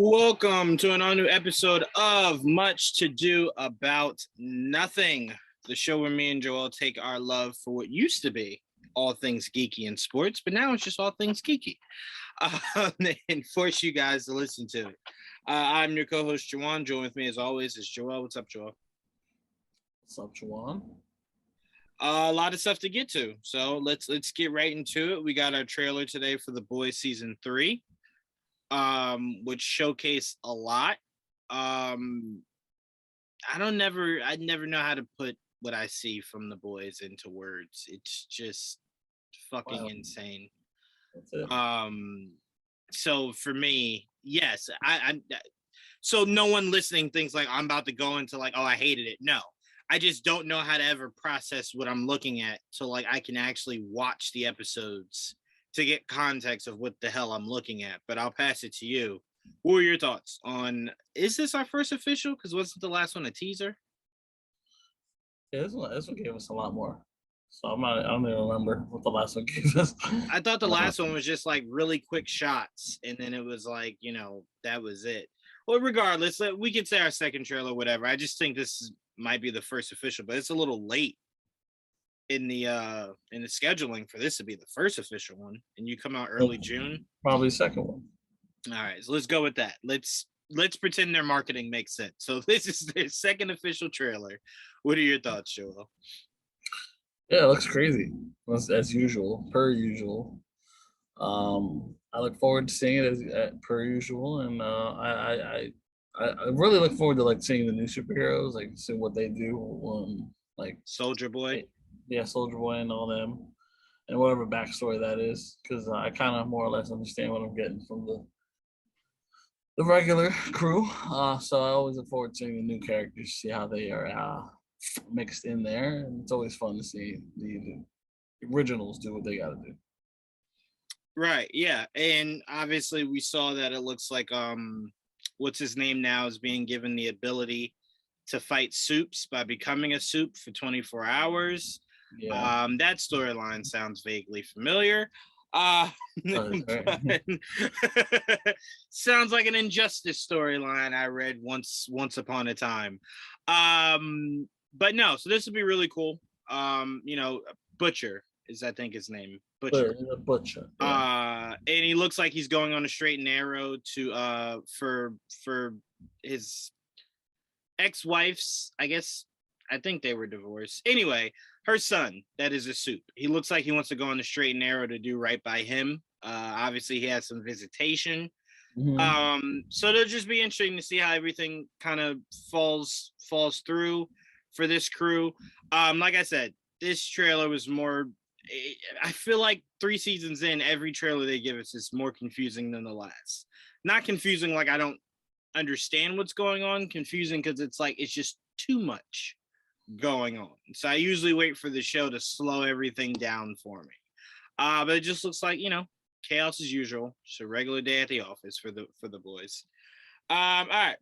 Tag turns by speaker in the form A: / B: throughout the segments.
A: Welcome to an all-new episode of Much to Do About Nothing, the show where me and Joel take our love for what used to be all things geeky in sports, but now it's just all things geeky, and force you guys to listen to it. I'm your co-host, Juwaan. Join with me, as always, is Joel. What's up, Joel?
B: What's up, Juwaan?
A: A lot of stuff to get to, so let's get right into it. We got our trailer today for The Boys Season 3. Which showcase a lot. I never know how to put what I see from The Boys into words. It's just fucking insane.
B: That's it.
A: So for me, yes, I so no one listening thinks like I'm about to go into like, oh, I hated it. No, I just don't know how to ever process what I'm looking at, so like I can actually watch the episodes to get context of what the hell I'm looking at. But I'll pass it to you. What were your thoughts on, is this our first official? Because wasn't the last one a teaser?
B: Yeah, this one gave us a lot more. So I don't even remember what the last one gave us.
A: I thought the last one was just like really quick shots, and then it was like, that was it. Well, regardless, we can say our second trailer, whatever. I just think this might be the first official, but it's a little late in the scheduling for this to be the first official one, and you come out early June.
B: Probably second one.
A: All right, so let's go with that. Let's pretend their marketing makes sense. So this is their second official trailer. What are your thoughts, Joel?
B: Yeah, it looks crazy as usual, per usual. I look forward to seeing it as per usual, and I really look forward to like seeing the new superheroes, like seeing what they do. Like
A: Soldier Boy.
B: Yeah, Soldier Boy and all them, and whatever backstory that is, because I kind of more or less understand what I'm getting from the regular crew. So I always look forward to seeing the new characters, see how they are mixed in there, and it's always fun to see the originals do what they got to do.
A: Right. Yeah, and obviously we saw that it looks like what's his name now is being given the ability to fight supes by becoming a supe for 24 hours. Yeah. That storyline sounds vaguely familiar. Sounds like an Injustice storyline I read once upon a time. But no, so this would be really cool. Butcher is, I think, his name. Butcher.
B: Butcher. Yeah.
A: And he looks like he's going on a straight and narrow to for his ex-wife's, I guess, I think they were divorced. Anyway, her son, that is a supe. He looks like he wants to go on the straight and narrow to do right by him. Obviously, he has some visitation. Mm-hmm. So it'll just be interesting to see how everything kind of falls through for this crew. Like I said, this trailer was more, I feel like 3 seasons in, every trailer they give us is more confusing than the last. Not confusing like I don't understand what's going on, confusing because it's like it's just too much going on. So I usually wait for the show to slow everything down for me. But it just looks like, chaos as usual. Just a regular day at the office for the boys. All right.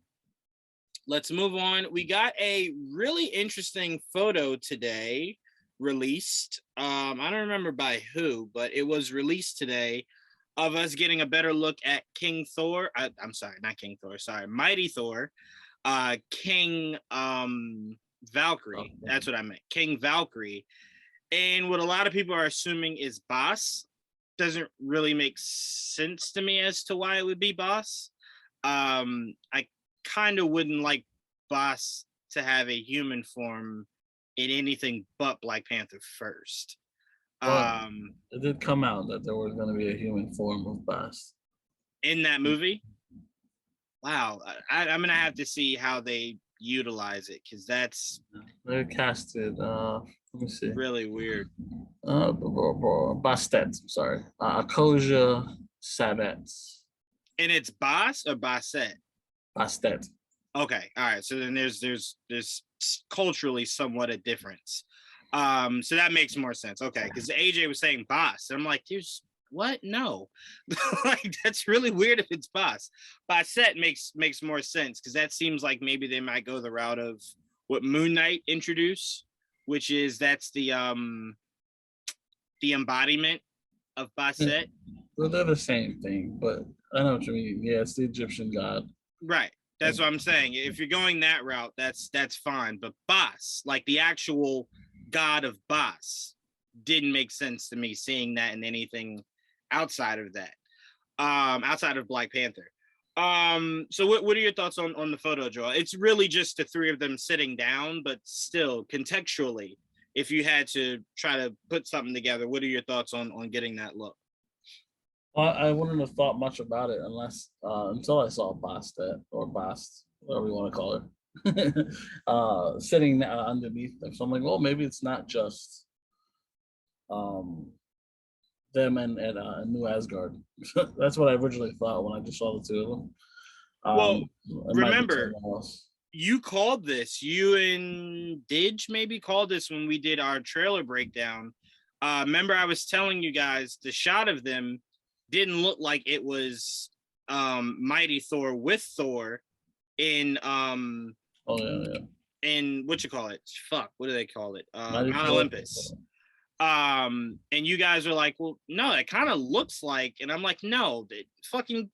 A: Let's move on. We got a really interesting photo today released. I don't remember by who, but it was released today of us getting a better look at King Thor. I'm sorry, not King Thor. Sorry, Mighty Thor. King Valkyrie. That's what I meant. King Valkyrie. And what a lot of people are assuming is Boss. Doesn't really make sense to me as to why it would be Boss. I kind of wouldn't like Boss to have a human form in anything but Black Panther first.
B: It did come out that there was going to be a human form of Boss
A: in that movie. Wow, I'm gonna have to see how they utilize it, because that's
B: they're casted. Let me see.
A: Really weird.
B: Bastet. I'm sorry. Akosia Sadet.
A: And it's Boss or Basset?
B: Bastet.
A: Okay, all right. So then there's culturally somewhat a difference. So that makes more sense. Okay, because AJ was saying Boss, and I'm like, there's what? No, like that's really weird if it's Boss. Basset makes more sense, because that seems like maybe they might go the route of what Moon Knight introduced, which is that's the embodiment of Basset.
B: they're the same thing, but I know what you mean. Yeah, it's the Egyptian god.
A: Right. That's what I'm saying. If you're going that route, that's fine. But Bas, like the actual god of Bas, didn't make sense to me seeing that in anything outside of that. Outside of Black Panther. So what are your thoughts on the photo, Joel? It's really just the three of them sitting down, but still contextually, if you had to try to put something together, what are your thoughts on getting that look?
B: Well, I wouldn't have thought much about it unless until I saw Bastet or Bast, whatever you want to call her, sitting underneath them. So I'm like, well, maybe it's not just um, them and New Asgard. That's what I originally thought when I just saw the two of them.
A: Well,
B: It might be
A: remember,
B: someone else.
A: you called this. You and Didge maybe called this when we did our trailer breakdown. Remember, I was telling you guys the shot of them didn't look like it was Mighty Thor with Thor in
B: Oh yeah.
A: in what you call it? Fuck, what do they call it?
B: Mighty
A: Mount
B: Thor.
A: Olympus. And you guys are like, well, no, it kind of looks like, and I'm like, no, fucking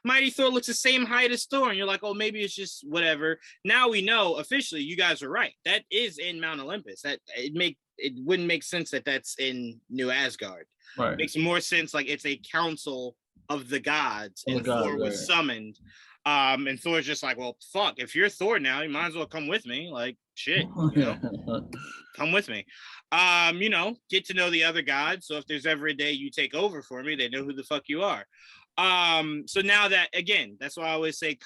A: Mighty Thor looks the same height as Thor, and you're like, oh, maybe it's just whatever. Now we know officially, you guys are right. That is in Mount Olympus. That it wouldn't make sense that that's in New Asgard.
B: Right.
A: It makes more sense like it's a council of the gods, and Thor was
B: right.
A: summoned. And Thor's just like, well, fuck, if you're Thor now, you might as well come with me. Like, shit, you know, come with me. You know, get to know the other gods. So if there's ever a day you take over for me, they know who the fuck you are. So now that, again, that's why I always say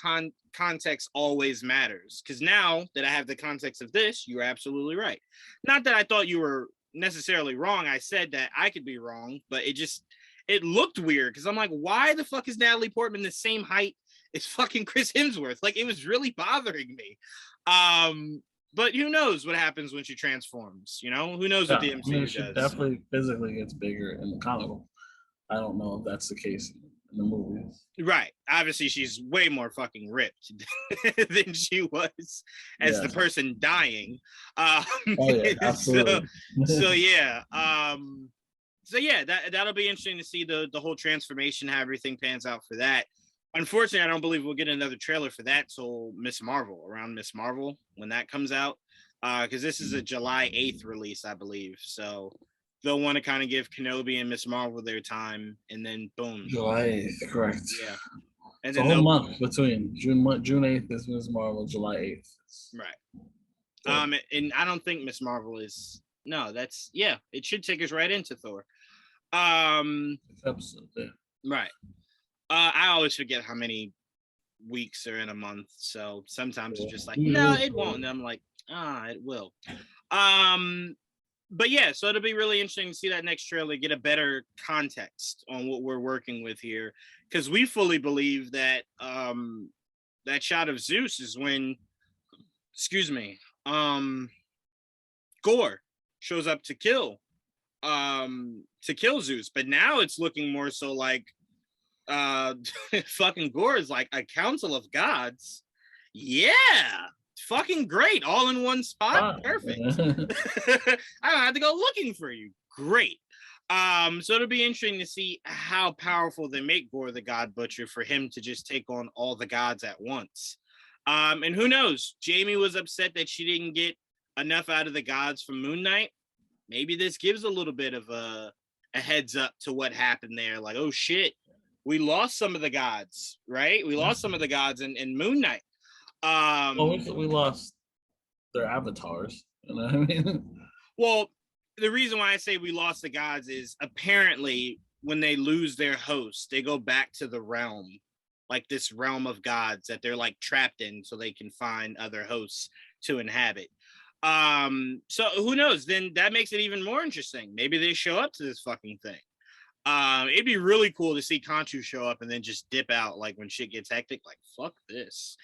A: context always matters. Because now that I have the context of this, you're absolutely right. Not that I thought you were necessarily wrong. I said that I could be wrong, but it looked weird because I'm like, why the fuck is Natalie Portman the same height as fucking Chris Hemsworth? Like, it was really bothering me. But who knows what happens when she transforms? You know, who knows what the MCU
B: she
A: does?
B: definitely physically gets bigger in the comic book. I don't know if that's the case in the movies.
A: Right. Obviously, she's way more fucking ripped than she was as the person dying.
B: Oh yeah, absolutely.
A: So yeah. So yeah, that'll be interesting to see the whole transformation, how everything pans out for that. Unfortunately, I don't believe we'll get another trailer for that till around Miss Marvel, when that comes out. Because this is a July 8th release, I believe. So they'll want to kind of give Kenobi and Miss Marvel their time, and then boom.
B: July 8th, correct.
A: Yeah. And
B: it's a whole month between June 8th is Miss Marvel, July 8th.
A: Right. So. And I don't think Miss Marvel is. No, that's, yeah, it should take us right into Thor.
B: Episode, yeah.
A: Right. I always forget how many weeks are in a month, so sometimes it's just like, no, it won't. And I'm like, it will. But yeah, so it'll be really interesting to see that next trailer, get a better context on what we're working with here, because we fully believe that that shot of Zeus is when, Gore shows up to kill Zeus, but now it's looking more so like fucking Gore is like a council of gods. Yeah, fucking great, all in one spot. Perfect. I don't have to go looking for you. Great. So it'll be interesting to see how powerful they make Gore the God Butcher for him to just take on all the gods at once. And who knows? Jamie was upset that she didn't get enough out of the gods from Moon Knight. Maybe this gives a little bit of a heads up to what happened there. Like, oh shit, we lost some of the gods, right? We lost some of the gods in Moon Knight.
B: Well, we lost their avatars. You know what I mean?
A: Well, the reason why I say we lost the gods is apparently when they lose their host, they go back to the realm, like this realm of gods that they're like trapped in, so they can find other hosts to inhabit. So who knows? Then that makes it even more interesting. Maybe they show up to this fucking thing. It'd be really cool to see Khonshu show up and then just dip out, like when shit gets hectic. Like, fuck this.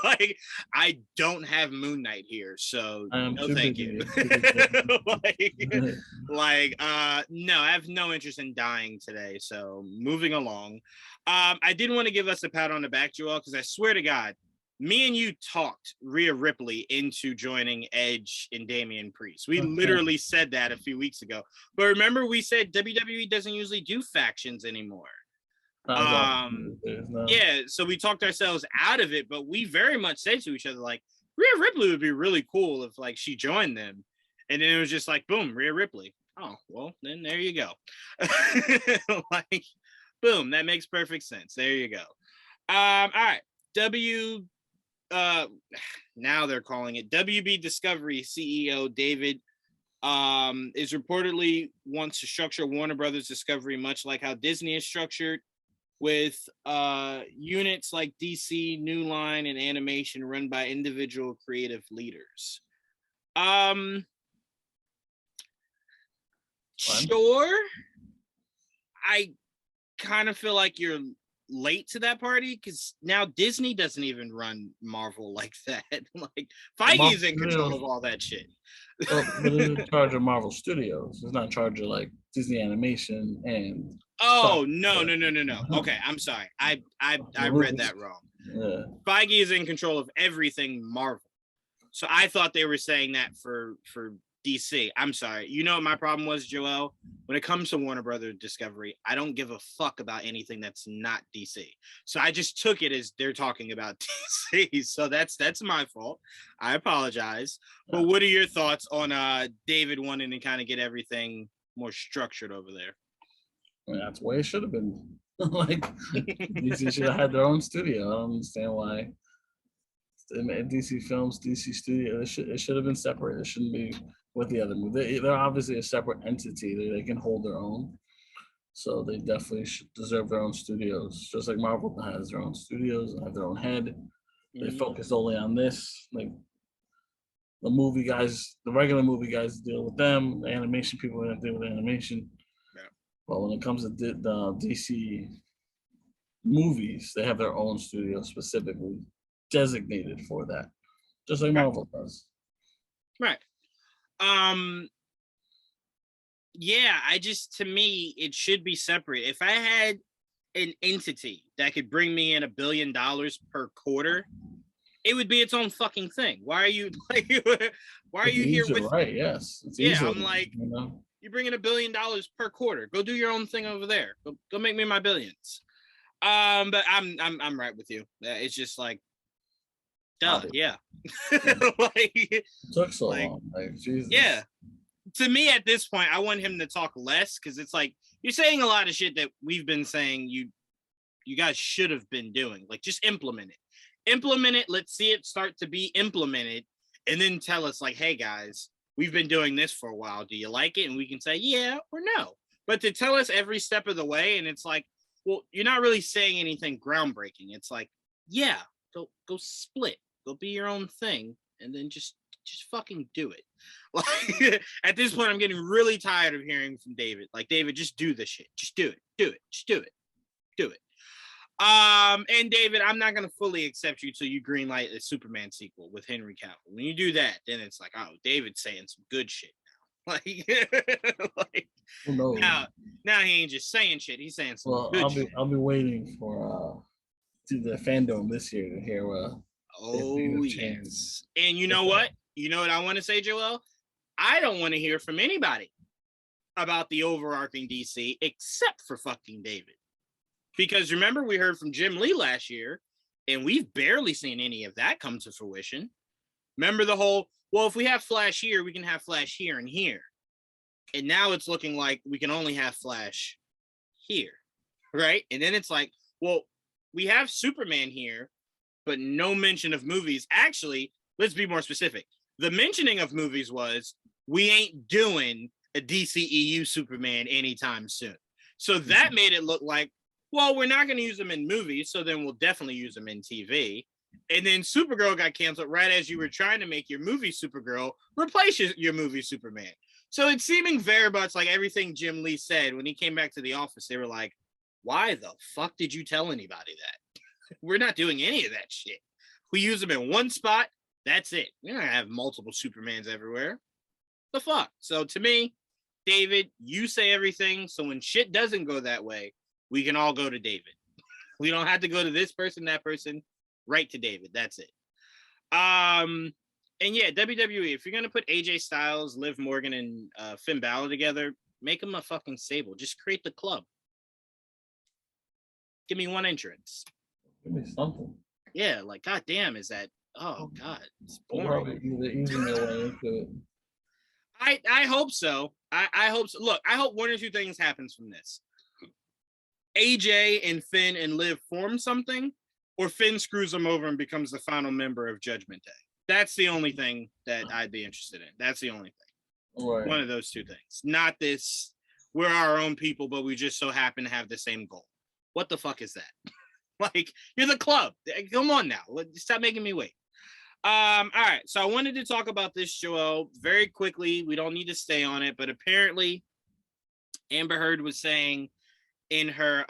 A: Like, I don't have Moon Knight here, so no thank you. No, I have no interest in dying today. So moving along. I did want to give us a pat on the back, Joel, because I swear to God, me and you talked Rhea Ripley into joining Edge and Damian Priest. We literally said that a few weeks ago. But remember, we said WWE doesn't usually do factions anymore. Yeah, so we talked ourselves out of it, but we very much said to each other, like, Rhea Ripley would be really cool if, like, she joined them. And then it was just like, boom, Rhea Ripley. Oh, well, then there you go. Like, boom, that makes perfect sense. There you go. All right. Now they're calling it WB Discovery CEO David is reportedly wants to structure Warner Brothers Discovery much like how Disney is structured, with units like DC, New Line, and Animation run by individual creative leaders. Sure. I kind of feel like you're late to that party because now Disney doesn't even run Marvel like that. Like Feige is in control of all that shit.
B: Well, but it's in charge of Marvel Studios. It's not in charge of like Disney Animation and.
A: Oh no. Okay, I'm sorry. I read that wrong.
B: Yeah.
A: Feige is in control of everything Marvel. So I thought they were saying that for DC. I'm sorry. You know what my problem was, Joel? When it comes to Warner Brothers Discovery, I don't give a fuck about anything that's not DC. So I just took it as they're talking about DC. So that's my fault. I apologize. But what are your thoughts on David wanting to kind of get everything more structured over there?
B: I mean, that's the way it should have been. Like DC should have had their own studio. I don't understand why. DC Films, DC Studio, it should have been separate. It shouldn't be with the other movie. They're obviously a separate entity. They can hold their own. So they definitely should deserve their own studios. Just like Marvel has their own studios and have their own head. They focus only on this. Like the movie guys, the regular movie guys deal with them. The animation people are going to deal with animation. Yeah. But when it comes to the DC movies, they have their own studio specifically designated for that, just like Marvel does.
A: Right. Yeah, to me, it should be separate. If I had an entity that could bring me in $1 billion per quarter, it would be its own fucking thing. Why are you like? Why are you here with?
B: Right? Yes.
A: It's easily, I'm like, you bring in $1 billion per quarter. Go do your own thing over there. Go make me my billions. But I'm right with you. It's just like, duh, yeah. Like, it
B: took so long. Like, Jesus.
A: Yeah. To me, at this point, I want him to talk less because it's like you're saying a lot of shit that we've been saying you guys should have been doing. Like, just implement it. Implement it. Let's see it start to be implemented, and then tell us, like, hey guys, we've been doing this for a while. Do you like it? And we can say yeah or no. But to tell us every step of the way, and it's like, well, you're not really saying anything groundbreaking. It's like, yeah, go split. Go be your own thing, and then just fucking do it. Like, at this point, I'm getting really tired of hearing from David. Like, David, just do this shit. Just do it. Just do it. And David, I'm not gonna fully accept you till you greenlight a Superman sequel with Henry Cavill. When you do that, then it's like, oh, David's saying some good shit now. Like now he ain't just saying shit. He's saying some good shit.
B: I'll be waiting for to the fandom this year to hear.
A: Oh yes. And you know what? You know what I want to say, Joel? I don't want to hear from anybody about the overarching DC except for fucking David. Because remember, we heard from Jim Lee last year, and we've barely seen any of that come to fruition. Remember the whole, well, if we have Flash here, we can have Flash here and here. And now it's looking like we can only have Flash here, right? And then it's like, well, we have Superman here, but no mention of movies. Actually, let's be more specific. The mentioning of movies was, we ain't doing a DCEU Superman anytime soon. So that made it look like, well, we're not going to use them in movies, so then we'll definitely use them in TV. And then Supergirl got canceled right as you were trying to make your movie Supergirl replace your movie Superman. So it's seeming very much like everything Jim Lee said when he came back to the office. They were like, why the fuck did you tell anybody that? We're not doing any of that shit. We use them in one spot. That's it. We're not going to have multiple Supermans everywhere. The fuck? So to me, David, you say everything. So when shit doesn't go that way, we can all go to David. We don't have to go to this person, that person. Right to David. That's it. And yeah, WWE, if you're gonna put AJ Styles, Liv Morgan, and Finn Balor together, make them a fucking stable. Just create the club. Give me one entrance.
B: Give me something.
A: Yeah, like goddamn, is that? Oh god, it's boring.
B: They're easing their way into it.
A: I hope so. I hope so. Look, I hope one or two things happens from this. AJ and Finn and Liv form something, or Finn screws them over and becomes the final member of Judgment Day. That's the only thing that I'd be interested in. That's the only thing.
B: Right.
A: One of those two things. Not this, we're our own people, but we just so happen to have the same goal. What the fuck is that? Like, you're the club. Come on now. Stop making me wait. All right. So I wanted to talk about this, Joel, very quickly. We don't need to stay on it, but apparently Amber Heard was saying in her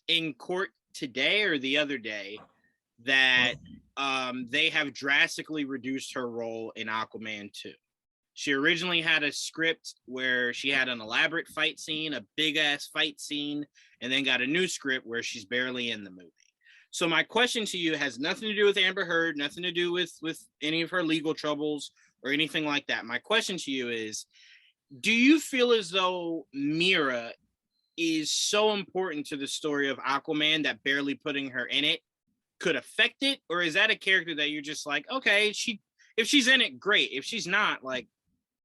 A: in court today or the other day that they have drastically reduced her role in Aquaman 2. She originally had a script where she had an elaborate fight scene, a big ass fight scene, and then got a new script where she's barely in the movie. So my question to you has nothing to do with Amber Heard, nothing to do with any of her legal troubles or anything like that. My question to you is, do you feel as though Mira is so important to the story of Aquaman that barely putting her in it could affect it? Or is that a character that you're just like, okay, if she's in it, great. If she's not, like,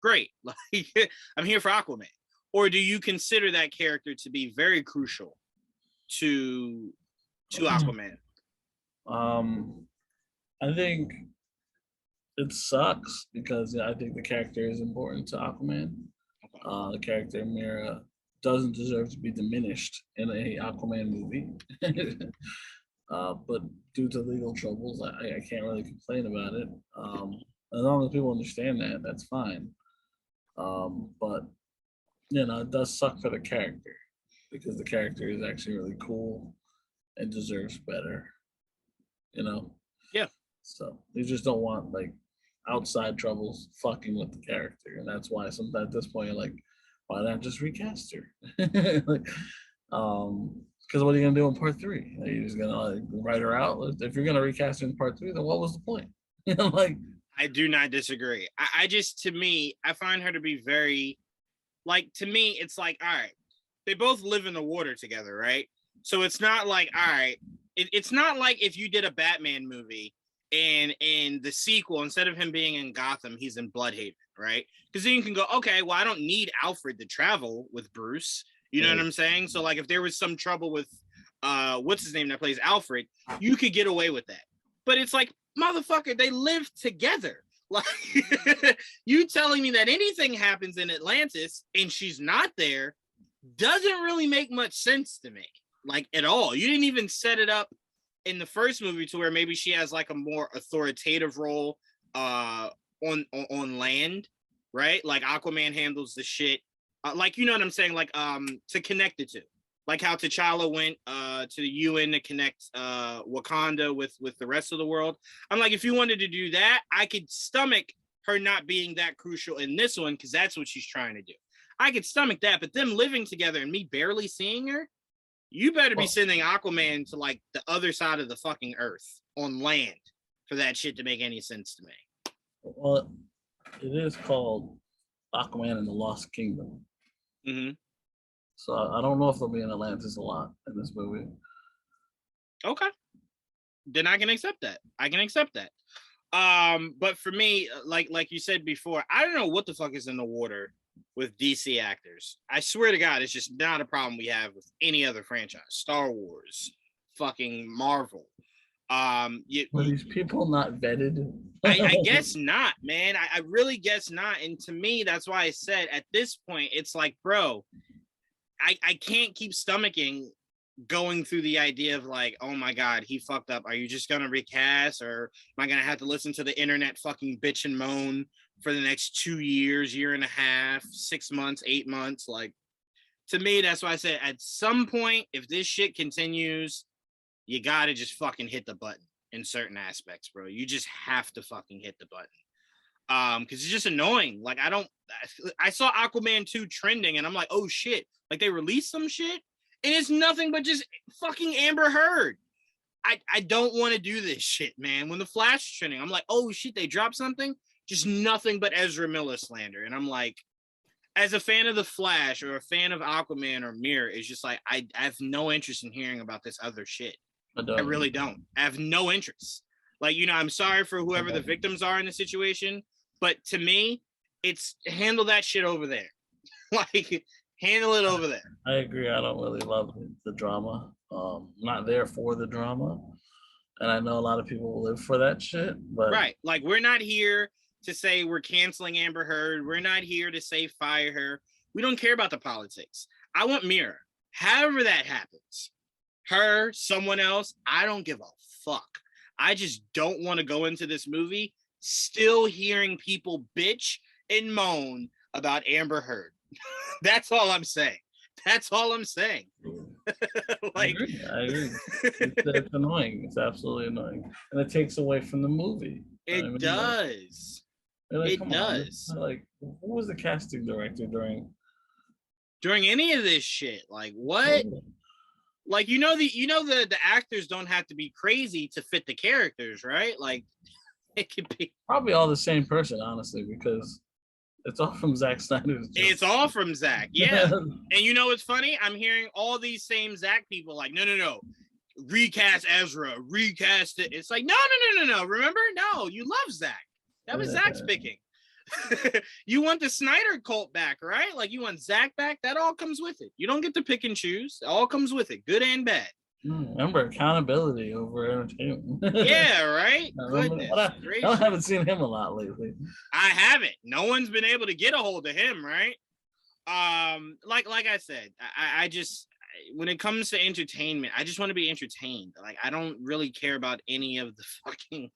A: great. Like, I'm here for Aquaman. Or do you consider that character to be very crucial to Aquaman?
B: I think it sucks because I think the character is important to Aquaman. Okay. The character Mira doesn't deserve to be diminished in a Aquaman movie. But due to legal troubles, I can't really complain about it. As long as people understand that, that's fine. But it does suck for the character because the character is actually really cool and deserves better.
A: Yeah.
B: So they just don't want like outside troubles fucking with the character, and that's why sometimes at this point you're like, why not just recast her? Like, because what are you gonna do in part 3? Are you just gonna write her out? If you're gonna recast her in part 3, then what was the point? Like,
A: I do not disagree. I just, to me, I find her to be very, like, to me, it's like, all right, they both live in the water together, right? So it's not like, all right, it's not like if you did a Batman movie and in the sequel, instead of him being in Gotham, he's in Bloodhaven, right? Because then you can go, okay, well, I don't need Alfred to travel with Bruce. You know what I'm saying? So, like, if there was some trouble with, what's his name that plays Alfred, you could get away with that. But it's like, motherfucker, they live together. Like, you telling me that anything happens in Atlantis and she's not there doesn't really make much sense to me, like, at all. You didn't even set it up in the first movie to where maybe she has like a more authoritative role on land, right? Like Aquaman handles the shit, like, you know what I'm saying, like to connect it to, like how T'Challa went to the UN to connect Wakanda with the rest of the world. I'm like, if you wanted to do that, I could stomach her not being that crucial in this one because that's what she's trying to do. I could stomach that, but them living together and me barely seeing her, you better be sending Aquaman to like the other side of the fucking earth on land for that shit to make any sense to me.
B: Well, it is called Aquaman and the Lost Kingdom.
A: Mm-hmm.
B: So I don't know if they'll be in Atlantis a lot in this movie.
A: Okay. Then I can accept that. But for me, like you said before, I don't know what the fuck is in the water with DC actors. I swear to God, it's just not a problem we have with any other franchise. Star Wars, fucking Marvel.
B: Were these people not vetted?
A: I guess not, man. I really guess not. And to me, that's why I said at this point, it's like, bro, I can't keep stomaching going through the idea of like, oh my God, he fucked up. Are you just gonna recast, or am I gonna have to listen to the internet fucking bitch and moan for the next 2 years, year and a half, 6 months, 8 months? Like, to me, that's why I said at some point, if this shit continues, you gotta just fucking hit the button in certain aspects, bro. You just have to fucking hit the button. Because it's just annoying. Like, I saw Aquaman 2 trending and I'm like, oh shit, like they released some shit and it's nothing but just fucking Amber Heard. I don't want to do this shit, man. When the Flash is trending, I'm like, oh shit, they dropped something. Just nothing but Ezra Miller slander, and I'm like, as a fan of the Flash or a fan of Aquaman or Mirror, it's just like I have no interest in hearing about this other shit. I really don't. I have no interest. Like, I'm sorry for whoever the victims are in the situation, but to me, it's handle that shit over there. Like, handle it over there.
B: I agree. I don't really love the drama. Not there for the drama, and I know a lot of people live for that shit. But
A: right, like we're not here to say we're canceling Amber Heard. We're not here to say fire her. We don't care about the politics. I want Mirror. However that happens, her, someone else, I don't give a fuck. I just don't want to go into this movie still hearing people bitch and moan about Amber Heard. That's all I'm saying. That's all I'm saying.
B: Like, I agree. It's annoying. It's absolutely annoying, and it takes away from the movie.
A: It does.
B: Like,
A: it does.
B: Like, who was the casting director during
A: any of this shit? Like, what? Like, the actors don't have to be crazy to fit the characters, right? Like, it could be
B: probably all the same person, honestly, because it's all from Zack Snyder's.
A: It's all from Zack, yeah. And it's funny? I'm hearing all these same Zack people like, no. Recast Ezra, recast it. It's like, no. Remember? No, you love Zack. That was Zack's picking. You want the Snyder cult back, right? Like, you want Zack back? That all comes with it. You don't get to pick and choose. It all comes with it, good and bad.
B: Remember, accountability over entertainment.
A: Yeah, right? Goodness
B: I haven't seen him a lot lately.
A: I haven't. No one's been able to get a hold of him, right? Like I said, I just, when it comes to entertainment, I just want to be entertained. Like, I don't really care about any of the fucking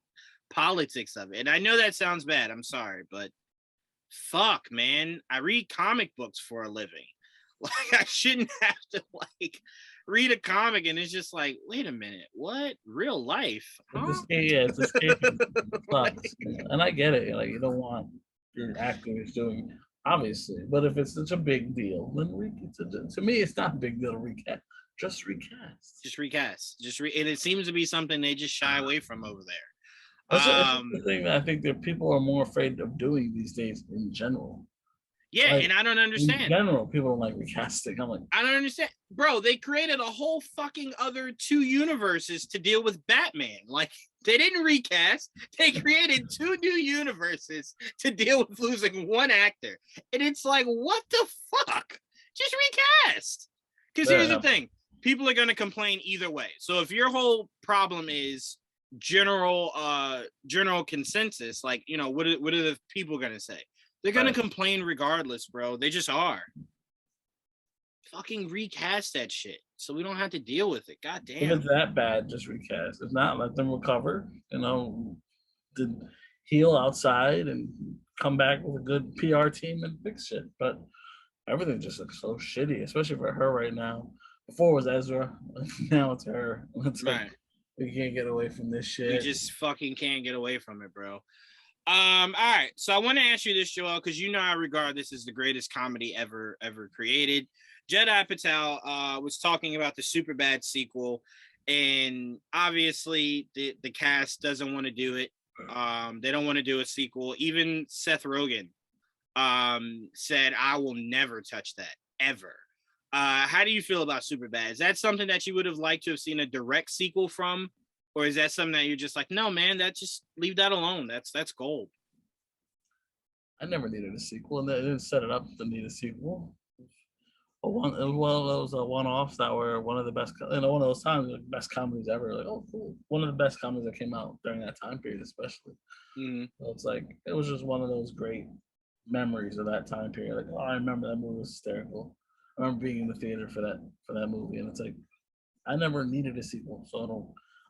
A: politics of it. And I know that sounds bad. I'm sorry, but fuck, man. I read comic books for a living. Like, I shouldn't have to, like, read a comic and it's just like, wait a minute, what? Real life? Huh?
B: It's escaping. And I get it. Like, you don't want your actors doing, obviously, but if it's such a big deal, then to me, it's not a big deal to recast. Just recast.
A: And it seems to be something they just shy away from over there.
B: That's the thing that I think that people are more afraid of doing these days in general.
A: Yeah, like, and I don't understand.
B: In general, people don't like recasting. I'm like,
A: I don't understand. Bro, they created a whole fucking other 2 universes to deal with Batman. Like, they didn't recast. They created 2 new universes to deal with losing 1 actor. And it's like, what the fuck? Just recast. Because here's the thing. People are going to complain either way. So if your whole problem is general consensus, like, what are the people going to say? They're going to complain regardless, bro. They just are. Fucking recast that shit so we don't have to deal with it. God damn.
B: If it's that bad, just recast. If not, let them recover, heal outside and come back with a good PR team and fix shit. But everything just looks so shitty, especially for her right now. Before it was Ezra, now it's her. It's like, we can't get away from this shit.
A: We just fucking can't get away from it, bro. All right, so I want to ask you this, Joel, because I regard this as the greatest comedy ever created. Jedi Patel was talking about the Superbad sequel, and obviously the cast doesn't want to do it. They don't want to do a sequel. Even Seth Rogen said, I will never touch that, ever. How do you feel about Superbad? Is that something that you would have liked to have seen a direct sequel from? Or is that something that you're just like, no, man, just leave that alone. That's gold.
B: I never needed a sequel, and they didn't set it up to need a sequel. But one of those one-offs that were one of the best, one of those times, like, best comedies ever. Like, oh, cool. One of the best comedies that came out during that time period, especially. Mm-hmm. So it's like, it was just one of those great memories of that time period. Like, oh, I remember that movie was hysterical. I remember being in the theater for that movie, and it's like, I never needed a sequel, so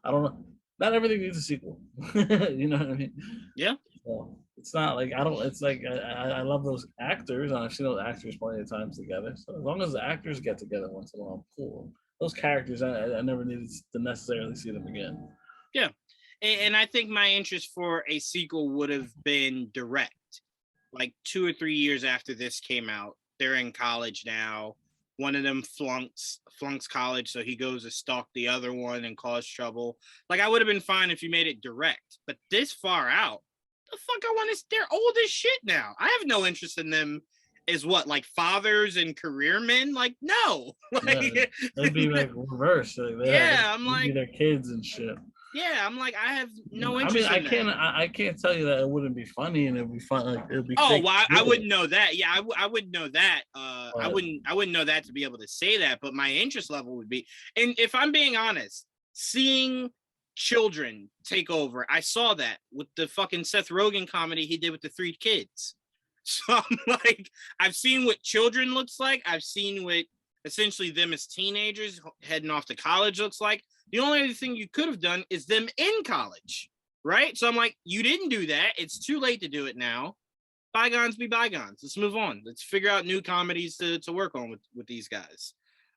B: I don't know. Not everything needs a sequel. You know what I mean?
A: Yeah.
B: So it's not like it's like I love those actors, and I've seen those actors plenty of times together. So as long as the actors get together once in a while, I'm cool. Those characters, I never needed to necessarily see them again.
A: Yeah. And I think my interest for a sequel would have been direct. Like 2 or 3 years after this came out, they're in college now. one of them flunks college, so he goes to stalk the other one and cause trouble. Like, I would have been fine if you made it direct, but this far out, the fuck I want is they're old as shit now. I have no interest in them as what, like fathers and career men? Like, no. Like,
B: Yeah, they'd be like reverse. Like
A: I'm
B: they'd be
A: like,
B: their kids and shit.
A: yeah, I'm like, I have no
B: I mean,
A: interest in that.
B: I can't tell you that it wouldn't be funny and it'd be fun. Like it'd be.
A: Oh, well, I wouldn't know that. Yeah, I wouldn't know that. I
B: But,
A: wouldn't know that to be able to say that. But my interest level would be, and if I'm being honest, seeing children take over, I saw that with the fucking Seth Rogen comedy he did with the 3 kids. So I'm like, I've seen what children looks like. I've seen what essentially them as teenagers heading off to college looks like. The only other thing you could have done is them in college, right? So I'm like, you didn't do that. It's too late to do it now. Bygones be bygones. Let's move on. Let's figure out new comedies to work on with these guys.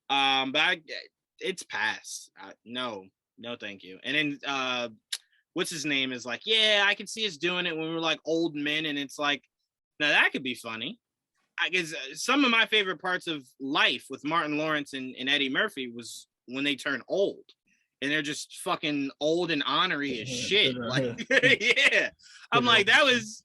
A: But it's past. No, thank you. And then what's his name is like, yeah, I can see us doing it when we're like old men, and it's like, now that could be funny. I guess some of my favorite parts of life with Martin Lawrence and Eddie Murphy was when they turn old. And they're just fucking old and honorary as shit. Like, yeah. I'm like, that was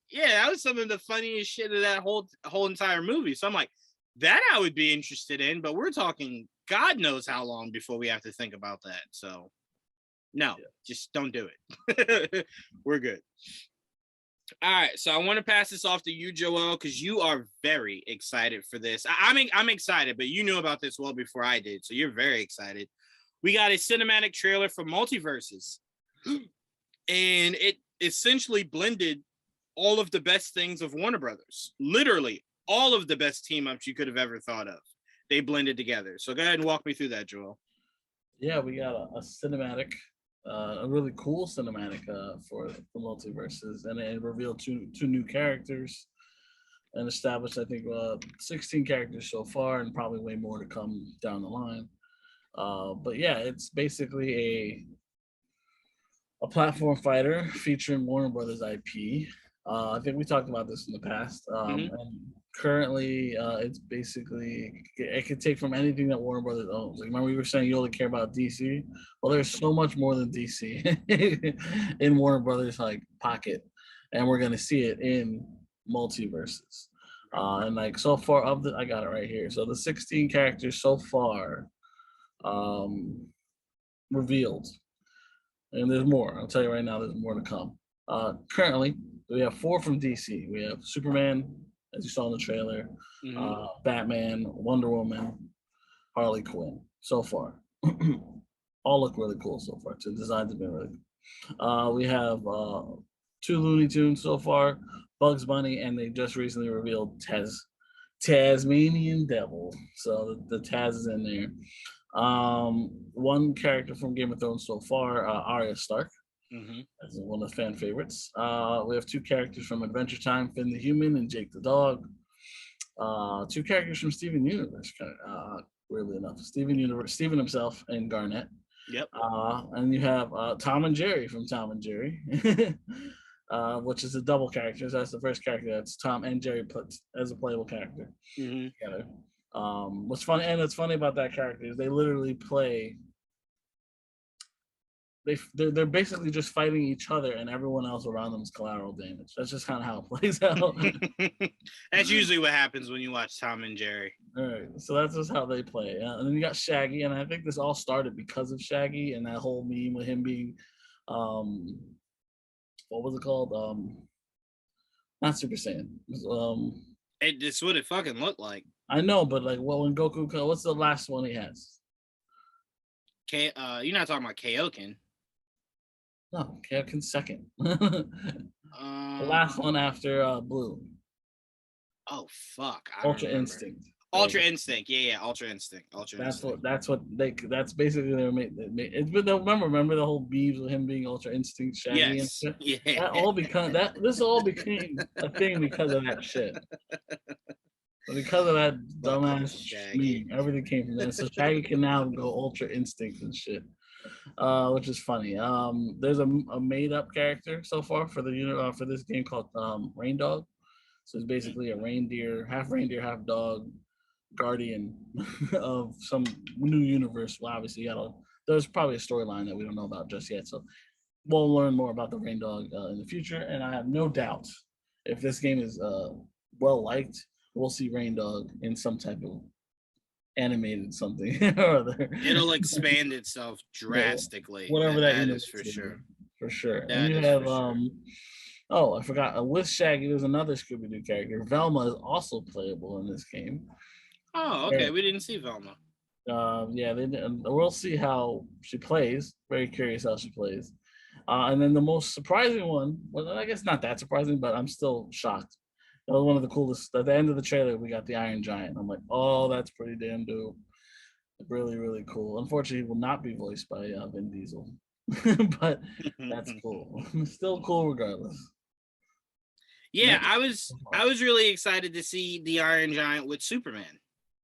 A: some of the funniest shit of that whole entire movie. So I'm like, that I would be interested in, but we're talking God knows how long before we have to think about that. So no, just don't do it. We're good. All right, so I want to pass this off to you, Joel, because you are very excited for this. I'm excited, but you knew about this well before I did, so you're very excited. We got a cinematic trailer for Multiverses, and it essentially blended all of the best things of Warner Brothers. Literally, all of the best team-ups you could have ever thought of. They blended together. So go ahead and walk me through that, Joel.
B: Yeah, we got a cinematic, a really cool cinematic for Multiverses, and it revealed two new characters and established, I think, 16 characters so far, and probably way more to come down the line. But yeah, it's basically a platform fighter featuring Warner Brothers IP. I think we talked about this in the past. And currently, it's basically, it could take from anything that Warner Brothers owns. Like, remember, we were saying you only care about DC? Well, there's so much more than DC in Warner Brothers' like pocket, and we're gonna see it in Multiverses. And like so far I got it right here. So the 16 characters so far revealed, and there's more. I'll tell you right now, there's more to come. Currently, we have 4 from DC. We have Superman, as you saw in the trailer, Batman, Wonder Woman, Harley Quinn. So far, all look really cool so far. The designs have been really cool. We have 2 Looney Tunes so far, Bugs Bunny, and they just recently revealed Tasmanian Devil. So the Taz is in there. 1 character from Game of Thrones so far, Arya Stark, as one of the fan favorites. We have 2 characters from Adventure Time, Finn the Human and Jake the Dog. 2 characters from Steven Universe, weirdly enough. Steven himself and Garnet.
A: Yep.
B: And you have Tom and Jerry from Tom and Jerry, which is a double character. So that's the first character that's Tom and Jerry put as a playable character together. What's funny about that character is they literally play. They're basically just fighting each other, and everyone else around them is collateral damage. That's just kind of how it plays out.
A: That's usually what happens when you watch Tom and Jerry.
B: All right, so that's just how they play. And then you got Shaggy, and I think this all started because of Shaggy and that whole meme with him being, what was it called? Not Super Saiyan.
A: It's what it fucking looked like.
B: I know, but like, when Goku, what's the last one he has?
A: You're not talking about Kaioken.
B: No, Kaioken's second. The last one after Blue.
A: Oh fuck!
B: Ultra Instinct.
A: Ultra Instinct. Yeah, Ultra Instinct.
B: That's basically their mate. It's been remember the whole beefs with him being Ultra Instinct, Shaggy and shit.
A: Yeah.
B: This all became a thing because of that shit. But because of that dumbass meme, everything came from that. So Shaggy can now go Ultra Instinct and shit, which is funny. There's a made up character so far for the for this game called Rain Dog. So it's basically a reindeer, half dog, guardian of some new universe. Well, obviously, there's probably a storyline that we don't know about just yet. So we'll learn more about the Rain Dog in the future. And I have no doubt if this game is well liked, we'll see Rain Dog in some type of animated something or other.
A: It'll expand itself drastically.
B: Whatever that
A: that
B: universe
A: is for
B: is,
A: sure.
B: for sure. And
A: That
B: you
A: is
B: have
A: for sure.
B: oh, I forgot. With Shaggy, there's another Scooby Doo character. Velma is also playable in this game.
A: Oh, okay. We didn't see Velma.
B: Yeah, we'll see how she plays. Very curious how she plays. And then the most surprising one, well, I guess not that surprising, but I'm still shocked. That was one of the coolest. At the end of the trailer, we got the Iron Giant. I'm like, oh, that's pretty damn dope. Really, really cool. Unfortunately, he will not be voiced by Vin Diesel, but that's cool. Still cool regardless.
A: Yeah, I was really excited to see the Iron Giant with Superman.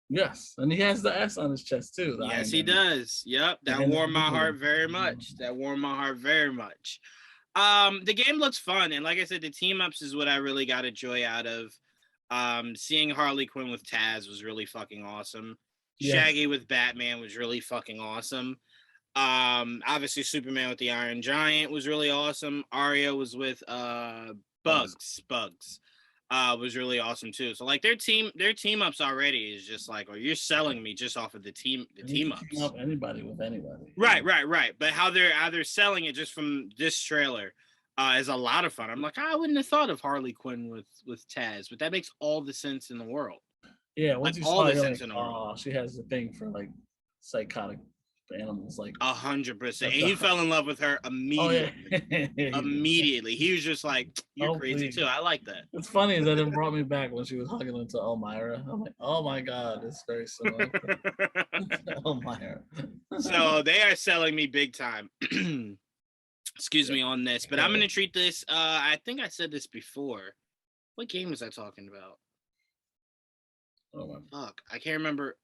B: Yes, and he has the S on his chest too.
A: Yes, he does. Yep, that warmed my heart very much. That warmed my heart very much. The game looks fun, and like I said, the team ups is what I really got a joy out of. Seeing Harley Quinn with Taz was really fucking awesome. Yes. Shaggy with Batman was really fucking awesome. Obviously Superman with the Iron Giant was really awesome. Arya was with Bugs. Was really awesome too. So like their team ups already is just like, or you're selling me just off of the team ups.
B: Team up anybody with anybody.
A: Right. But how they're selling it just from this trailer is a lot of fun. I'm like, I wouldn't have thought of Harley Quinn with Taz, but that makes all the sense in the world.
B: Yeah, once like, you all the sense in the world. She has a thing for like psychotic animals, like
A: 100%. And he fell in love with her immediately. Oh, yeah. Immediately, he was just like, "You're crazy too." I like that.
B: It's funny that it brought me back when she was hugging into Elmira. I'm like, "Oh my god, it's very similar." Elmira.
A: So they are selling me big time. Excuse me on this, but I'm gonna treat this. I think I said this before. What game was I talking about? Oh fuck, I can't remember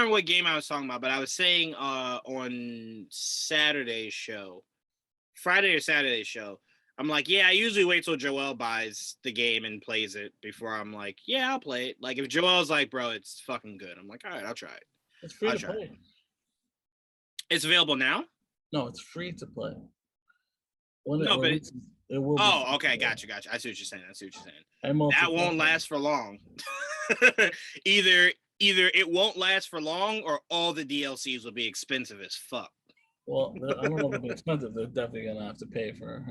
A: what game I was talking about, but I was saying on Friday or Saturday's show, I'm like, yeah, I usually wait till Joel buys the game and plays it before I'm like, yeah, I'll play it. Like if Joel's like, bro, it's fucking good, I'm like, all right, I'll try it.
B: It's free to play.
A: It's available now?
B: No, it's free to play.
A: It will. Oh, okay, gotcha. I see what you're saying. That won't last for long. Either it won't last for long, or all the DLCs will be expensive as fuck.
B: Well, I don't know if it'll be expensive. They're definitely gonna have to pay for.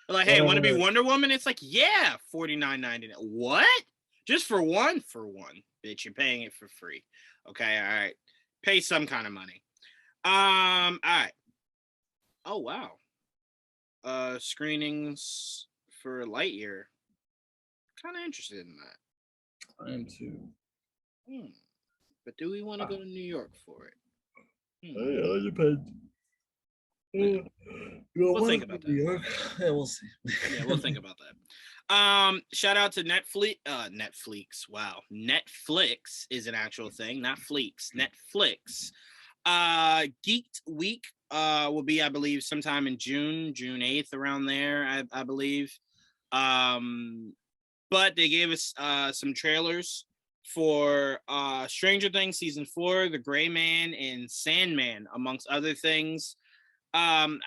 A: Like, hey, want to be Wonder Woman? It's like, yeah, $49.99. What? Just for one? For one, bitch, you're paying it for free. Okay, all right. Pay some kind of money. All right. Oh wow. Screenings for Lightyear. Kind of interested in that.
B: I am too.
A: But do we want to go to New York for it?
B: It depends.
A: We'll think about that.
B: New York. Yeah, we'll see.
A: Yeah, we'll think about that. Shout out to Netflix. Wow. Netflix is an actual thing, not Fleeks. Netflix. Geeked Week will be, I believe, sometime in June 8th, around there, I believe. But they gave us some trailers for Stranger Things season 4, The Gray Man, and Sandman, amongst other things. I'm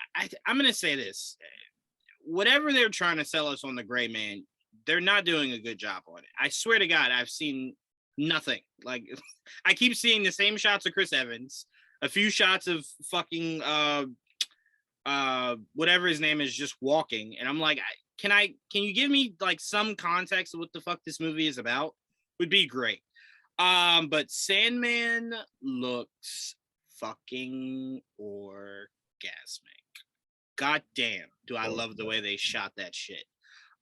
A: gonna say this: whatever they're trying to sell us on The Gray Man, they're not doing a good job on it. I swear to God, I've seen nothing. Like, I keep seeing the same shots of Chris Evans, a few shots of fucking whatever his name is, just walking, and I'm like, can you give me like some context of what the fuck this movie is about? Would be great. But Sandman looks fucking orgasmic. God damn, do I love the way they shot that shit.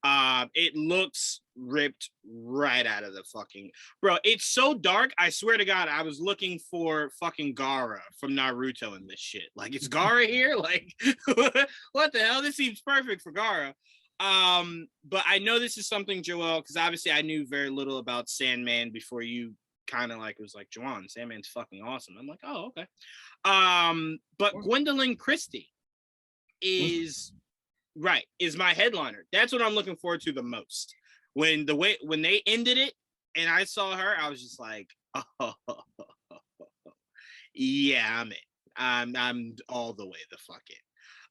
A: It looks ripped right out of the fucking, bro. It's so dark. I swear to God, I was looking for fucking Gaara from Naruto in this shit. Like, it's Gaara here. Like, what the hell? This seems perfect for Gaara. But I know this is something, Joel, because obviously I knew very little about Sandman before you kind of like was like, Juwaan, Sandman's fucking awesome. I'm like, oh, okay. But Gwendolyn Christie is my headliner. That's what I'm looking forward to the most. When they ended it and I saw her, I was just like, oh, yeah, I'm in. I'm all the way the fuck in.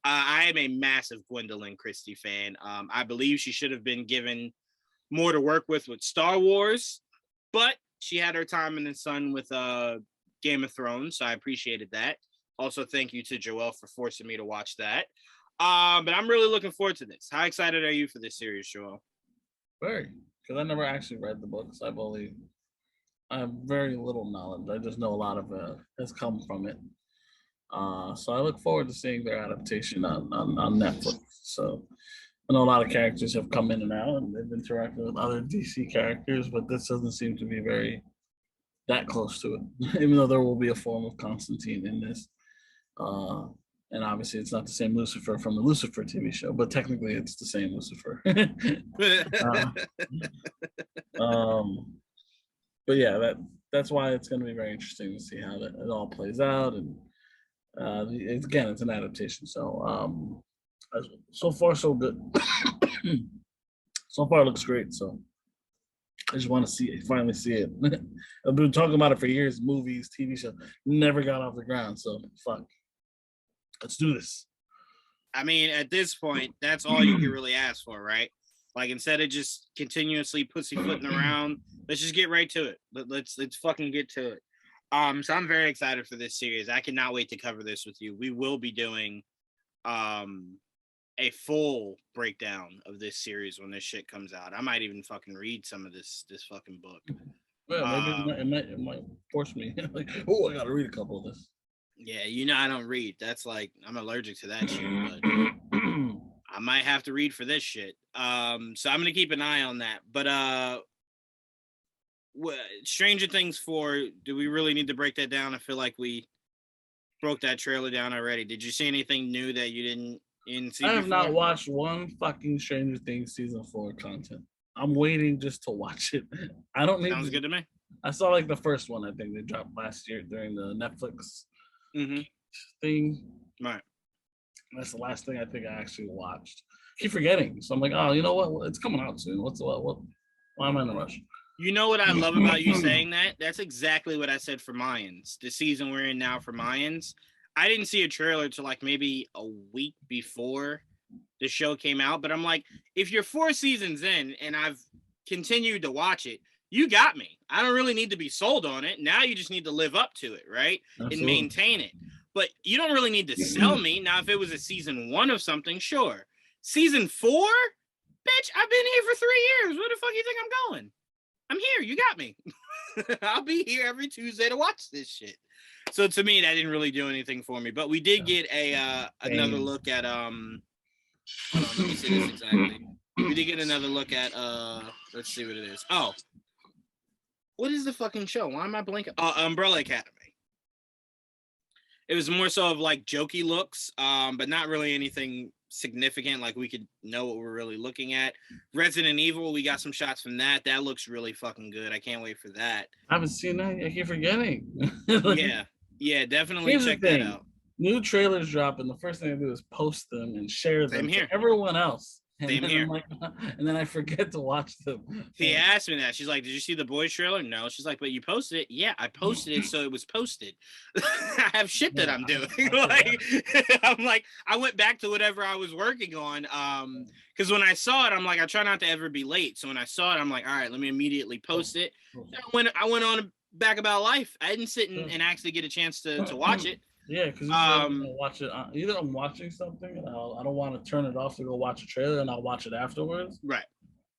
A: I am a massive Gwendolyn Christie fan. I believe she should have been given more to work with Star Wars, but she had her time in the sun with Game of Thrones, so I appreciated that. Also, thank you to Joel for forcing me to watch that. But I'm really looking forward to this. How excited are you for this series, Joel?
B: Very, because I never actually read the books. I have very little knowledge. I just know a lot of it has come from it. So I look forward to seeing their adaptation on Netflix. So I know a lot of characters have come in and out, and they've interacted with other DC characters, but this doesn't seem to be very that close to it. Even though there will be a form of Constantine in this, and obviously it's not the same Lucifer from the Lucifer TV show, but technically it's the same Lucifer. But yeah, that's why it's going to be very interesting to see how it all plays out, and it's an adaptation. So so far so good. So far it looks great. So I just want to finally see it. I've been talking about it for years, movies, TV show, never got off the ground. So fuck, let's do this.
A: I mean, at this point, that's all you can really ask for, right? Like, instead of just continuously pussyfooting around, let's just get right to it. Let's fucking get to it. So I'm very excited for this series. I cannot wait to cover this with you. We will be doing a full breakdown of this series when this shit comes out. I might even fucking read some of this fucking book.
B: Well, maybe it might force me. Like, oh, I gotta read a couple of this.
A: Yeah, I don't read. That's like, I'm allergic to that shit, but I might have to read for this shit. So I'm gonna keep an eye on that. But Stranger Things 4, do we really need to break that down? I feel like we broke that trailer down already. Did you see anything new that you didn't see
B: I have
A: before?
B: not watched one fucking Stranger Things season 4 content. I'm waiting just to watch it. I don't need.
A: Sounds good to me.
B: I saw like the first one. I think they dropped last year during the Netflix thing.
A: Right.
B: That's the last thing I think I actually watched. I keep forgetting. So I'm like, oh, you know what? It's coming out soon. What? Why am I in a rush?
A: You know what I love about you saying that? That's exactly what I said for Mayans. The season we're in now for Mayans. I didn't see a trailer till like maybe a week before the show came out, but I'm like, if you're 4 seasons in and I've continued to watch it, you got me. I don't really need to be sold on it. Now you just need to live up to it, right?
B: Absolutely.
A: And maintain it. But you don't really need to sell me. Now, if it was a season 1 of something, sure. Season 4? Bitch, I've been here for 3 years. Where the fuck you think I'm going? I'm here. You got me. I'll be here every Tuesday to watch this shit. So to me, that didn't really do anything for me. But we did get another look at hold on, let me see this exactly. We did get another look at let's see what it is. Oh, what is the fucking show? Why am I blanking? Umbrella Academy. It was more so of like jokey looks, but not really anything significant. Like we could know what we're really looking at. Resident Evil, we got some shots from that. That looks really fucking good. I can't wait for that.
B: I haven't seen that. I keep forgetting.
A: Yeah, definitely check that out.
B: New trailers drop, and the first thing I do is post them and share them to everyone else.
A: Same here.
B: And then I forget to watch them.
A: He asked me that. She's like, "Did you see the Boys trailer?" No. She's like, "But you posted it." Yeah, I posted it, so it was posted. I have shit that I'm doing. I'm like, I went back to whatever I was working on. Because when I saw it, I'm like, I try not to ever be late. So when I saw it, I'm like, all right, let me immediately post it. I went on back about life. I didn't sit and actually get a chance to watch it.
B: Yeah, because watch it. Either I'm watching something and I don't want to turn it off to go watch a trailer, and I'll watch it afterwards.
A: Right.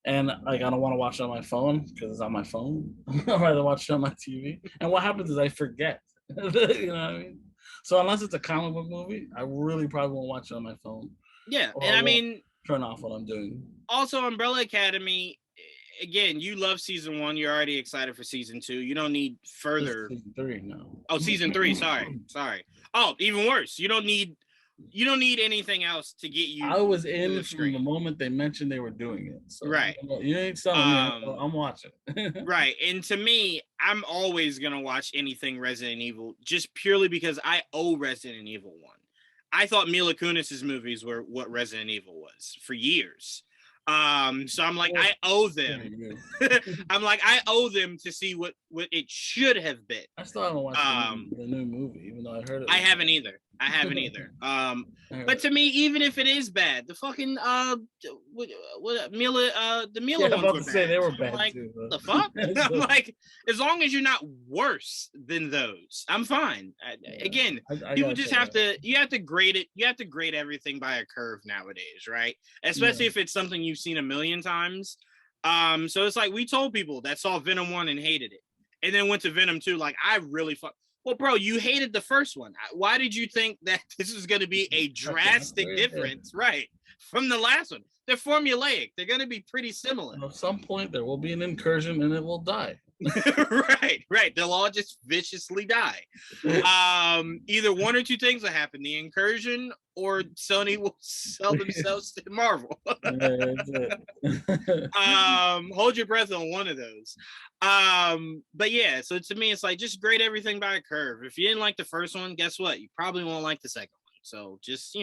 B: And like I don't want to watch it on my phone because it's on my phone. I'd rather watch it on my TV. And what happens is I forget. You know what I mean? So unless it's a comic book movie, I really probably won't watch it on my phone.
A: Yeah, and I mean,
B: turn off what I'm doing.
A: Also, Umbrella Academy. Again, you love season 1. You're already excited for season 2. You don't need further.
B: Season 3 now.
A: Oh, season 3. Sorry. Oh, even worse. You don't need anything else to get you.
B: I was in from the moment they mentioned they were doing it. So
A: right.
B: You ain't telling me. I'm watching.
A: Right. And to me, I'm always gonna watch anything Resident Evil just purely because I owe Resident Evil 1. I thought Mila Kunis's movies were what Resident Evil was for years. So I'm like, I owe them. I'm like, I owe them to see what it should have been.
B: I still haven't watched the new movie, even though I heard it.
A: I haven't either. But to me, even if it is bad, the fucking Mila ones were bad.
B: Say they were bad
A: like,
B: too.
A: The fuck? I'm like, as long as you're not worse than those, I'm fine. Again, people just have to. You have to grade it. You have to grade everything by a curve nowadays, right? Especially if it's something you've seen a million times. So it's like we told people that saw Venom 1 and hated it, and then went to Venom 2. Like, I really Well, bro, you hated the first one. Why did you think that this is going to be a drastic difference, right, from the last one? They're formulaic. They're going to be pretty similar.
B: At some point, there will be an incursion and it will die.
A: Right. They'll all just viciously die. Either one or two things will happen: the incursion, or Sony will sell themselves to Marvel. Hold your breath on one of those. But yeah, so to me, it's like, just grade everything by a curve. If you didn't like the first one, guess what? You probably won't like the second one. So just,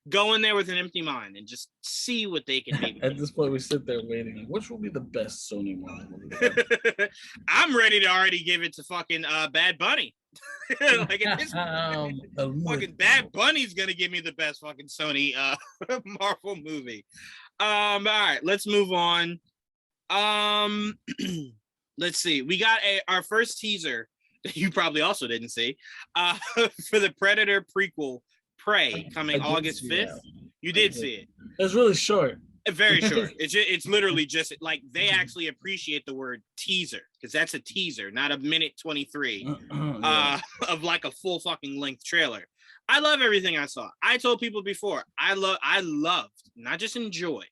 A: go in there with an empty mind and just see what they can maybe.
B: At this point, we sit there waiting. Which will be the best Sony Marvel movie?
A: I'm ready to already give it to fucking Bad Bunny. Like, at this point, fucking Bad Bunny's gonna give me the best fucking Sony Marvel movie. All right, let's move on. Let's see. We got our first teaser that you probably also didn't see for the Predator prequel, Prey, coming August 5th. You did see it.
B: It's really short.
A: Very short. It's literally just like, they actually appreciate the word teaser, because that's a teaser, not a minute 23 of like a full fucking length trailer. I love everything I saw. I told people before, I loved, not just enjoy,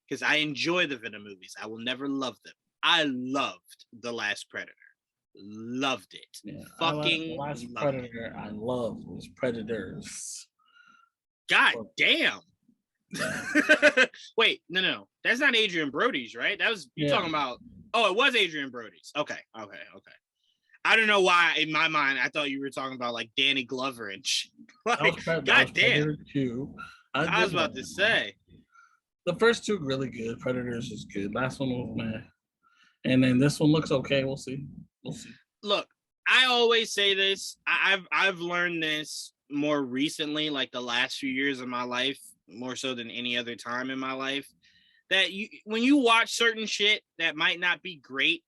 A: because I enjoy the Venom movies. I will never love them. I loved The Last Predator. Loved it.
B: Yeah,
A: fucking
B: Last Predator. I loved was Predators.
A: God damn. Wait, no. That's not Adrian Brody's, right? That was you talking about. Oh, it was Adrian Brody's. Okay. I don't know why in my mind I thought you were talking about like Danny Glover and shit. Like, God damn. I was about to say.
B: The first two really good. Predators is good. Last one was meh. And then this one looks okay. We'll see.
A: Look, I always say this. I've learned this more recently, like the last few years of my life, more so than any other time in my life, that when you watch certain shit that might not be great,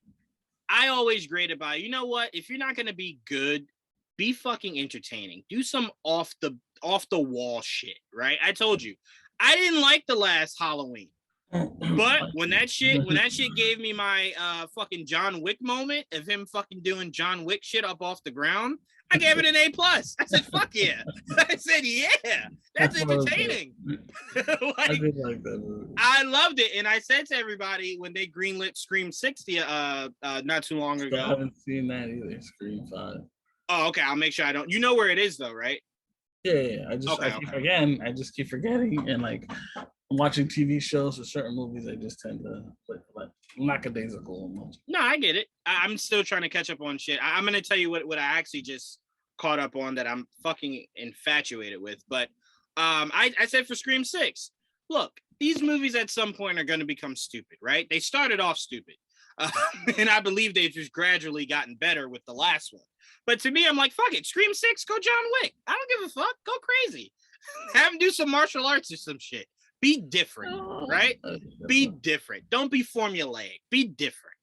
A: I always grade it by, you know what? If you're not gonna be good, be fucking entertaining. Do some off the wall shit, right? I told you, I didn't like the last Halloween. But when that shit gave me my fucking John Wick moment of him fucking doing John Wick shit up off the ground, I gave it an A+. I said, fuck yeah. I said, yeah, that's entertaining. Like,
B: I did like that movie.
A: I loved it. And I said to everybody when they greenlit Scream 60 not too long ago.
B: I haven't seen that either, Scream 5.
A: Oh, okay. I'll make sure I don't. You know where it is though, right?
B: Yeah. I just keep forgetting, and like, I'm watching TV shows or certain movies, I just tend to like lackadaisical almost.
A: No, I get it. I'm still trying to catch up on shit. I'm gonna tell you what I actually just caught up on that I'm fucking infatuated with. But I said for Scream 6, look, these movies at some point are gonna become stupid, right? They started off stupid, and I believe they've just gradually gotten better with the last one. But to me, I'm like, fuck it, Scream 6, go John Wick. I don't give a fuck. Go crazy. Have him do some martial arts or some shit. Be different, right? Be different. Don't be formulaic. Be different.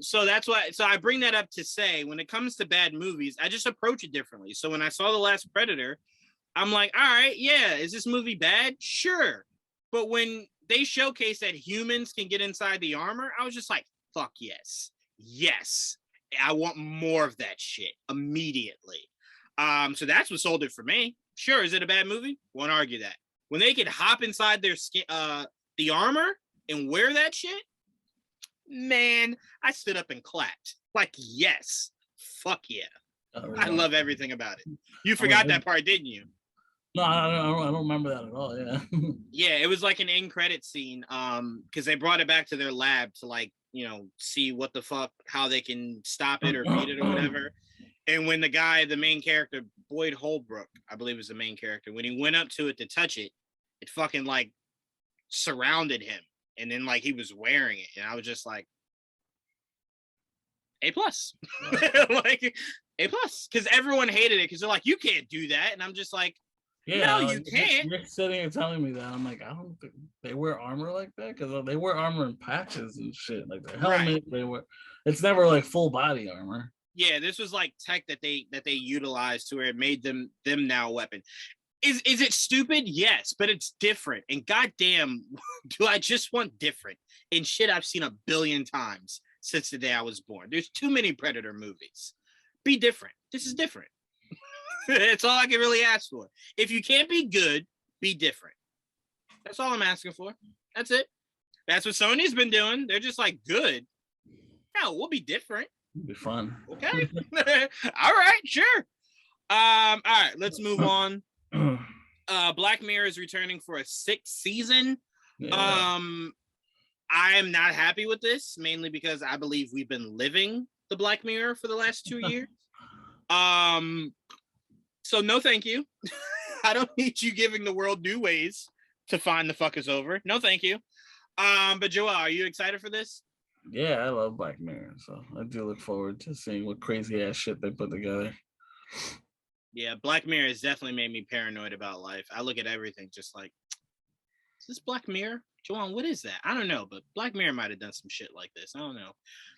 A: So that's why. So I bring that up to say, when it comes to bad movies, I just approach it differently. So when I saw The Last Predator, I'm like, all right, yeah, is this movie bad? Sure. But when they showcase that humans can get inside the armor, I was just like, fuck yes. Yes. I want more of that shit immediately. So that's what sold it for me. Sure, is it a bad movie? Won't argue that. When they could hop inside their skin, the armor and wear that shit, man, I stood up and clapped. Like, yes, fuck yeah. I love everything about it. You forgot that part, didn't you?
B: No, I don't remember that at all. Yeah.
A: Yeah, it was like an end credit scene. Because they brought it back to their lab to like, see what the fuck, how they can stop it or beat it or whatever. And when the main character, Boyd Holbrook, I believe is the main character, when he went up to it to touch it, it fucking like surrounded him, and then like he was wearing it, and I was just like, A plus, like A plus, because everyone hated it because they're like, you can't do that, and I'm just like, no, you can't.
B: You're sitting and telling me that. I'm like, I don't think they wear armor like that, because they wear armor in patches and shit, like their helmet. Right. They wear. It's never like full body armor.
A: Yeah, this was like tech that they utilized to where it made them now a weapon. Is it stupid? Yes, but it's different. And goddamn, do I just want different and shit I've seen a billion times since the day I was born. There's too many Predator movies. Be different. This is different. That's all I can really ask for. If you can't be good, be different. That's all I'm asking for. That's it. That's what Sony's been doing. They're just like, good. No, we'll be different.
B: It'll be fun.
A: Okay. All right, sure. All right, let's move on. Black Mirror is returning for a 6th season. Yeah. I am not happy with this, mainly because I believe we've been living the Black Mirror for the last 2 years. So no, thank you. I don't need you giving the world new ways to find the fuckers over. No, thank you. But Joel, are you excited for this?
B: Yeah, I love Black Mirror, so I do look forward to seeing what crazy ass shit they put together.
A: Yeah, Black Mirror has definitely made me paranoid about life. I look at everything just like, is this Black Mirror? Juwaan, what is that? I don't know, but Black Mirror might have done some shit like this. I don't know.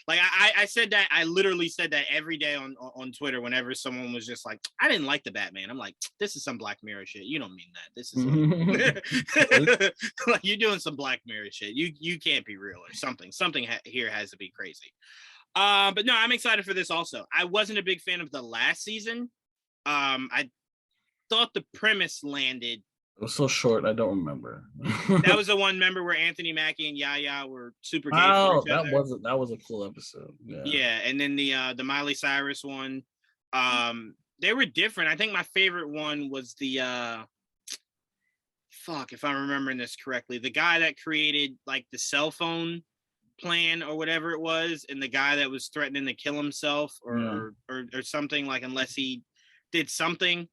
A: Like I said that, I literally said that every day on Twitter whenever someone was just like, I didn't like the Batman. I'm like, this is some Black Mirror shit. You don't mean that. This is like you're doing some Black Mirror shit. You can't be real or something. Something here has to be crazy. But no, I'm excited for this also. I wasn't a big fan of the last season. I thought the premise landed.
B: It was so short, I don't remember.
A: That was the one, remember, where Anthony Mackie and Yaya were super gay
B: for each other. That was a cool episode.
A: Yeah, and then the Miley Cyrus one, they were different. I think my favorite one was the if I'm remembering this correctly, the guy that created like the cell phone plan or whatever it was, and the guy that was threatening to kill himself or something, like unless he did something.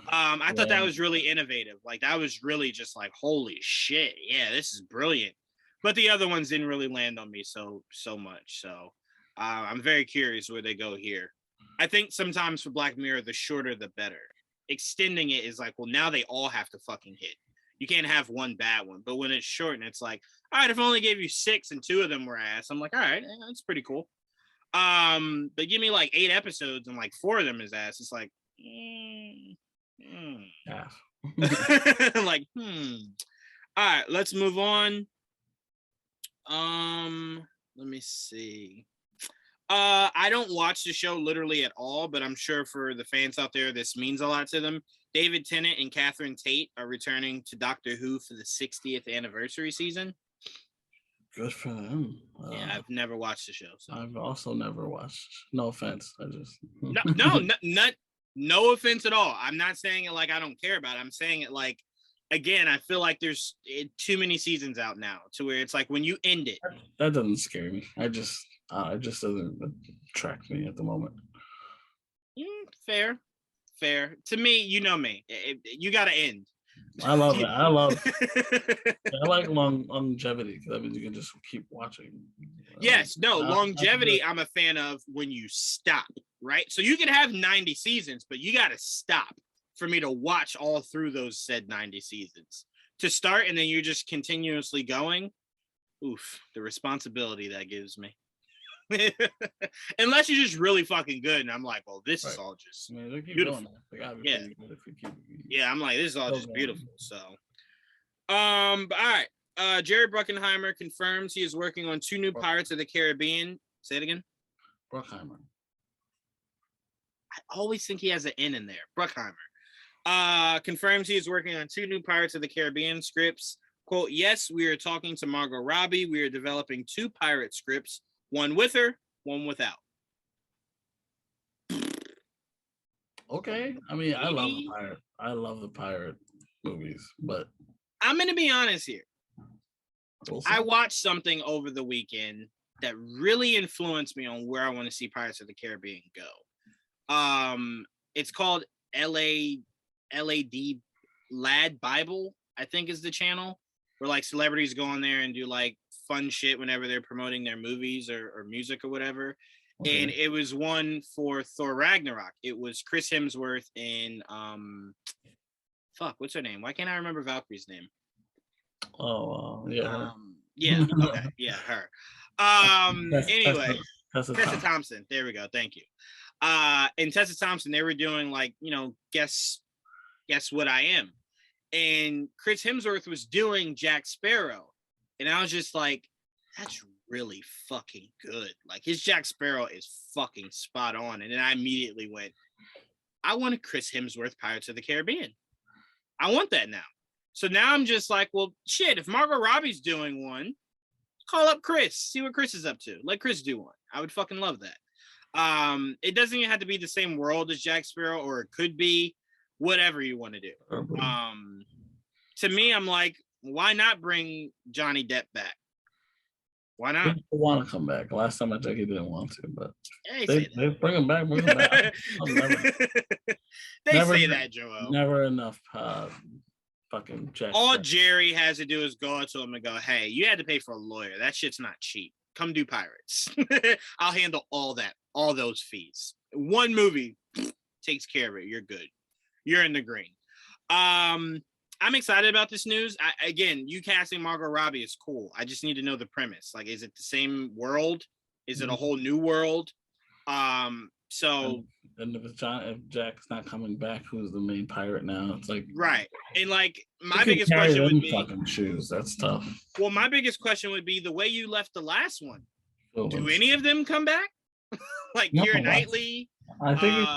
A: I thought that was really innovative. Like that was really just like, holy shit, yeah, this is brilliant. But the other ones didn't really land on me so much. So I'm very curious where they go here. I think sometimes for Black Mirror, the shorter the better. Extending it is like, well, now they all have to fucking hit. You can't have one bad one. But when it's short and it's like, all right, if I only gave you 6 and 2 of them were ass, I'm like, all right, that's pretty cool. But give me like 8 episodes and like 4 of them is ass. It's like, like, all right, let's move on. Let me see. I don't watch the show literally at all, but I'm sure for the fans out there, this means a lot to them. David Tennant and Catherine Tate are returning to Doctor Who for the 60th anniversary season.
B: Good for them.
A: Yeah, I've never watched the show. So.
B: I've also never watched. No offense. I just
A: no offense at all. I'm not saying it like I don't care about it. I'm saying it like, again, I feel like there's too many seasons out now to where it's like when you end it.
B: That doesn't scare me. It just doesn't attract me at the moment.
A: Fair. To me, you know me. You got to end.
B: I love it. I like longevity because that means you can just keep watching.
A: Yes, longevity I'm a fan of when you stop, right? So you can have 90 seasons, but you got to stop for me to watch all through those said 90 seasons. To start and then you're just continuously going. Oof, the responsibility that gives me. Unless you're just really fucking good, and I'm like, well, this is all just beautiful. Yeah, I'm like, this is all just beautiful. So, but all right. Jerry Bruckheimer confirms he is working on 2 new Pirates of the Caribbean. Say it again.
B: Bruckheimer.
A: I always think he has an N in there. Bruckheimer. Confirms he is working on 2 new Pirates of the Caribbean scripts. Quote, yes, we are talking to Margot Robbie. We are developing 2 pirate scripts. One with her, one without.
B: Okay. I mean, I love the pirate movies, but
A: I'm going to be honest here. I watched something over the weekend that really influenced me on where I want to see Pirates of the Caribbean go. It's called LAD Bible, I think is the channel. where like celebrities go on there and do like fun shit whenever they're promoting their movies or music or whatever.
B: Okay.
A: And it was one for Thor Ragnarok. It was Chris Hemsworth and fuck, what's her name? Why can't I remember Valkyrie's name?
B: Oh, yeah.
A: Yeah, okay, yeah, her. Anyway, Tessa Thompson. There we go. Thank you. And Tessa Thompson, they were doing like, you know, guess what I am. And Chris Hemsworth was doing Jack Sparrow. And I was just like, that's really fucking good. Like his Jack Sparrow is fucking spot on. And then I immediately went, I want a Chris Hemsworth Pirates of the Caribbean. I want that now. So now I'm just like, well, shit, if Margot Robbie's doing one, call up Chris, see what Chris is up to. Let Chris do one. I would fucking love that. It doesn't even have to be the same world as Jack Sparrow, or it could be whatever you want to do. To me, I'm like, why not bring Johnny Depp back? Why not?
B: People want to come back. Last time I checked, he didn't want to, but
A: they
B: bring him back. Bring him back.
A: Say that, Joel.
B: Never enough. Fucking Jack.
A: All Jerry has to do is go to him and go, "Hey, you had to pay for a lawyer. That shit's not cheap. Come do Pirates. I'll handle all those fees. One movie takes care of it. You're good. You're in the green." I'm excited about this news. Again, you casting Margot Robbie is cool. I just need to know the premise. Like, is it the same world? Is it a whole new world? So
B: and if Jack's not coming back, who's the main pirate now? It's like
A: right. And like my biggest question would be
B: fucking shoes. That's tough.
A: Well, my biggest question would be the way you left the last one. Do
B: Villains.
A: any of them come back? Like Keira Knightley?
B: I think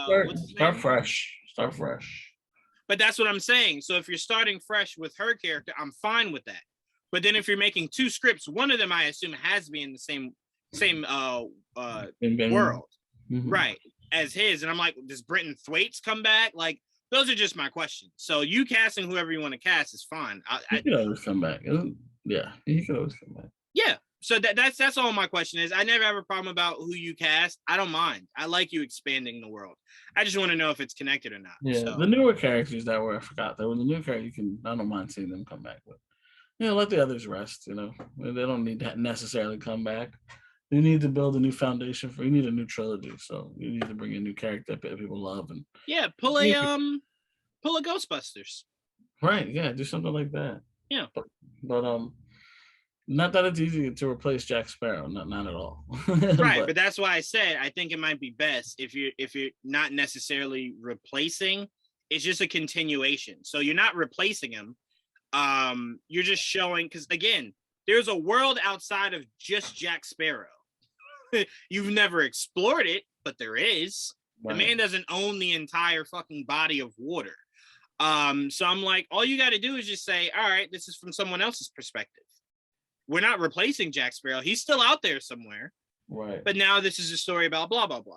B: start fresh. Start fresh.
A: But that's what I'm saying. So if you're starting fresh with her character, I'm fine with that. But then if you're making two scripts, one of them I assume has to be in the same world, right, as his. And I'm like, does Brenton Thwaites come back? Like, those are just my questions. So you casting whoever you want to cast is fine.
B: He could always come back. Yeah, he could always come back.
A: Yeah. So that's all my question is. I never have a problem about who you cast. I don't mind. I like you expanding the world. I just want to know if it's connected or not.
B: Yeah, so. The newer characters that were, I forgot, there was a new character. I don't mind seeing them come back, but let the others rest. They don't need to necessarily come back. You need to build a new foundation you need a new trilogy. So you need to bring a new character that people love and
A: pull a Ghostbusters.
B: Right. Yeah. Do something like that.
A: Yeah.
B: But not that it's easy to replace Jack Sparrow, not at all.
A: Right, but that's why I said I think it might be best if you're not necessarily replacing, it's just a continuation. So you're not replacing him. You're just showing, because again, there's a world outside of just Jack Sparrow. You've never explored it, but there is. Right. The man doesn't own the entire fucking body of water. So I'm like, all you got to do is just say, all right, this is from someone else's perspective. We're not replacing Jack Sparrow. He's still out there somewhere.
B: Right.
A: But now this is a story about blah, blah, blah.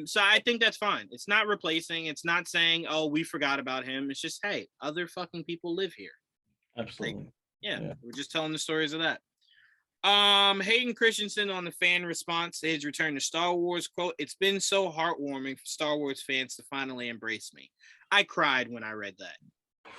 A: So I think that's fine. It's not replacing. It's not saying, oh, we forgot about him. It's just, hey, other fucking people live here.
B: Absolutely.
A: Like, yeah, we're just telling the stories of that. Hayden Christensen on the fan response to his return to Star Wars, quote, "It's been so heartwarming for Star Wars fans to finally embrace me." I cried when I read that.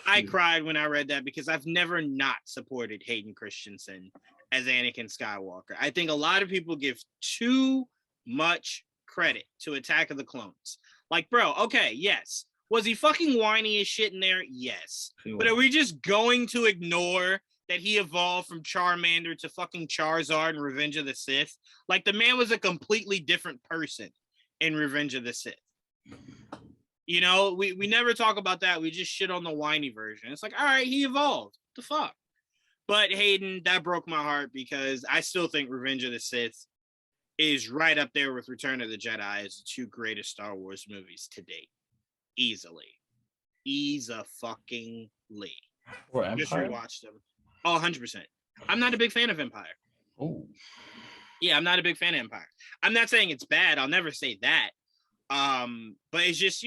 A: I cried when I read that because I've never not supported Hayden Christensen as Anakin Skywalker. I think a lot of people give too much credit to Attack of the Clones. Like, bro, okay, yes. Was he fucking whiny as shit in there? Yes. But are we just going to ignore that he evolved from Charmander to fucking Charizard in Revenge of the Sith? Like, the man was a completely different person in Revenge of the Sith. We never talk about that. We just shit on the whiny version. It's like, all right, he evolved. What the fuck? But Hayden, that broke my heart because I still think Revenge of the Sith is right up there with Return of the Jedi as the two greatest Star Wars movies to date. Easily. Fucking Lee.
B: Or Empire?
A: Just rewatched them. Oh, 100%. I'm not a big fan of Empire.
B: Oh.
A: Yeah, I'm not a big fan of Empire. I'm not saying it's bad. I'll never say that. But it's just,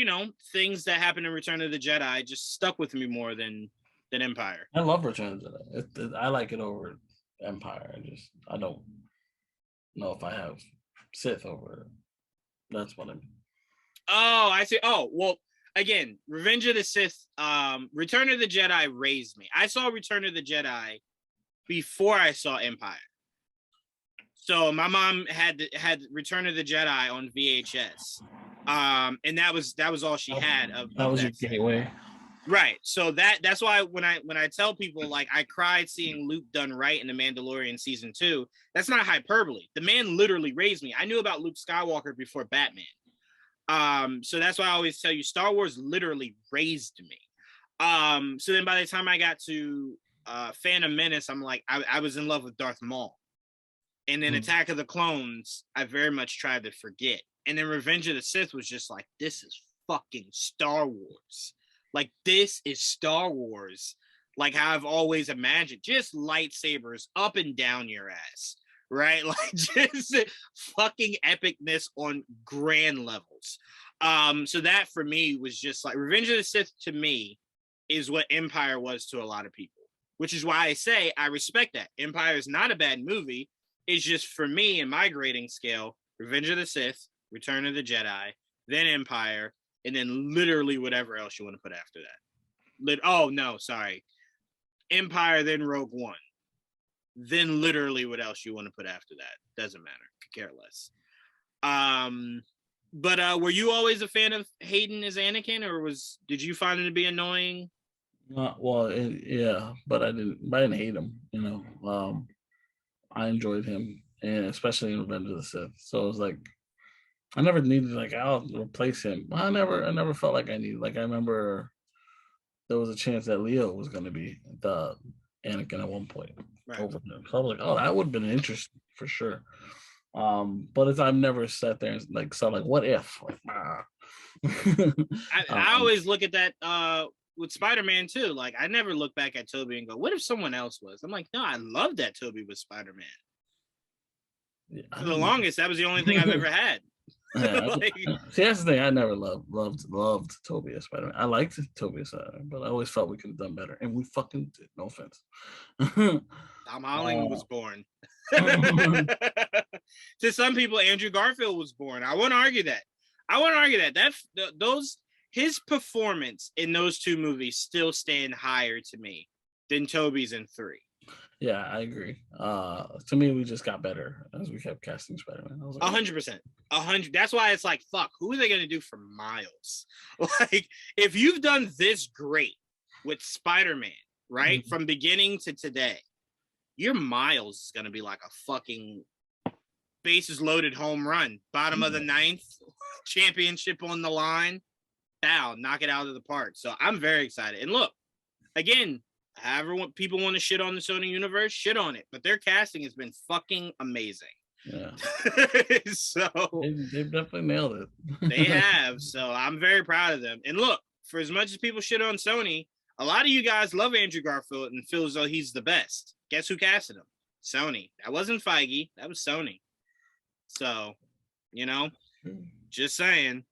A: things that happened in Return of the Jedi just stuck with me more than Empire.
B: I love Return of the Jedi. I like it over Empire. I don't know if I have Sith over it. That's what I mean.
A: Oh, I see. Oh, well, again, Revenge of the Sith, Return of the Jedi raised me. I saw Return of the Jedi before I saw Empire. So my mom had Return of the Jedi on VHS. And that was all she had of
B: that was
A: that
B: your gateway.
A: Right. So that's why when I tell people like I cried seeing Luke done right in The Mandalorian season 2, that's not hyperbole. The man literally raised me. I knew about Luke Skywalker before Batman. So that's why I always tell you Star Wars literally raised me. So then by the time I got to Phantom Menace, I'm like, I was in love with Darth Maul. And then Attack of the Clones, I very much tried to forget. And then Revenge of the Sith was just like, this is fucking Star Wars. Like, this is Star Wars. Like how I've always imagined, just lightsabers up and down your ass, right? Like just fucking epicness on grand levels. So that for me was just like Revenge of the Sith to me is what Empire was to a lot of people, which is why I say I respect that. Empire is not a bad movie. It's just for me in my grading scale, Revenge of the Sith, Return of the Jedi, then Empire, and then literally whatever else you want to put after that. Oh, no, sorry. Empire, then Rogue One. Then literally what else you want to put after that. Doesn't matter. Could care less. But were you always a fan of Hayden as Anakin, or did you find him to be annoying?
B: Yeah, but I didn't hate him, you know. I enjoyed him, and especially in Revenge of the Sith. So it was like I never needed like I'll replace him. I never felt like I needed. Like I remember there was a chance that Leo was going to be the Anakin at one point over him. So I was like, oh, that would have been interesting for sure. But I've never sat there and like saw like what if like
A: I always look at that with Spider-Man too. Like I never look back at Tobey and go, what if someone else was? I'm like, no, I love that Tobey was Spider-Man. Yeah, for the longest, that was the only thing I've ever had.
B: Yeah, like, see, that's the thing. I never loved Tobey as Spider-Man. I liked Tobey as Spider-Man, but I always felt we could have done better, and we fucking did. No offense.
A: Tom Holland was born. To some people, Andrew Garfield was born. I won't argue that. His performance in those two movies still stand higher to me than Tobey's in 3.
B: Yeah, I agree. To me, we just got better as we kept casting Spider-Man.
A: 100%. 100. That's why it's like, fuck, who are they going to do for Miles? Like, if you've done this great with Spider-Man, right, from beginning to today, your Miles is going to be like a fucking bases loaded home run. Bottom of the 9th, championship on the line. Bow, knock it out of the park. So I'm very excited. And look, again, however people want to shit on the Sony universe, shit on it. But their casting has been fucking amazing.
B: Yeah.
A: So
B: they've definitely nailed it.
A: They have. So I'm very proud of them. And look, for as much as people shit on Sony, a lot of you guys love Andrew Garfield and feel as though he's the best. Guess who casted him? Sony. That wasn't Feige. That was Sony. So, you know, just saying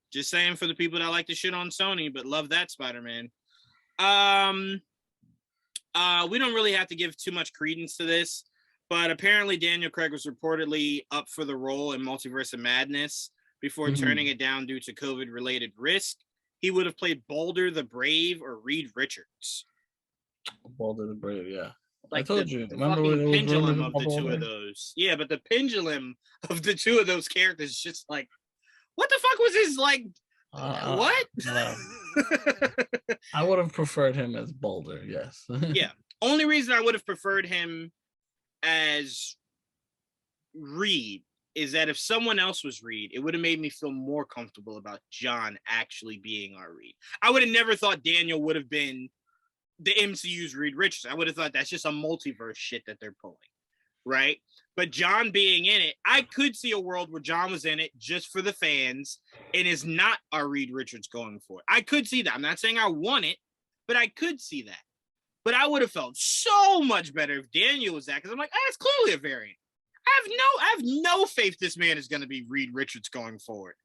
A: for the people that like to shit on Sony but love that Spider-Man. We don't really have to give too much credence to this, but apparently Daniel Craig was reportedly up for the role in Multiverse of Madness before turning it down due to COVID-related risk. He would have played Balder the Brave or Reed Richards.
B: Balder the Brave, yeah.
A: Like
B: I told you.
A: Remember when the pendulum of the two of those. Yeah, but the pendulum of the two of those characters is just like, what the fuck was his like? What?
B: I would have preferred him as Balder. Yes.
A: Yeah. Only reason I would have preferred him as Reed is that if someone else was Reed, it would have made me feel more comfortable about John actually being our Reed. I would have never thought Daniel would have been the MCU's Reed Richards. I would have thought that's just a multiverse shit that they're pulling, right? But John being in it, I could see a world where John was in it just for the fans and is not our Reed Richards going for it. I could see that. I'm not saying I want it, but I could see that. But I would have felt so much better if Daniel was that, because I'm like, it's clearly a variant. I have no faith this man is going to be Reed Richards going forward.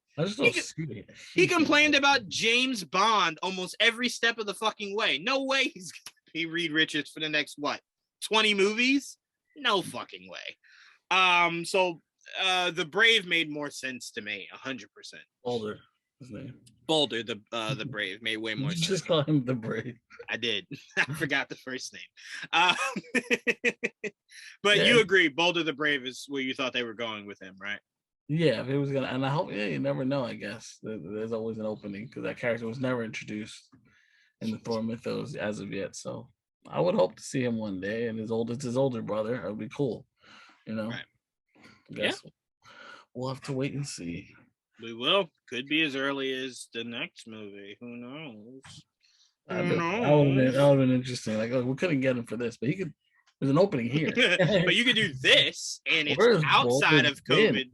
A: He complained about James Bond almost every step of the fucking way. No way he's going to be Reed Richards for the next, 20 movies? No fucking way. So the Brave made more sense to me, 100%.
B: Balder. his name?
A: Boulder the Brave made way more
B: You
A: sense.
B: just call him the Brave.
A: I did. I forgot the first name. But you agree, Boulder the Brave is where you thought they were going with him, right?
B: Yeah, if it was gonna, and I hope, you never know. I guess there's always an opening because that character was never introduced in the Thor mythos as of yet. So I would hope to see him one day, and it's his older brother. It would be cool,
A: Right.
B: I guess we'll have to wait and see.
A: We will. Could be as early as the next movie. Who knows?
B: That would have been interesting. Like, we couldn't get him for this, but he could. There's an opening here.
A: But you could do this, and it's outside of COVID.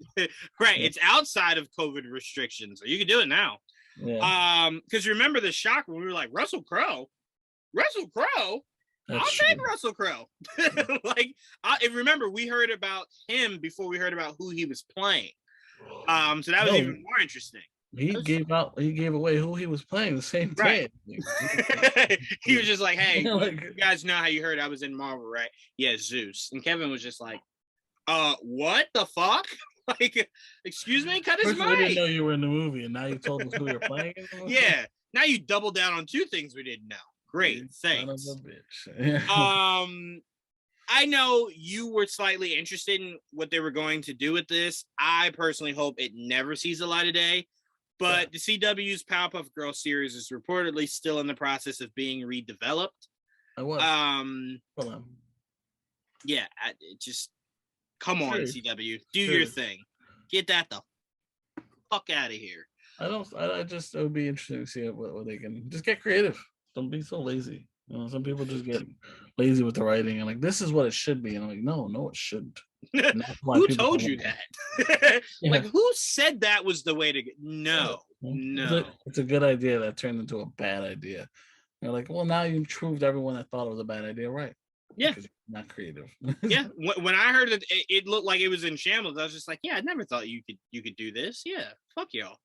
A: Right, it's outside of COVID restrictions. So you could do it now.
B: Yeah.
A: Because remember the shock when we were like, Russell Crowe? I'll take Russell Crowe. Like, remember, we heard about him before we heard about who he was playing. So that was even more interesting.
B: He gave away who he was playing the same day.
A: Right. He was just like, hey, you guys know how you heard I was in Marvel, right? Yeah, Zeus. And Kevin was just like, what the fuck? Like, excuse me, cut his mic.
B: We didn't know you were in the movie, and now you told us who you're playing.
A: Yeah, now you double down on two things we didn't know. Great, thanks.
B: Son of a bitch.
A: I know you were slightly interested in what they were going to do with this. I personally hope it never sees the light of day. But the CW's Powerpuff Girls series is reportedly still in the process of being redeveloped. Yeah, just come on, CW, do your thing. Get that the fuck out of here.
B: It would be interesting to see what they can just get creative. Don't be so lazy. Some people just get lazy with the writing and like, this is what it should be. And I'm like, no, it shouldn't.
A: Who told you that? Like, who said that was the way to go? No.
B: It's a good idea that turned into a bad idea. You're like, well, now you proved everyone that thought it was a bad idea right.
A: Yeah,
B: not creative.
A: Yeah, when I heard that it looked like it was in shambles, I was just like, yeah, I never thought you could do this. Yeah, fuck y'all.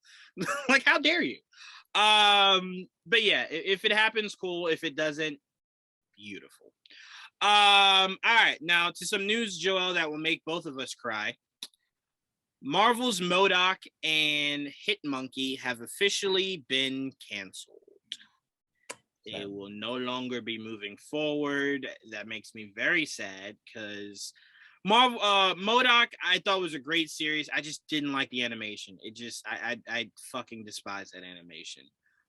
A: Like, how dare you? But yeah, if it happens, cool. If it doesn't, beautiful. All right, now to some news, Joel, that will make both of us cry. Marvel's MODOK and Hitmonkey have officially been canceled. They will no longer be moving forward. That makes me very sad because MODOK I thought was a great series. I just didn't like the animation. It just I fucking despise that animation.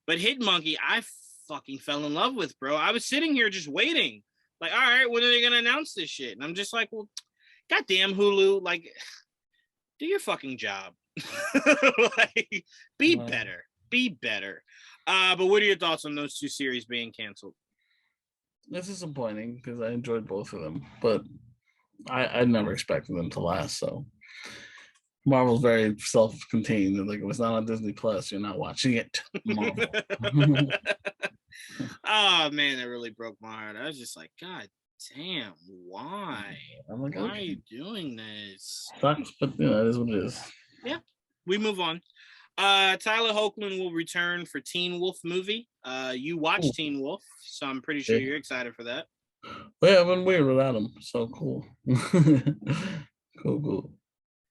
A: But Hitmonkey, I fucking fell in love with, bro. I was sitting here just waiting. Like, all right, when are they gonna announce this shit? And I'm just like, well, goddamn Hulu, like, do your fucking job. Like, be better. But what are your thoughts on those two series being canceled?
B: It's disappointing because I enjoyed both of them, but I never expected them to last. So Marvel's very self-contained. Like, if it's not on Disney Plus, you're not watching it. Marvel.
A: Oh man, that really broke my heart. I was just like, God damn, why?
B: I'm like,
A: why are you doing this?
B: Sucks, but it is what it is.
A: Yeah, we move on. Tyler Hoechlin will return for Teen Wolf movie. You watched Teen Wolf, so I'm pretty sure you're excited for that.
B: Well, yeah, I've been weird without him. So cool. Cool.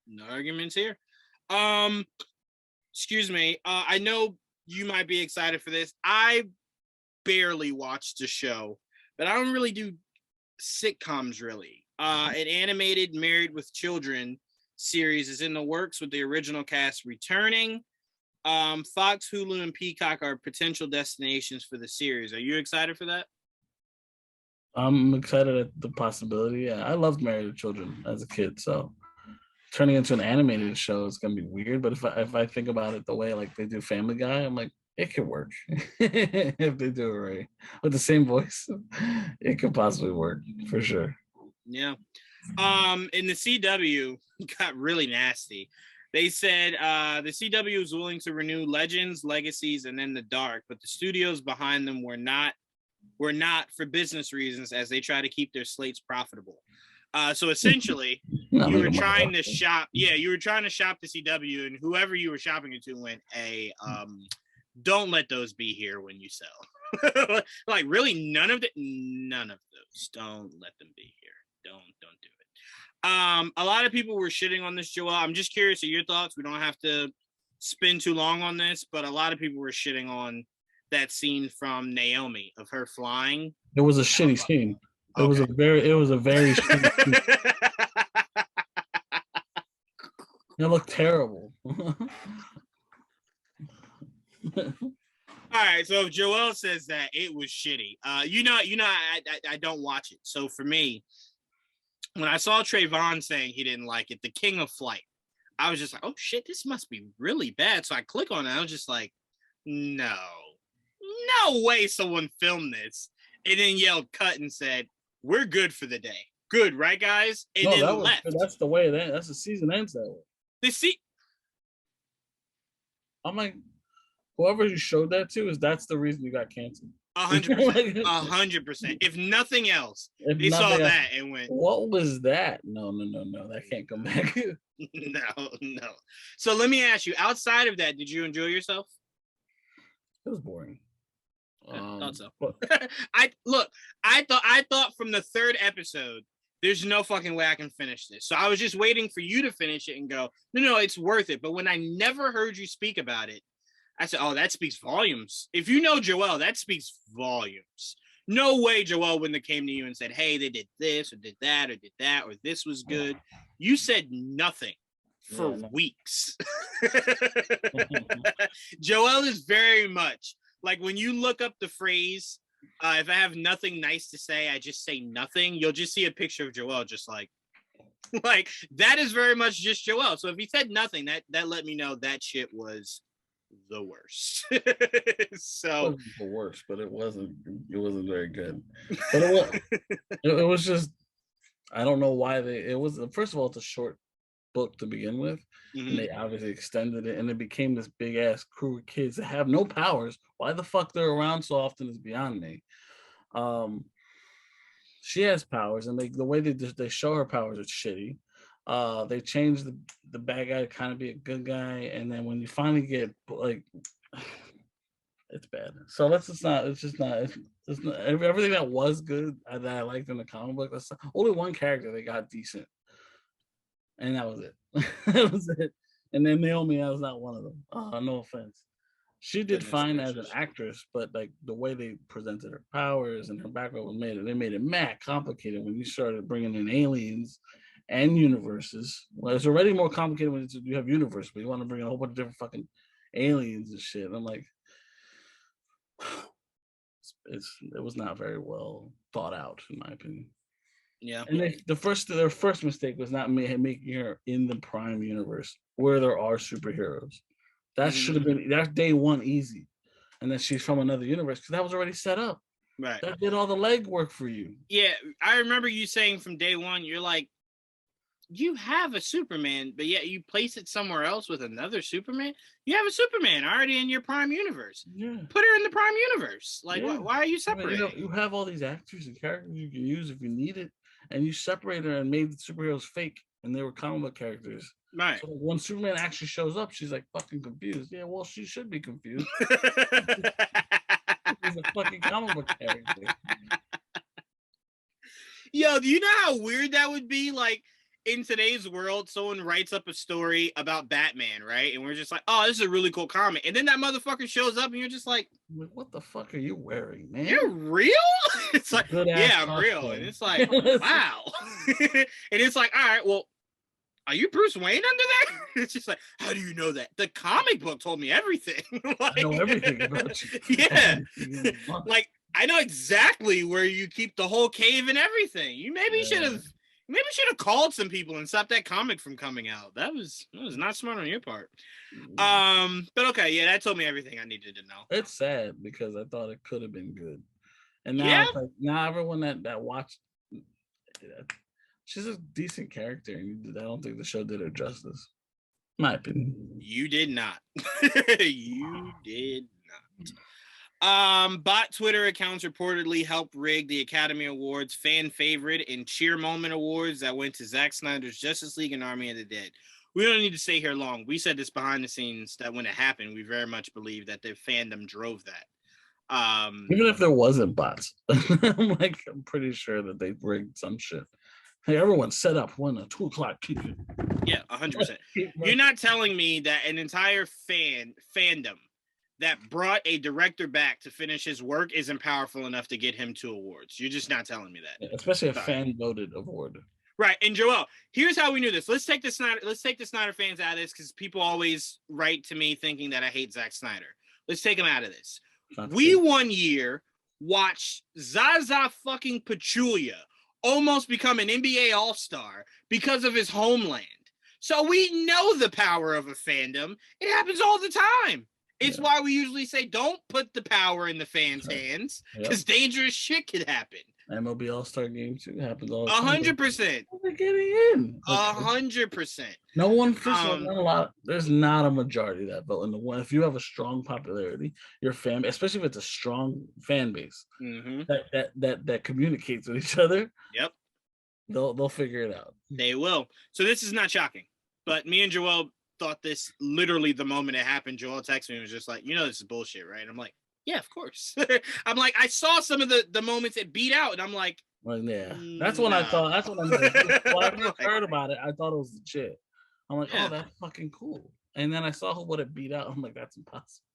A: No arguments here. Excuse me. I know you might be excited for this. I barely watched the show, but I don't really do sitcoms really. An animated Married with Children series is in the works with the original cast returning. Fox, Hulu, and Peacock are potential destinations for the series. Are you excited for that?
B: I'm excited at the possibility. Yeah, I loved Married with Children as a kid, so turning into an animated show is gonna be weird. But if I think about it the way like they do Family Guy, I'm like, it could work. If they do it right with the same voice, it could possibly work for sure.
A: Yeah. In the CW got really nasty. They said the CW was willing to renew Legends, Legacies, and then The Dark, but the studios behind them were not for business reasons as they try to keep their slates profitable. So essentially, you were trying to shop the CW, and whoever you were shopping it to went, don't let those be here when you sell. Like, really, none of those. Don't let them be here. Don't do it. A lot of people were shitting on this, Joel. I'm just curious of your thoughts. We don't have to spend too long on this, but a lot of people were shitting on that scene from Naomi of her flying.
B: It was a shitty scene. It was a very shitty scene. It looked terrible.
A: All right, so if Joel says that it was shitty, I don't watch it. So for me, when I saw Trayvon saying he didn't like it, the King of Flight, I was just like, oh shit, this must be really bad. So I click on it. I was just like, no way someone filmed this, and then yelled cut and said, we're good for the day. Good, right, guys? And then left.
B: That's the way it ends. That's the season ends that way. I'm like, whoever you showed that to that's the reason you got canceled.
A: 100%. 100%. If nothing else, they saw that and went,
B: what was that? No. That can't come back.
A: No. So let me ask you, outside of that, did you enjoy yourself?
B: It was boring.
A: I thought so. I thought from the third episode, there's no fucking way I can finish this. So I was just waiting for you to finish it and go, no, it's worth it. But when I never heard you speak about it, I said, oh, that speaks volumes. If you know Joel, that speaks volumes. No way Joel wouldn't have came to you and said, hey, they did this or did that or this was good. You said nothing for weeks. Joel is very much like when you look up the phrase, if I have nothing nice to say, I just say nothing. You'll just see a picture of Joel just like that is very much just Joel. So if he said nothing, that let me know that shit was the worst. So
B: it wasn't the worst, but it wasn't very good. But it was just, I don't know why it was, first of all, it's a short book to begin with, and they obviously extended it, and it became this big ass crew of kids that have no powers. Why the fuck they're around so often is beyond me. She has powers, and the way they show her powers is shitty. They changed the bad guy to kind of be a good guy, and then when you finally get like, it's bad. So it's not everything that was good that I liked in the comic book. That's only one character they got decent, and that was it. That was it. And then Naomi, I was not one of them. No offense. She did fine as an actress, but like the way they presented her powers and her background they made it mad complicated when you started bringing in aliens and universes. Well, it's already more complicated when you have universe, but you want to bring in a whole bunch of different fucking aliens and shit. And I'm like, it was not very well thought out, in my opinion.
A: Yeah.
B: And their first mistake was not making her in the Prime universe where there are superheroes. That should have been, that's day one easy. And then she's from another universe because that was already set up.
A: Right.
B: That did all the legwork for you.
A: Yeah. I remember you saying from day one, you're like, you have a Superman, but yet you place it somewhere else with another Superman. You have a Superman already in your Prime universe.
B: Yeah.
A: Put her in the Prime universe. Like, why are you separating?
B: I mean, you have all these actors and characters you can use if you need it, and you separate her and made the superheroes fake, and they were comic book characters.
A: Right.
B: So when Superman actually shows up, she's like fucking confused. Yeah, well, she should be confused. She's a fucking comic book character.
A: Yo, do you know how weird that would be? Like, in today's world, someone writes up a story about Batman, right? And we're just like, oh, this is a really cool comic. And then that motherfucker shows up and you're just like,
B: what the fuck are you wearing, man?
A: You're real? It's like, yeah, I'm real. And it's like, wow. And it's like, all right, well, are you Bruce Wayne under that? It's just like, how do you know that? The comic book told me everything.
B: Like, I know everything about you.
A: Yeah. Like, I know exactly where you keep the whole cave and everything. You maybe should have called some people and stopped that comic from coming out. That was not smart on your part. But okay, yeah, that told me everything I needed to know.
B: It's sad because I thought it could have been good. And now it's like, now everyone that watched, she's a decent character, and I don't think the show did her justice. My opinion.
A: You did not. You did not. Bot Twitter accounts reportedly helped rig the Academy Awards fan favorite and cheer moment awards that went to Zack Snyder's Justice League and Army of the Dead. We don't need to stay here long. We said this behind the scenes that when it happened, we very much believe that the fandom drove that.
B: Even if there wasn't bots, I'm pretty sure that they rigged some shit. Hey, everyone set up when a 2 o'clock kick.
A: Yeah, 100%. You're not telling me that an entire fandom that brought a director back to finish his work isn't powerful enough to get him 2 awards. You're just not telling me that.
B: Especially a fan-voted award.
A: Right. And Joel, here's how we knew this. Let's take the Snyder fans out of this, because people always write to me thinking that I hate Zack Snyder. Let's take him out of this. We 1 year watched Zaza fucking Pachulia almost become an NBA All-Star because of his homeland. So we know the power of a fandom. It happens all the time. It's why we usually say don't put the power in the fans' hands, because dangerous shit could happen.
B: MLB All-Star Game too happens all the time.
A: 100%.
B: They're getting in.
A: 100%.
B: No one, first of all, not a lot. There's not a majority of that vote in the one. If you have a strong popularity, your fan, especially if it's a strong fan base that communicates with each other.
A: Yep.
B: They'll figure it out.
A: They will. So this is not shocking, but me and Joel thought this literally the moment it happened. Joel texted me and was just like, this is bullshit, right? I'm like, yeah, of course. I'm like, I saw some of the moments it beat out, and I'm like,
B: well, yeah, that's when I thought. That's when I first heard about it. I thought it was the shit. I'm like, oh, that's fucking cool. And then I saw what it beat out. I'm like, that's impossible.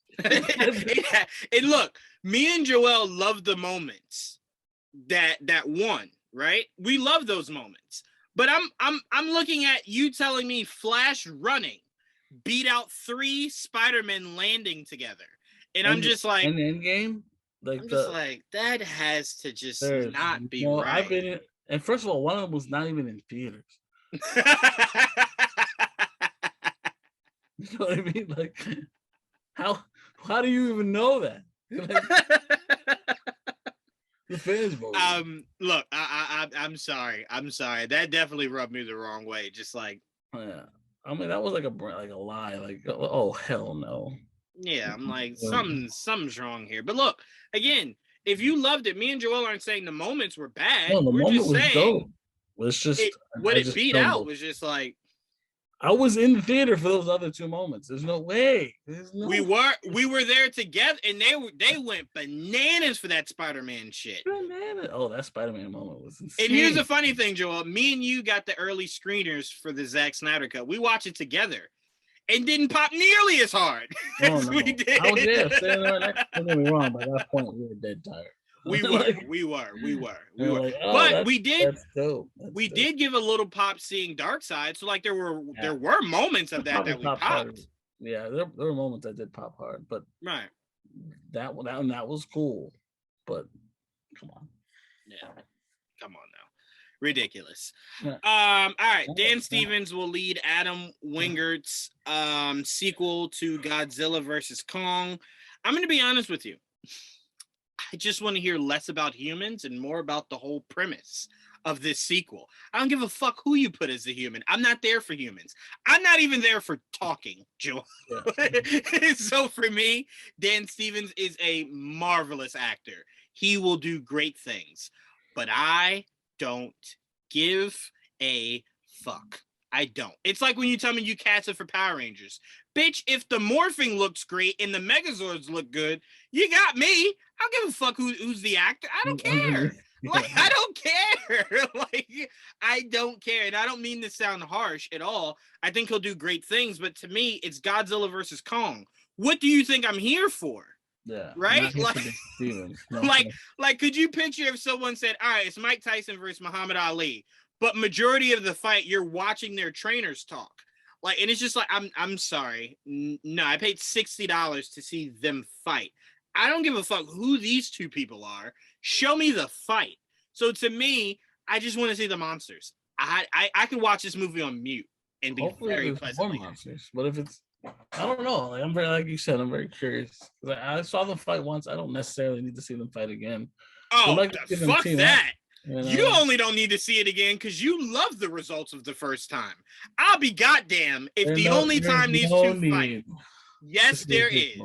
A: And look, me and Joel love the moments that won, right? We love those moments. But I'm looking at you telling me Flash running beat out 3 Spider-Men landing together. And I'm just like,
B: in the end game, like
A: that has to just not be right.
B: I've been in, and first of all, one of them was not even in theaters. You know what I mean? Like, how do you even know that? Like, the fans vote.
A: Look, I'm sorry. That definitely rubbed me the wrong way. Just like,
B: yeah, I mean, that was like a lie. Like, oh hell no.
A: Yeah, I'm like, something's wrong here. But look, again, if you loved it, me and Joel aren't saying the moments were bad.
B: No, the
A: We're
B: moment
A: just
B: was
A: saying
B: dope. It's just
A: what it beat out was just like,
B: I was in the theater for those other 2 moments. There's no way.
A: We were there together, and they went bananas for that Spider-Man shit.
B: Oh, that Spider-Man moment was insane.
A: And here's the funny thing, Joel. Me and you got the early screeners for the Zack Snyder cut. We watched it together. And didn't pop nearly as hard as we did.
B: I was there, standing right next. Don't get me wrong. By that point, we were dead tired.
A: We were.
B: Like, oh,
A: but we did.
B: That's dope.
A: We did give a little pop seeing Darkseid. So like there were moments of that we popped.
B: Hard. Yeah, there were moments that did pop hard, but
A: right.
B: That was cool. But come on.
A: Yeah, come on now. Ridiculous. Yeah. All right. Dan Stevens will lead Adam Wingert's sequel to Godzilla versus Kong. I'm going to be honest with you. I just want to hear less about humans and more about the whole premise of this sequel. I don't give a fuck who you put as the human. I'm not there for humans. I'm not even there for talking, Joe. Yeah. So for me, Dan Stevens is a marvelous actor. He will do great things. But I don't give a fuck. I don't. It's like when you tell me you cast it for Power Rangers. Bitch, if the morphing looks great and the Megazords look good, you got me. I don't give a fuck who's the actor. I don't care. Like, I don't care. Like, I don't care. And I don't mean to sound harsh at all. I think he'll do great things. But to me, it's Godzilla versus Kong. What do you think I'm here for?
B: Yeah.
A: Right? Like, could you picture if someone said, all right, it's Mike Tyson versus Muhammad Ali, but majority of the fight, you're watching their trainers talk. Like, and it's just like, I'm sorry. No, I paid $60 to see them fight. I don't give a fuck who these 2 people are. Show me the fight. So to me, I just want to see the monsters. I could watch this movie on mute and be very pleasantly.
B: More monsters, but if it's, I don't know. Like, I'm very, like you said, I'm very curious. Like, I saw them fight once. I don't necessarily need to see them fight again.
A: Oh, fuck that. You only don't need to see it again because you love the results of the first time. I'll be goddamn if the only time these 2 fight. Yes, there is.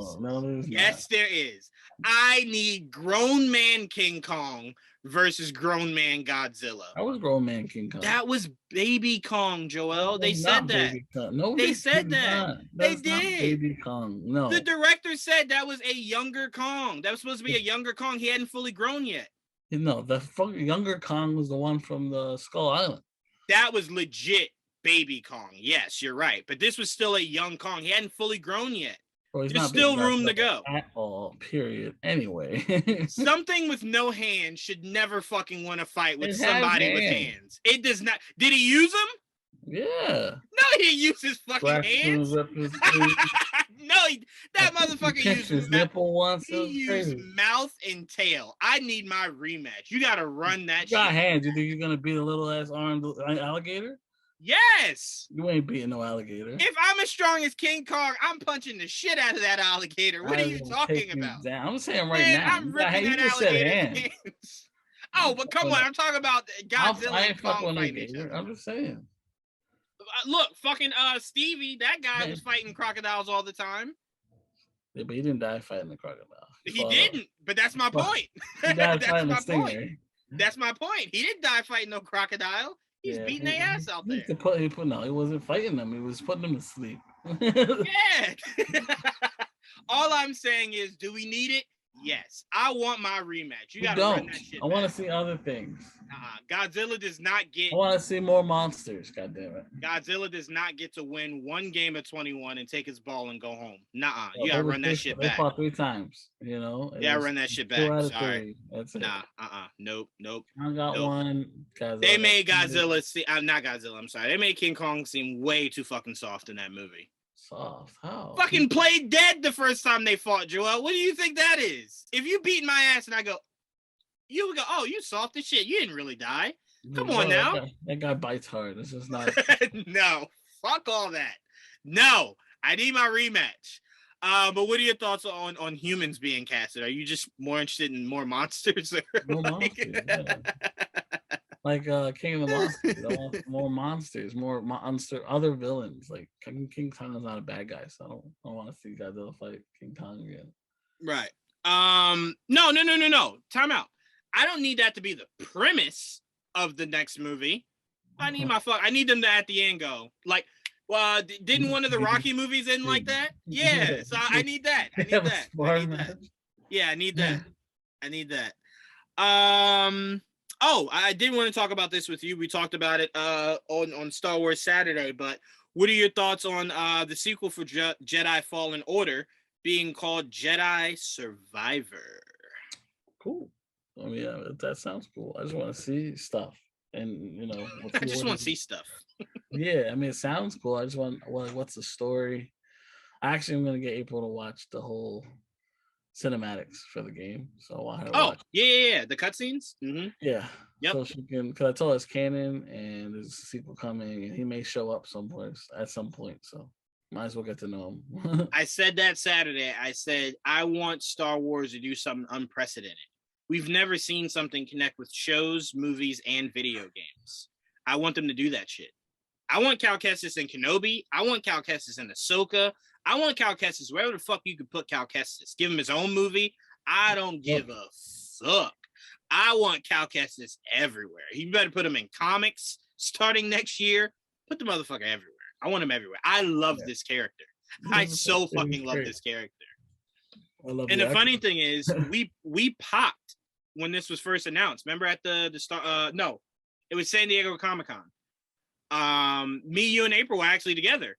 A: Yes, there is. I need grown man King Kong versus grown man Godzilla.
B: I was grown man King Kong.
A: That was baby Kong, Joel. They said that.
B: No,
A: they said that. They did.
B: Baby Kong. No.
A: The director said that was a younger Kong. That was supposed to be a younger Kong. He hadn't fully grown yet.
B: No, the younger Kong was the one from the Skull Island.
A: That was legit baby Kong. Yes, you're right. But this was still a young Kong. He hadn't fully grown yet.
B: Well, he's
A: There's
B: not
A: still
B: big
A: room to go.
B: at all. Period. Anyway,
A: Something with no hands should never fucking want to fight with
B: It has
A: somebody with hands. It does not. Did he use them?
B: Yeah.
A: No, he didn't use his fucking
B: Scratched
A: hands.
B: up his
A: No, that motherfucker used
B: his nipple once.
A: He used mouth and tail. I need my rematch. You got to run that
B: You got
A: shit.
B: hands. You think you're gonna beat a little ass armed alligator?
A: Yes.
B: You ain't beating no alligator.
A: If I'm as strong as King Kong, I'm punching the shit out of that alligator. What are you talking about?
B: I'm saying right
A: Man,
B: now.
A: I'm ripping that alligator's hands. Oh, but come on. I'm talking about Godzilla
B: I
A: and
B: ain't fucking
A: Kong
B: with
A: fighting each other.
B: I'm just saying.
A: Look, fucking Stevie, that guy was fighting crocodiles all the time.
B: Yeah, but he didn't die fighting the crocodile.
A: He didn't, but that's my point.
B: He died
A: That's
B: fighting
A: my
B: the
A: point.
B: stingray.
A: That's my point. He didn't die fighting no crocodile. He's beating their ass out there.
B: He wasn't fighting them. He was putting them to sleep.
A: Yeah. All I'm saying is, do we need it? Yes. I want my rematch. You gotta run that shit.
B: I want to see other things.
A: Godzilla does not get.
B: I want to see more monsters. God damn it.
A: Godzilla does not get to win one game of 21 and take his ball and go home. Nuh-uh. You gotta run that shit back.
B: They fought 3 times. You know.
A: Yeah, run that shit back.
B: 2 out of
A: Sorry.
B: 3. That's it.
A: Nope.
B: I got one. Godzilla.
A: They made Godzilla seem. Not Godzilla. I'm sorry. They made King Kong seem way too fucking soft in that movie.
B: Soft? How?
A: Fucking played dead the first time they fought, Joel. What do you think that is? If you beat my ass and I go, you would go, oh, you soft as shit. You didn't really die. Come on now.
B: That guy bites hard. This is not.
A: No, fuck all that. No, I need my rematch. But what are your thoughts on humans being casted? Are you just more interested in more monsters?
B: More monsters, yeah. Like King of the Monsters. I want more monsters, more other villains. Like King Kong is not a bad guy, so I don't want to see Godzilla fight King Kong again.
A: Right. No. Time out. I don't need that to be the premise of the next movie. I need them to at the end go like, well, didn't one of the Rocky movies end like that? Yeah. So I need that. Yeah, I need that. Oh, I did want to talk about this with you. We talked about it on Star Wars Saturday, but what are your thoughts on the sequel for Jedi Fallen Order being called Jedi Survivor?
B: Cool. I mean, yeah, that sounds cool. I just want to see stuff, and
A: I just want to see stuff.
B: Yeah, I mean, it sounds cool. I just want what's the story? Actually, I'm gonna get April to watch the whole cinematics for the game, so I want her to watch.
A: Yeah, the cutscenes. Mm-hmm.
B: Yeah,
A: yep.
B: So she can, because I told her it's canon and there's a sequel coming, and he may show up at some point. So might as well get to know him.
A: I said that Saturday. I said I want Star Wars to do something unprecedented. We've never seen something connect with shows, movies, and video games. I want them to do that shit. I want Cal Kestis in Kenobi. I want Cal Kestis in Ahsoka. I want Cal Kestis wherever the fuck you could put Cal Kestis. Give him his own movie. I don't give a fuck. I want Cal Kestis everywhere. You better put him in comics starting next year. Put the motherfucker everywhere. I want him everywhere. I love this character. I so fucking love this character. And the funny thing is, we popped when this was first announced. Remember at the start? No, it was San Diego Comic-Con. Me, you, and April were actually together.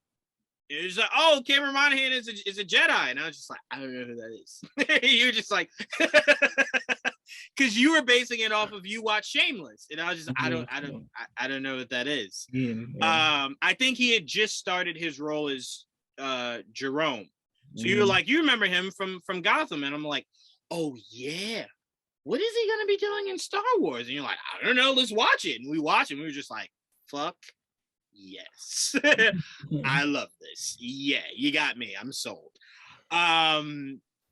A: It was like, oh, Cameron Monaghan is a Jedi, and I was just like, I don't know who that is. You're just like, because you were basing it off of you watch Shameless, and I was just, I don't know what that is. Yeah. I think he had just started his role as Jerome. So you were like, you remember him from Gotham, and I'm like, oh yeah, what is he gonna be doing in Star Wars? And you're like, I don't know, let's watch it. And we watched it, and we were just like, fuck yes. I love this. Yeah, you got me. I'm sold.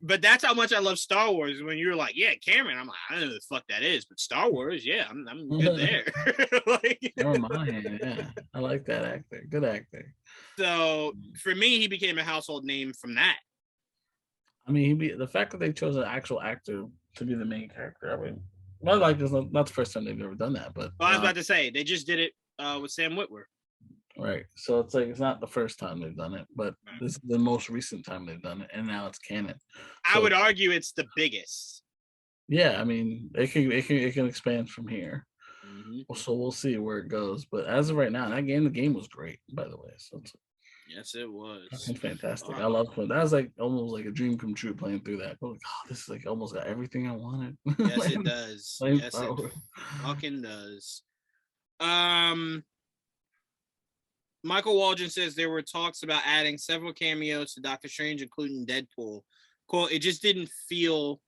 A: But that's how much I love Star Wars. When you were like, yeah, Cameron, I'm like, I don't know who the fuck that is, but Star Wars, yeah, I'm good there.
B: Yeah, I like that actor. Good actor.
A: So for me, he became a household name from that.
B: I mean, the fact that they chose an actual actor to be the main character. I mean, I like this. Not the first time they've ever done that, but
A: I was about to say they just did it with Sam Witwer.
B: Right. So it's like it's not the first time they've done it, but this is the most recent time they've done it, and now it's canon.
A: So, I would argue it's the biggest.
B: Yeah, I mean, it can expand from here.
A: Mm-hmm.
B: So we'll see where it goes. But as of right now, the game was great, by the way. So it's
A: Yes, it was.
B: fucking fantastic. I love it. That was like almost like a dream come true playing through that. I was like, oh, this is like almost got everything I wanted.
A: Yes, it does. Yes,
B: power.
A: it fucking does. Michael Waldron says there were talks about adding several cameos to Doctor Strange, including Deadpool. Cool. It just didn't feel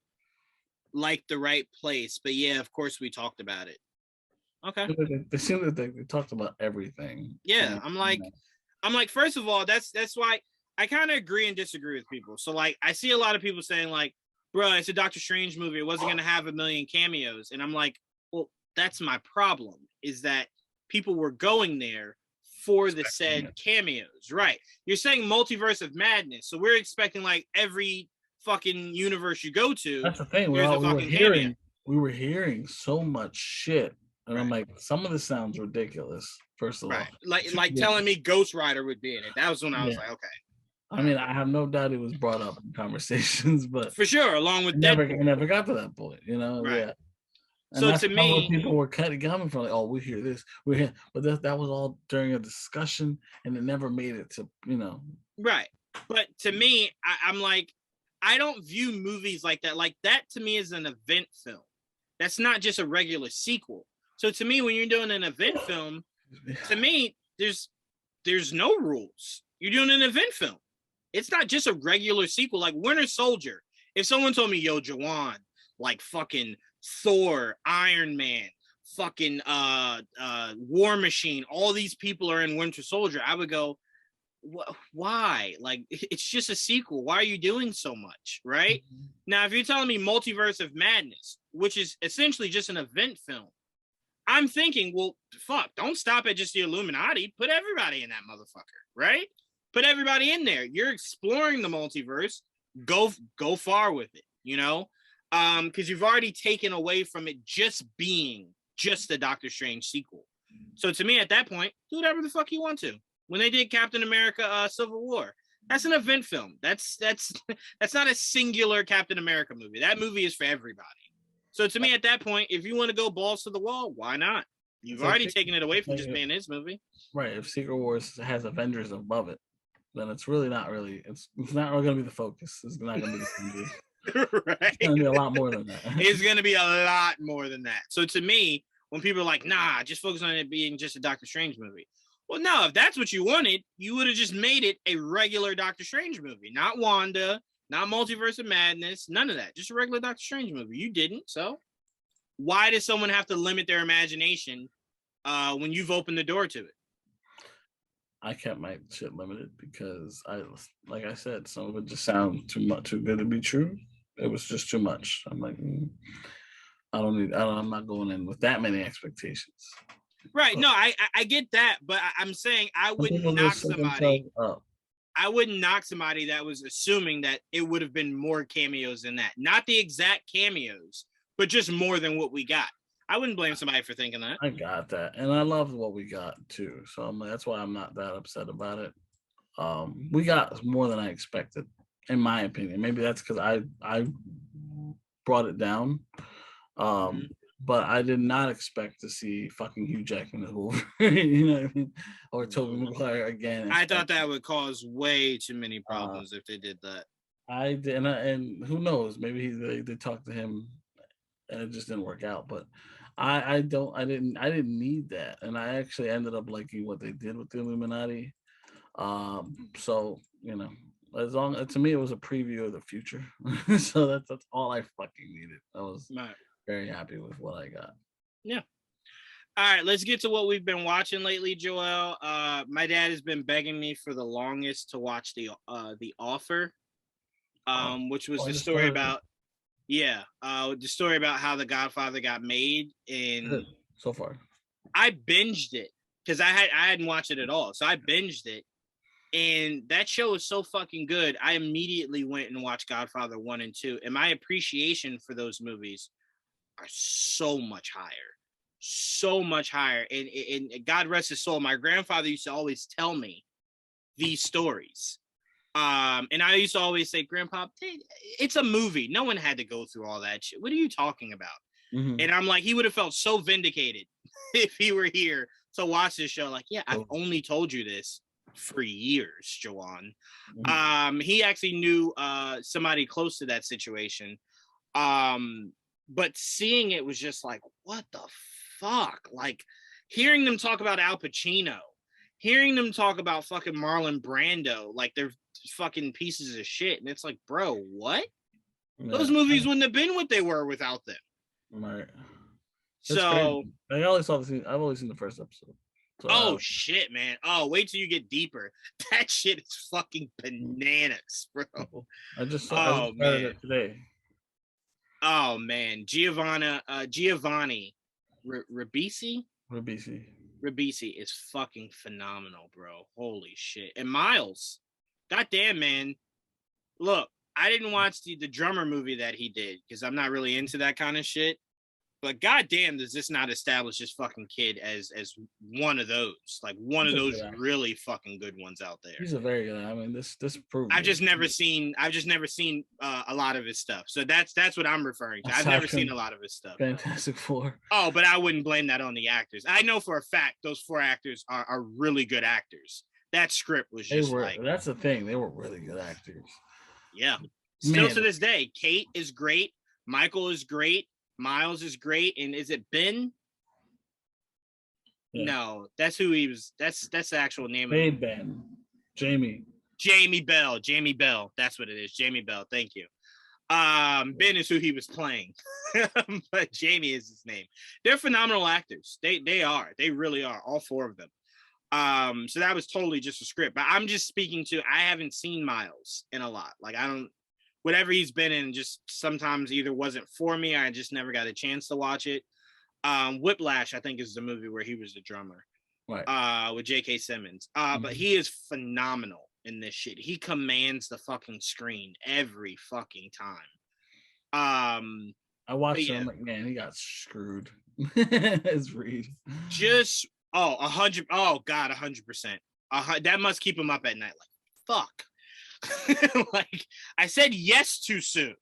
A: like the right place. But yeah, of course we talked about it. Okay.
B: They seem that they talked about everything.
A: Yeah, I'm like, first of all, that's why I kind of agree and disagree with people. So like, I see a lot of people saying like, bro, it's a Doctor Strange movie. It wasn't going to have a million cameos. And I'm like, well, that's my problem, is that people were going there for the said cameos, right? You're saying multiverse of madness, so we're expecting like every fucking universe you go to.
B: That's the thing. We were hearing so much shit, and I'm like, some of this sounds ridiculous. First of all,
A: like telling me Ghost Rider would be in it. That was when I was like, okay.
B: I mean, I have no doubt it was brought up in conversations, but
A: for sure, along with
B: never got to that point, you know.
A: Right.
B: Yeah. And
A: so to me,
B: people were coming from like, oh, we hear this, we hear, but that was all during a discussion, and it never made it to, you know.
A: Right. But to me, I'm like, I don't view movies like that. Like that to me is an event film. That's not just a regular sequel. So to me, when you're doing an event film, to me, there's no rules. You're doing an event film. It's not just a regular sequel. Like Winter Soldier. If someone told me, yo, Juwaan, like fucking Thor, Iron Man, fucking War Machine, all these people are in Winter Soldier, I would go, why? Like, it's just a sequel. Why are you doing so much? Right? Now, if you're telling me Multiverse of Madness, which is essentially just an event film, I'm thinking, well, fuck, don't stop at just the Illuminati. Put everybody in that motherfucker, right? Put everybody in there. You're exploring the multiverse. Go far with it, you know? Because you've already taken away from it just being just the Doctor Strange sequel. So to me, at that point, do whatever the fuck you want to. When they did Captain America Civil War, that's an event film. That's not a singular Captain America movie. That movie is for everybody. So to me, at that point, if you want to go balls to the wall, why not? You've already taken it away from just being his movie.
B: Right. If Secret Wars has Avengers above it, then it's really not really. It's not really going to be the focus. It's not going to be the movie.
A: Right.
B: It's going to be a lot more than that.
A: It's going to be a lot more than that. So to me, when people are like, nah, just focus on it being just a Doctor Strange movie. Well, no, if that's what you wanted, you would have just made it a regular Doctor Strange movie. Not Wanda, not Multiverse of Madness, none of that. Just a regular Doctor Strange movie. You didn't, so why does someone have to limit their imagination when you've opened the door to it?
B: I kept my shit limited because like I said, some of it just sounded too good to be true. It was just too much. I'm like, I'm not going in with that many expectations.
A: Right. No, I get that, but I'm saying I wouldn't knock somebody. I wouldn't knock somebody that was assuming that it would have been more cameos than that. Not the exact cameos, but just more than what we got. I wouldn't blame somebody for thinking that.
B: I got that. And I love what we got too. So that's why I'm not that upset about it. We got more than I expected, in my opinion. Maybe that's because I brought it down. But I did not expect to see fucking Hugh Jackman as Wolverine, you know what I mean? Or Tobey Maguire again.
A: I thought that would cause way too many problems if they did that.
B: I did, and who knows? Maybe they talked to him, and it just didn't work out. But I didn't need that, and I actually ended up liking what they did with the Illuminati. So you know, as long to me, it was a preview of the future. So that's all I fucking needed. I was very happy with what I got.
A: Yeah. All right, let's get to what we've been watching lately, Joel. My dad has been begging me for the longest to watch the Offer, which was the story about the story about how The Godfather got made. And
B: so far,
A: I binged it because I hadn't watched it at all, so I binged it. And that show is so fucking good. I immediately went and watched Godfather 1 and 2, and my appreciation for those movies are so much higher. And God rest his soul, my grandfather used to always tell me these stories. And I used to always say, Grandpa, it's a movie. No one had to go through all that shit. What are you talking about? Mm-hmm. And I'm like, he would have felt so vindicated if he were here to watch this show. Like, yeah, I've only told you this for years, Juwaan. He actually knew somebody close to that situation. But seeing it was just like, what the fuck? Like, hearing them talk about Al Pacino, hearing them talk about fucking Marlon Brando, like they're fucking pieces of shit. And it's like, bro, what? Yeah. Those movies wouldn't have been what they were without them.
B: Right.
A: That's so
B: crazy. I've only seen the first episode.
A: So, shit, man. Oh, wait till you get deeper. That shit is fucking bananas, bro.
B: I just started it today.
A: Oh man, Giovanni Ribisi is fucking phenomenal, bro. Holy shit. And Miles, goddamn, man. Look, I didn't watch the drummer movie that he did because I'm not really into that kind of shit. But goddamn, does this not establish this fucking kid as one of those, like one of those really fucking good ones out there?
B: He's a very good. I mean, this proves.
A: I've just never seen a lot of his stuff. So that's what I'm referring to. I've never seen a lot of his stuff.
B: Fantastic Four.
A: Oh, but I wouldn't blame that on the actors. I know for a fact those 4 actors are really good actors. That script was just
B: that's the thing. They were really good actors.
A: Yeah. Still to this day, Kate is great. Michael is great. Miles is great, and is it Ben? Yeah. No, that's who he was. That's the actual name.
B: Ben. Jamie
A: Bell. That's what it is. Jamie Bell. Thank you. Ben is who he was playing, but Jamie is his name. They're phenomenal actors. They are. They really are. All 4 of them. So that was totally just a script. But I'm just speaking to. I haven't seen Miles in a lot. Like I don't. Whatever he's been in, just sometimes either wasn't for me, or I just never got a chance to watch it. Whiplash, I think, is the movie where he was the drummer,
B: right?
A: With J.K. Simmons. But he is phenomenal in this shit. He commands the fucking screen every fucking time.
B: I watched him. Like, man, he got screwed. As Reed.
A: Just 100. Oh God, 100%. That must keep him up at night. Like fuck. Like I said yes too soon.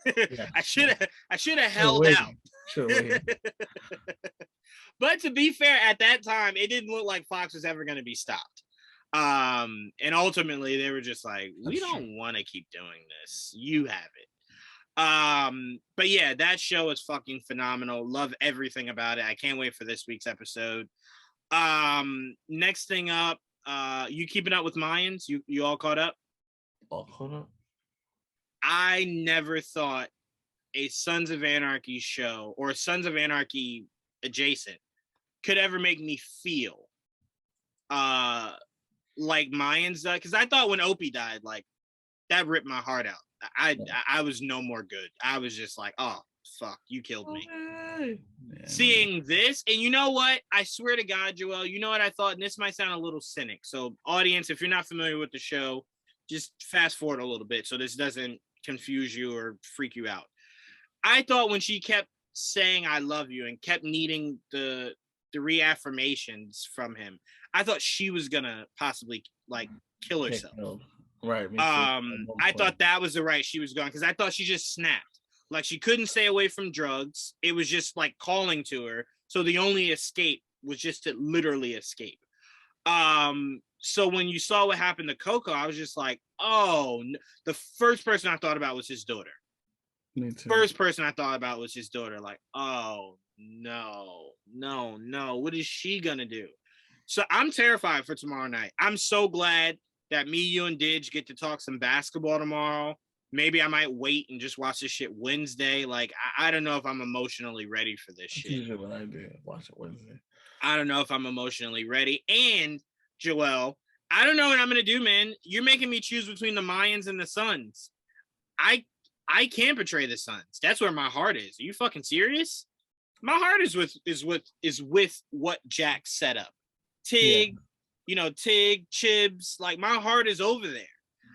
A: Yeah. I should have held out. But to be fair, at that time, it didn't look like Fox was ever going to be stopped. And ultimately, they were just like, we don't want to keep doing this. You have it. But yeah, that show is fucking phenomenal. Love everything about it. I can't wait for this week's episode. Next thing up, you keeping up with Mayans? You all caught up?
B: Hold up.
A: I never thought a Sons of Anarchy show or Sons of Anarchy adjacent could ever make me feel like Mayans does. Because I thought when Opie died, like that ripped my heart out. I was no more good. I was just like, oh fuck, you killed me. Okay. Yeah. Seeing this, and you know what? I swear to God, Joel, you know what I thought? And this might sound a little cynic. So, audience, if you're not familiar with the show, just fast forward a little bit so this doesn't confuse you or freak you out. I thought when she kept saying I love you and kept needing the reaffirmations from him, I thought she was gonna possibly like kill herself.
B: Right.
A: I thought that was the right she was going, because I thought she just snapped. Like she couldn't stay away from drugs. It was just like calling to her. So the only escape was just to literally escape. So when you saw what happened to Coco, I was just like, oh, the first person I thought about was his daughter.
B: Me too.
A: First person I thought about was his daughter. Like, oh, no. What is she going to do? So I'm terrified for tomorrow night. I'm so glad that me, you, and Didge get to talk some basketball tomorrow. Maybe I might wait and just watch this shit Wednesday. Like, I don't know if I'm emotionally ready for this shit.
B: Usually what I do, watch it Wednesday.
A: I don't know if I'm emotionally ready. And Joel, I don't know what I'm gonna do, man. You're making me choose between the Mayans and the Suns. I can't betray the Suns. That's where my heart is. Are you fucking serious? My heart is with what Jack set up. Tig, Tig, Chibs. Like my heart is over there.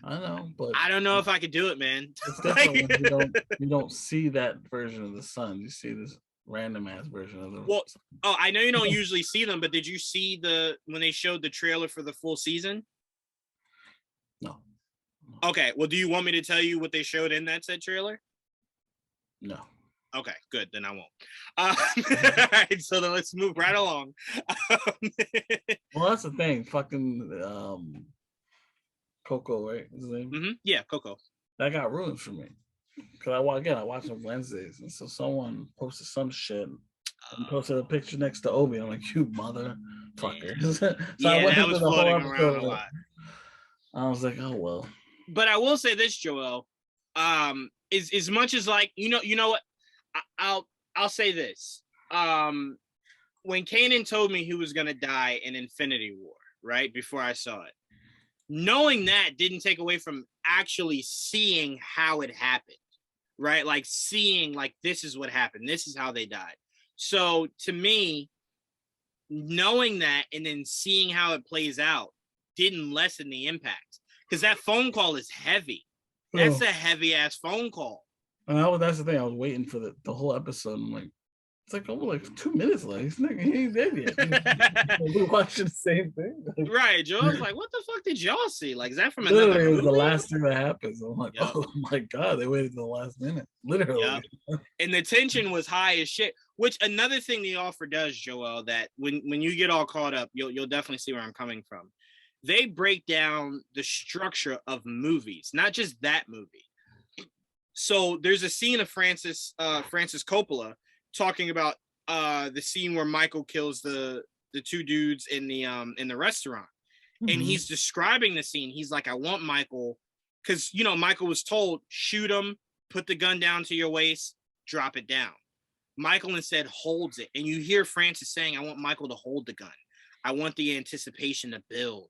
B: I know, but
A: I don't know if I could do it, man.
B: It's definitely you don't see that version of the Suns. You see this random ass version of them.
A: Well, I know you don't usually see them, but did you see when they showed the trailer for the full season?
B: No.
A: Okay, well, do you want me to tell you what they showed in that said trailer?
B: No.
A: Okay, good. Then I won't. All right, so then let's move right along.
B: Well, that's the thing. Fucking Coco, right? His name.
A: Yeah, Coco.
B: That got ruined for me because I watch on Wednesdays, and so someone posted some shit and posted a picture next to Obi. I'm like, you motherfucker. So
A: Yeah,
B: I went
A: that
B: into
A: was
B: the whole
A: floating around a
B: episode.
A: lot.
B: I was like, oh well.
A: But I will say this, Joel. Is as much as like you know what, I'll say this. When Kanan told me he was gonna die in Infinity War, right before I saw it, knowing that didn't take away from actually seeing how it happened, right? Like seeing like this is what happened, this is how they died. So to me, knowing that and then seeing how it plays out didn't lessen the impact because that phone call is heavy. That's a heavy ass phone call.
B: That's the thing. I was waiting for the whole episode. I'm like, it's like over like 2 minutes left. He ain't dead yet. We're watching the same thing.
A: Right. Joel's like, what the fuck did y'all see? Like, is that from
B: Literally,
A: another
B: it was
A: movie?
B: the last thing that happens. I'm like,
A: Yep.
B: oh my God, they waited to the last minute. Literally.
A: Yep. And the tension was high as shit. Which another thing the offer does, Joel, that when you get all caught up, you'll definitely see where I'm coming from. They break down the structure of movies, not just that movie. So there's a scene of Francis Coppola talking about the scene where Michael kills the two dudes in the restaurant. And he's describing the scene. He's like, I want Michael, because Michael was told, shoot him, put the gun down to your waist, drop it down. Michael instead holds it. And you hear Francis saying, I want Michael to hold the gun. I want the anticipation to build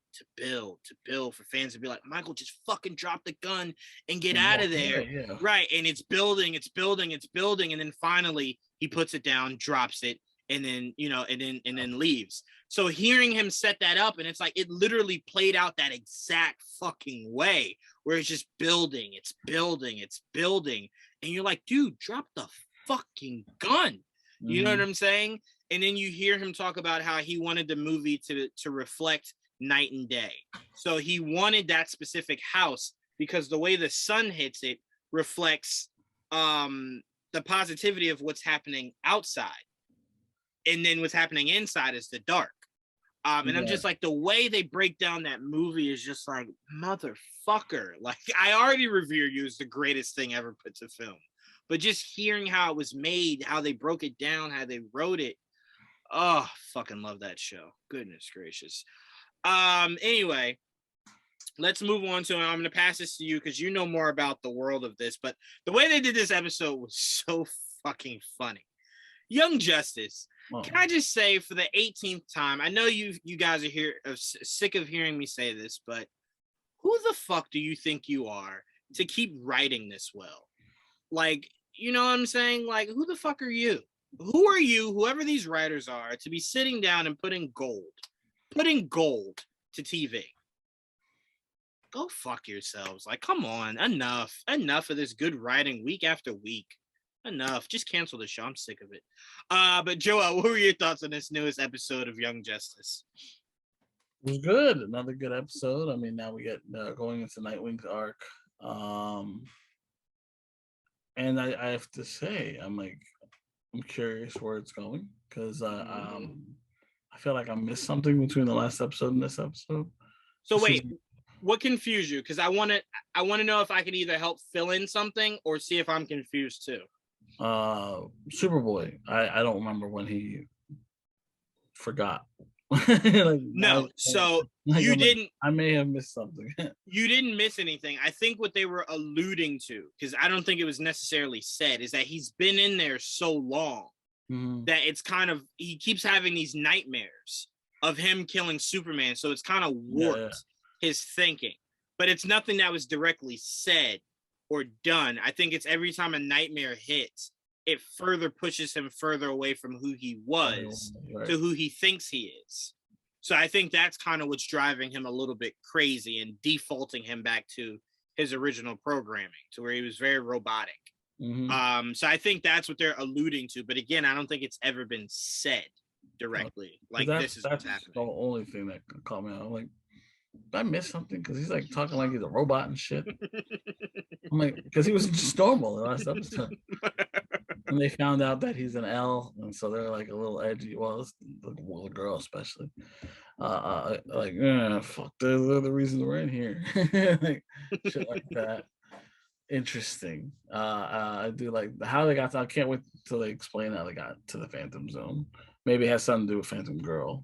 A: for fans to be like, Michael, just fucking drop the gun and get out of there. Yeah. Right. And it's building. And then finally he puts it down, drops it, and then, and then leaves. So hearing him set that up, and it's like, it literally played out that exact fucking way where it's just building. And you're like, dude, drop the fucking gun. You know what I'm saying? And then you hear him talk about how he wanted the movie to reflect night and day. So he wanted that specific house because the way the sun hits it reflects the positivity of what's happening outside. And then what's happening inside is the dark. And I'm just like, the way they break down that movie is just like, motherfucker. Like, I already revere you as the greatest thing ever put to film. But just hearing how it was made, how they broke it down, how they wrote it. Oh, fucking love that show. Goodness gracious. Anyway, let's move on to, I'm going to pass this to you because you know more about the world of this. But the way they did this episode was so fucking funny. Young Justice. Can I just say for the 18th time, I know you guys are sick of hearing me say this, but who the fuck do you think you are to keep writing this well? Like, you know what I'm saying? Like, who the fuck are you? Who are you, whoever these writers are, to be sitting down and putting gold to TV? Go fuck yourselves. Like, come on, enough of this good writing week after week. Enough. Just cancel the show. I'm sick of it. But Joel, what were your thoughts on this newest episode of Young Justice?
B: It was good. Another good episode. I mean, now we get going into Nightwing's arc. And I have to say, I'm curious where it's going because I feel like I missed something between the last episode and this episode.
A: So wait, what confused you? Because I want to know if I can either help fill in something or see if I'm confused too.
B: Superboy. I don't remember when he forgot.
A: No, so you didn't.
B: I may have missed something.
A: You didn't miss anything. I think what they were alluding to, because I don't think it was necessarily said, is that he's been in there so long that it's kind of, he keeps having these nightmares of him killing Superman. So it's kind of warped his thinking. But it's nothing that was directly said or done. I think it's every time a nightmare hits, it further pushes him further away from who he was to who he thinks he is. So I think that's kind of what's driving him a little bit crazy and defaulting him back to his original programming, to where he was very robotic. So I think that's what they're alluding to. But again, I don't think it's ever been said directly. Like, this is what's happening.
B: The only thing that caught me out. I'm like, did I miss something? Because he's like talking like he's a robot and shit. I'm like, because he was just normal the last episode. And they found out that he's an L, and so they're like a little edgy. Well, the girl especially, like, fuck, they're the reason we're in here, like shit like that. Interesting. I do like how they got to. I can't wait till they explain how they got to the Phantom Zone. Maybe it has something to do with Phantom Girl.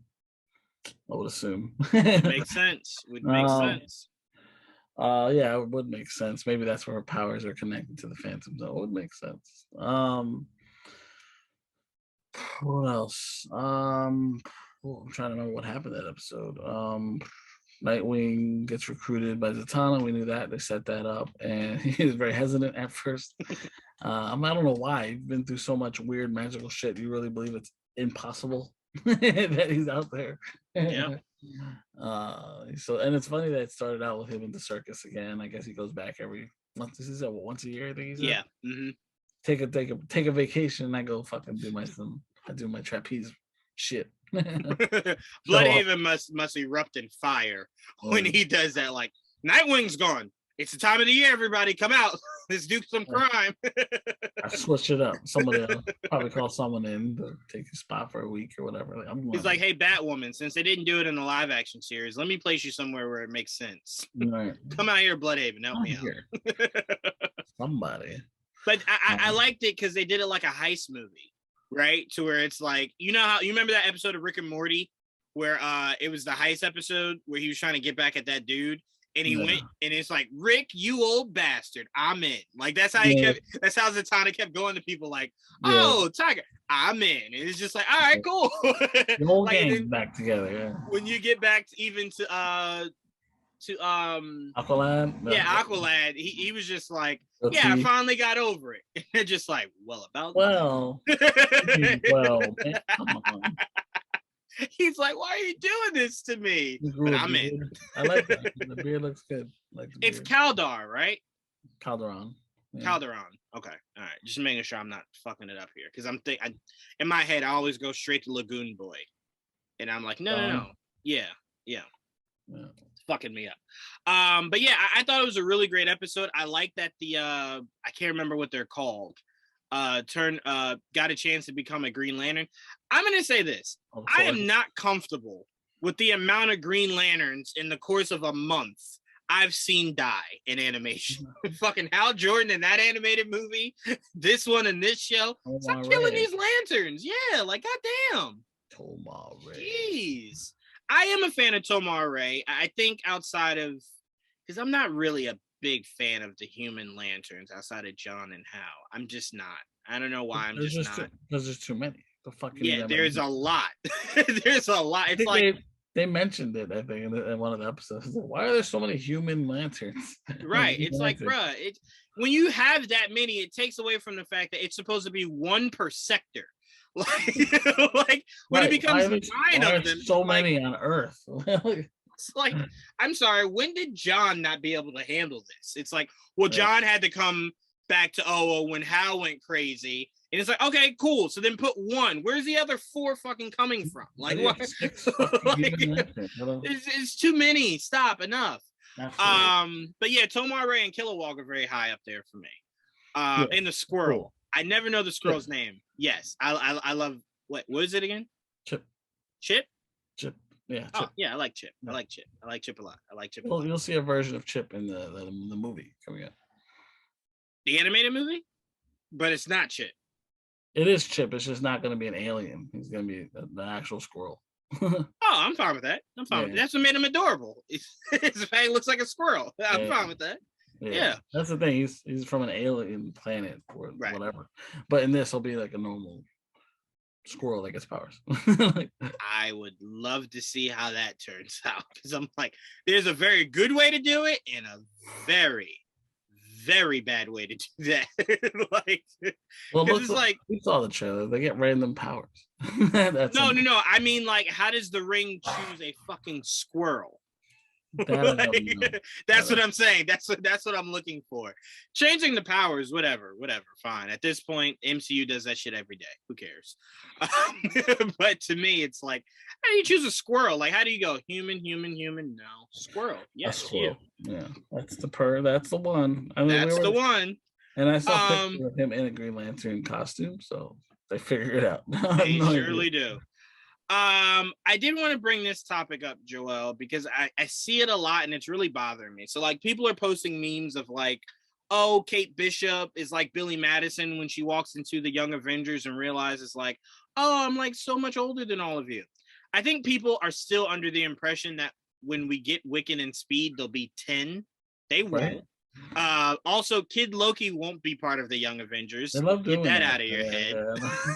B: I would assume.
A: Makes sense. Would make sense.
B: Yeah, it would make sense. Maybe that's where her powers are connected to the Phantom Zone. It would make sense. What else? I'm trying to remember what happened that episode. Nightwing gets recruited by Zatanna. We knew that. They set that up, and he was very hesitant at first. I don't know why. You've been through so much weird magical shit. You really believe it's impossible that he's out there?
A: Yeah.
B: And it's funny that it started out with him in the circus again. I guess he goes back every month. This is once a year. I think he said.
A: Yeah. Mm-hmm.
B: Take a vacation. And I go fucking do my trapeze shit.
A: Bloodhaven must erupt in fire when he does that. Like, Nightwing's gone. It's the time of the year, everybody. Come out. Let's do some crime.
B: I switch it up. Somebody else probably call someone in to take a spot for a week or whatever.
A: He's like, hey, Batwoman, since they didn't do it in the live action series, let me place you somewhere where it makes sense.
B: Right.
A: Come out here, Bloodhaven. Help me out.
B: Somebody.
A: But I liked it because they did it like a heist movie, right? To where it's like, you know how you remember that episode of Rick and Morty where it was the heist episode where he was trying to get back at that dude, and he went and it's like, Rick, you old bastard, I'm in. Like that's how that's how Zatanna kept going to people like, oh, Tiger, I'm in. And it's just like, all right, cool.
B: The whole gang back together. Yeah.
A: When you get back to
B: Aquaman.
A: Aqualad, he was just like, I finally got over it. And they're just like, well, about
B: well, man, come on.
A: He's like, why are you doing this to me? But I'm in.
B: I like that. The beard looks good.
A: It's Kaldar, right?
B: Calderon.
A: Yeah. Calderon. Okay. All right. Just making sure I'm not fucking it up here. Because in my head, I always go straight to Lagoon Boy. And I'm like, no. Yeah. It's fucking me up. But yeah, I thought it was a really great episode. I like that I can't remember what they're called. Got a chance to become a Green Lantern. I'm gonna say this. I am not comfortable with the amount of Green Lanterns in the course of a month I've seen die in animation. Fucking Hal Jordan in that animated movie, this one in this show. Stop killing these lanterns. Yeah, like goddamn. Jeez. I am a fan of Tomar Ray. I think outside of, because I'm not really a big fan of the Human Lanterns outside of John and Hal. I'm just not. I don't know why. I'm just not.
B: Because there's too many.
A: There's a lot. There's a lot. It's like
B: they mentioned it, I think, in one of the episodes. Why are there so many Human Lanterns?
A: Right. It's like, bruh, when you have that many, it takes away from the fact that it's supposed to be one per sector. Like when it becomes 9 of them,
B: so many on Earth.
A: It's like, I'm sorry, when did John not be able to handle this? It's like, well, John had to come back to Oa when Hal went crazy. And it's like, okay, cool. So then put 1. Where's the other 4 fucking coming from? Like, what? It's too many. Stop. Enough. But yeah, Tomar Ray and Kilowog are very high up there for me. And the squirrel. Cool. I never know the squirrel's name. Yes. I love, what is it again?
B: Chip.
A: Chip?
B: Chip. Yeah. Chip.
A: Oh, yeah, I like Chip. I like Chip. I like Chip a lot. I like Chip a lot.
B: You'll see a version of Chip in the movie coming up.
A: The animated movie? But it's not Chip.
B: It is Chip. It's just not going to be an alien. He's going to be the actual squirrel.
A: Oh, I'm fine with that. I'm fine with that. That's what made him adorable. His face looks like a squirrel. I'm fine with that. Yeah. That's
B: the thing. He's from an alien planet or whatever. But in this, he'll be like a normal squirrel that gets powers.
A: I would love to see how that turns out, because I'm like, there's a very good way to do it and a very, very bad way to do that. Like, it's like,
B: we saw the trailer. They get random powers.
A: No. I mean, like, how does the Ring choose a fucking squirrel? That's what I'm saying. That's what I'm looking for. Changing the powers, whatever, fine. At this point, MCU does that shit every day. Who cares? But to me, it's like, how do you choose a squirrel? Like, how do you go human? No, squirrel. Yes,
B: squirrel. Yeah, that's the one.
A: That's the one.
B: And I saw
A: Um,
B: pictures of him in a Green Lantern costume, so they figured it out. I have
A: they
B: no idea.
A: surely do. I did want to bring this topic up, Joel, because I see it a lot and it's really bothering me. So like people are posting memes of like, oh, Kate Bishop is like Billy Madison when she walks into the Young Avengers and realizes like, oh, I'm like so much older than all of you. I think people are still under the impression that when we get Wiccan and Speed, they'll be 10. They won't.
B: Right?
A: Also, Kid Loki won't be part of the Young
B: They
A: Avengers.
B: love
A: Get
B: doing
A: that
B: that.
A: out of your head.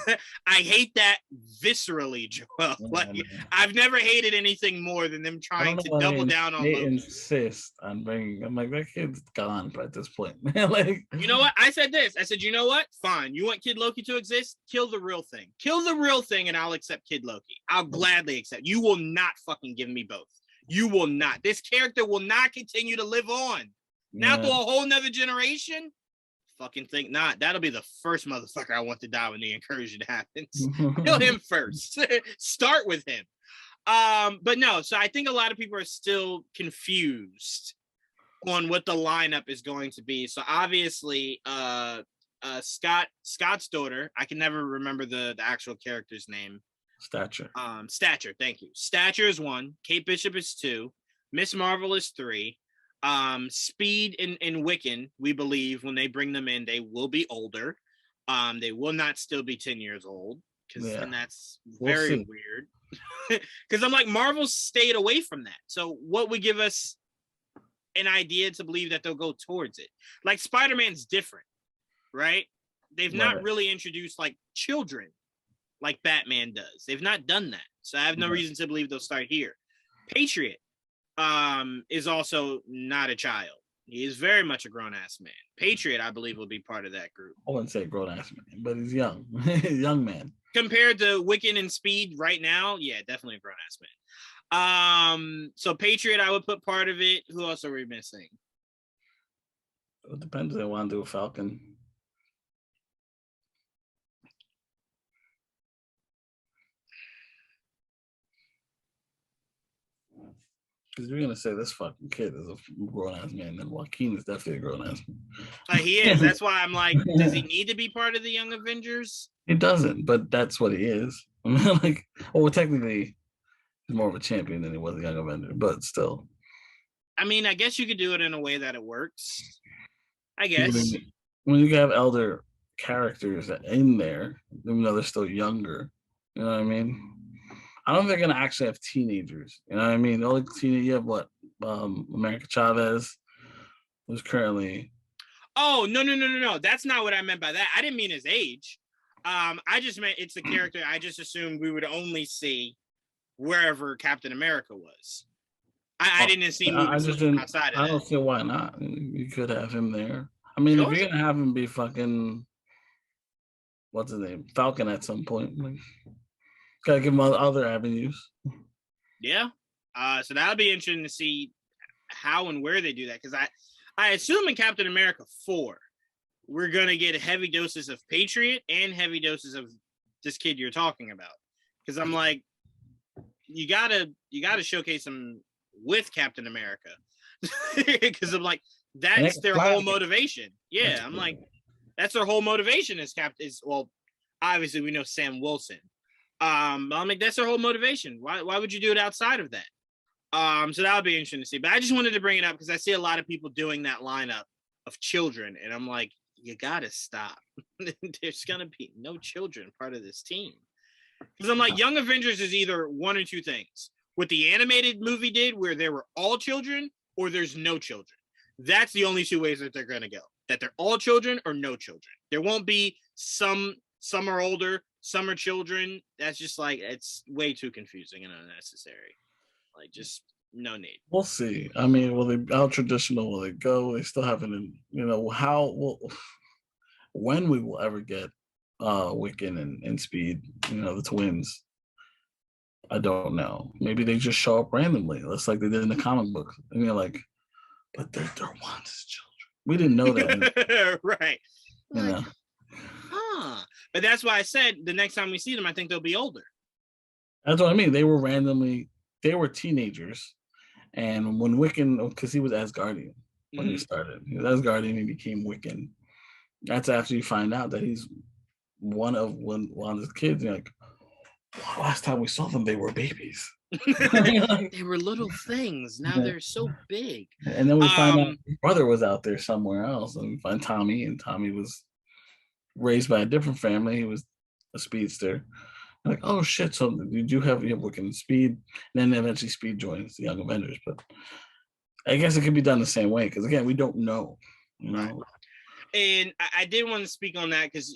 B: Yeah.
A: I hate that viscerally, Joel. Like, I've never hated anything more than them
B: I don't
A: trying
B: know
A: to
B: why
A: double down on
B: they
A: Loki.
B: insist on bringing. I'm like, that kid's gone at this point. Like,
A: You know what? I said this. I said, you know what? Fine. You want Kid Loki to exist? Kill the real thing. Kill the real thing, and I'll accept Kid Loki. I'll gladly accept. You will not fucking give me both. You will not. This character will not continue to live on. Now through a whole nother generation? Fucking think not. That'll be the first motherfucker I want to die when the incursion happens. Kill him first. Start with him. But no, so I think a lot of people are still confused on what the lineup is going to be. So obviously, Scott's daughter, I can never remember the actual character's name.
B: Stature.
A: Stature, thank you. Stature is 1, Kate Bishop is 2, Miss Marvel is 3. Speed and Wiccan, we believe when they bring them in, they will be older. They will not still be 10 years old, because then that's very weird. Because I'm like, Marvel stayed away from that. So what would give us an idea to believe that they'll go towards it? Like Spider-Man's different, right? They've not really introduced like children like Batman does. They've not done that. So I have no reason to believe they'll start here. Patriot is also not a child. He is very much a grown-ass man. Patriot, I believe, will be part of that group.
B: I wouldn't say grown-ass man, but he's young. Young man.
A: Compared to Wiccan and Speed right now, yeah, definitely a grown-ass man. So Patriot, I would put part of it. Who else are we missing?
B: It depends if they want to do a Falcon. Because you're gonna say this fucking kid is a grown ass man, then Joaquin is definitely a grown ass man.
A: He is. That's why I'm like, does he need to be part of the Young Avengers?
B: He doesn't, but that's what he is. I mean, like, well, technically, he's more of a champion than he was a Young Avenger, but still.
A: I mean, I guess you could do it in a way that it works. I guess.
B: When you have elder characters in there, even though they're still younger, you know what I mean? I don't think they're gonna actually have teenagers. You know what I mean? The only teenage you have what? America Chavez, who's currently.
A: Oh no! That's not what I meant by that. I didn't mean his age. I just meant it's the character. I just assumed we would only see wherever Captain America was. I didn't see movies outside of that.
B: I don't see why not. You could have him there. I mean, if you're gonna have him be fucking, what's his name, Falcon at some point, like, gotta give him other avenues.
A: Yeah. So that'll be interesting to see how and where they do that, because I assume in Captain America 4, we're gonna get heavy doses of Patriot and heavy doses of this kid you're talking about. Because I'm like, you gotta showcase them with Captain America. Because I'm like, that's their whole motivation. Yeah, I'm like, that's their whole motivation is well, obviously we know Sam Wilson. I'm like, that's their whole motivation. Why would you do it outside of that? So that would be interesting to see. But I just wanted to bring it up because I see a lot of people doing that lineup of children, and I'm like, you gotta stop. There's gonna be no children part of this team. Because I'm like, Young Avengers is either one or two things. What the animated movie did, where there were all children, or there's no children. That's the only two ways that they're gonna go. That they're all children or no children. There won't be some are older, some are children. That's just like, it's way too confusing and unnecessary. Like, just no need.
B: We'll see. I mean, how traditional will they go? They still haven't, when we will ever get Wiccan and Speed, the twins. I don't know. Maybe they just show up randomly. That's like they did in the comic book. And you're like, but they're Wanda's children. We didn't know that.
A: Right. Like, but that's why I said the next time we see them, I think they'll be older.
B: That's what I mean. They were teenagers. And when Wiccan, because he was Asgardian when he started. He was Asgardian, he became Wiccan. That's after you find out that he's one of Wanda's kids. And you're like, wow, last time we saw them, they were babies.
A: They were little things. Now they're so big.
B: And then we find out his brother was out there somewhere else. And we find Tommy, and Tommy was raised by a different family. He was a speedster. Like, oh shit! So you do have working Speed, and then eventually Speed joins the Young Avengers. But I guess it could be done the same way because again, we don't know, you know.
A: Right. And I did want to speak on that because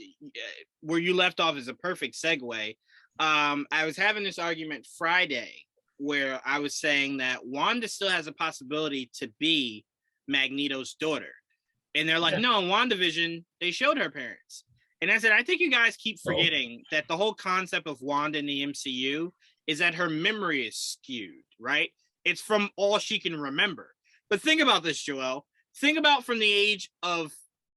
A: where you left off is a perfect segue. I was having this argument Friday where I was saying that Wanda still has a possibility to be Magneto's daughter. And they're like, no, in WandaVision, they showed her parents. And I said, I think you guys keep forgetting that the whole concept of Wanda in the MCU is that her memory is skewed, right? It's from all she can remember. But think about this, Joel. Think about from the age of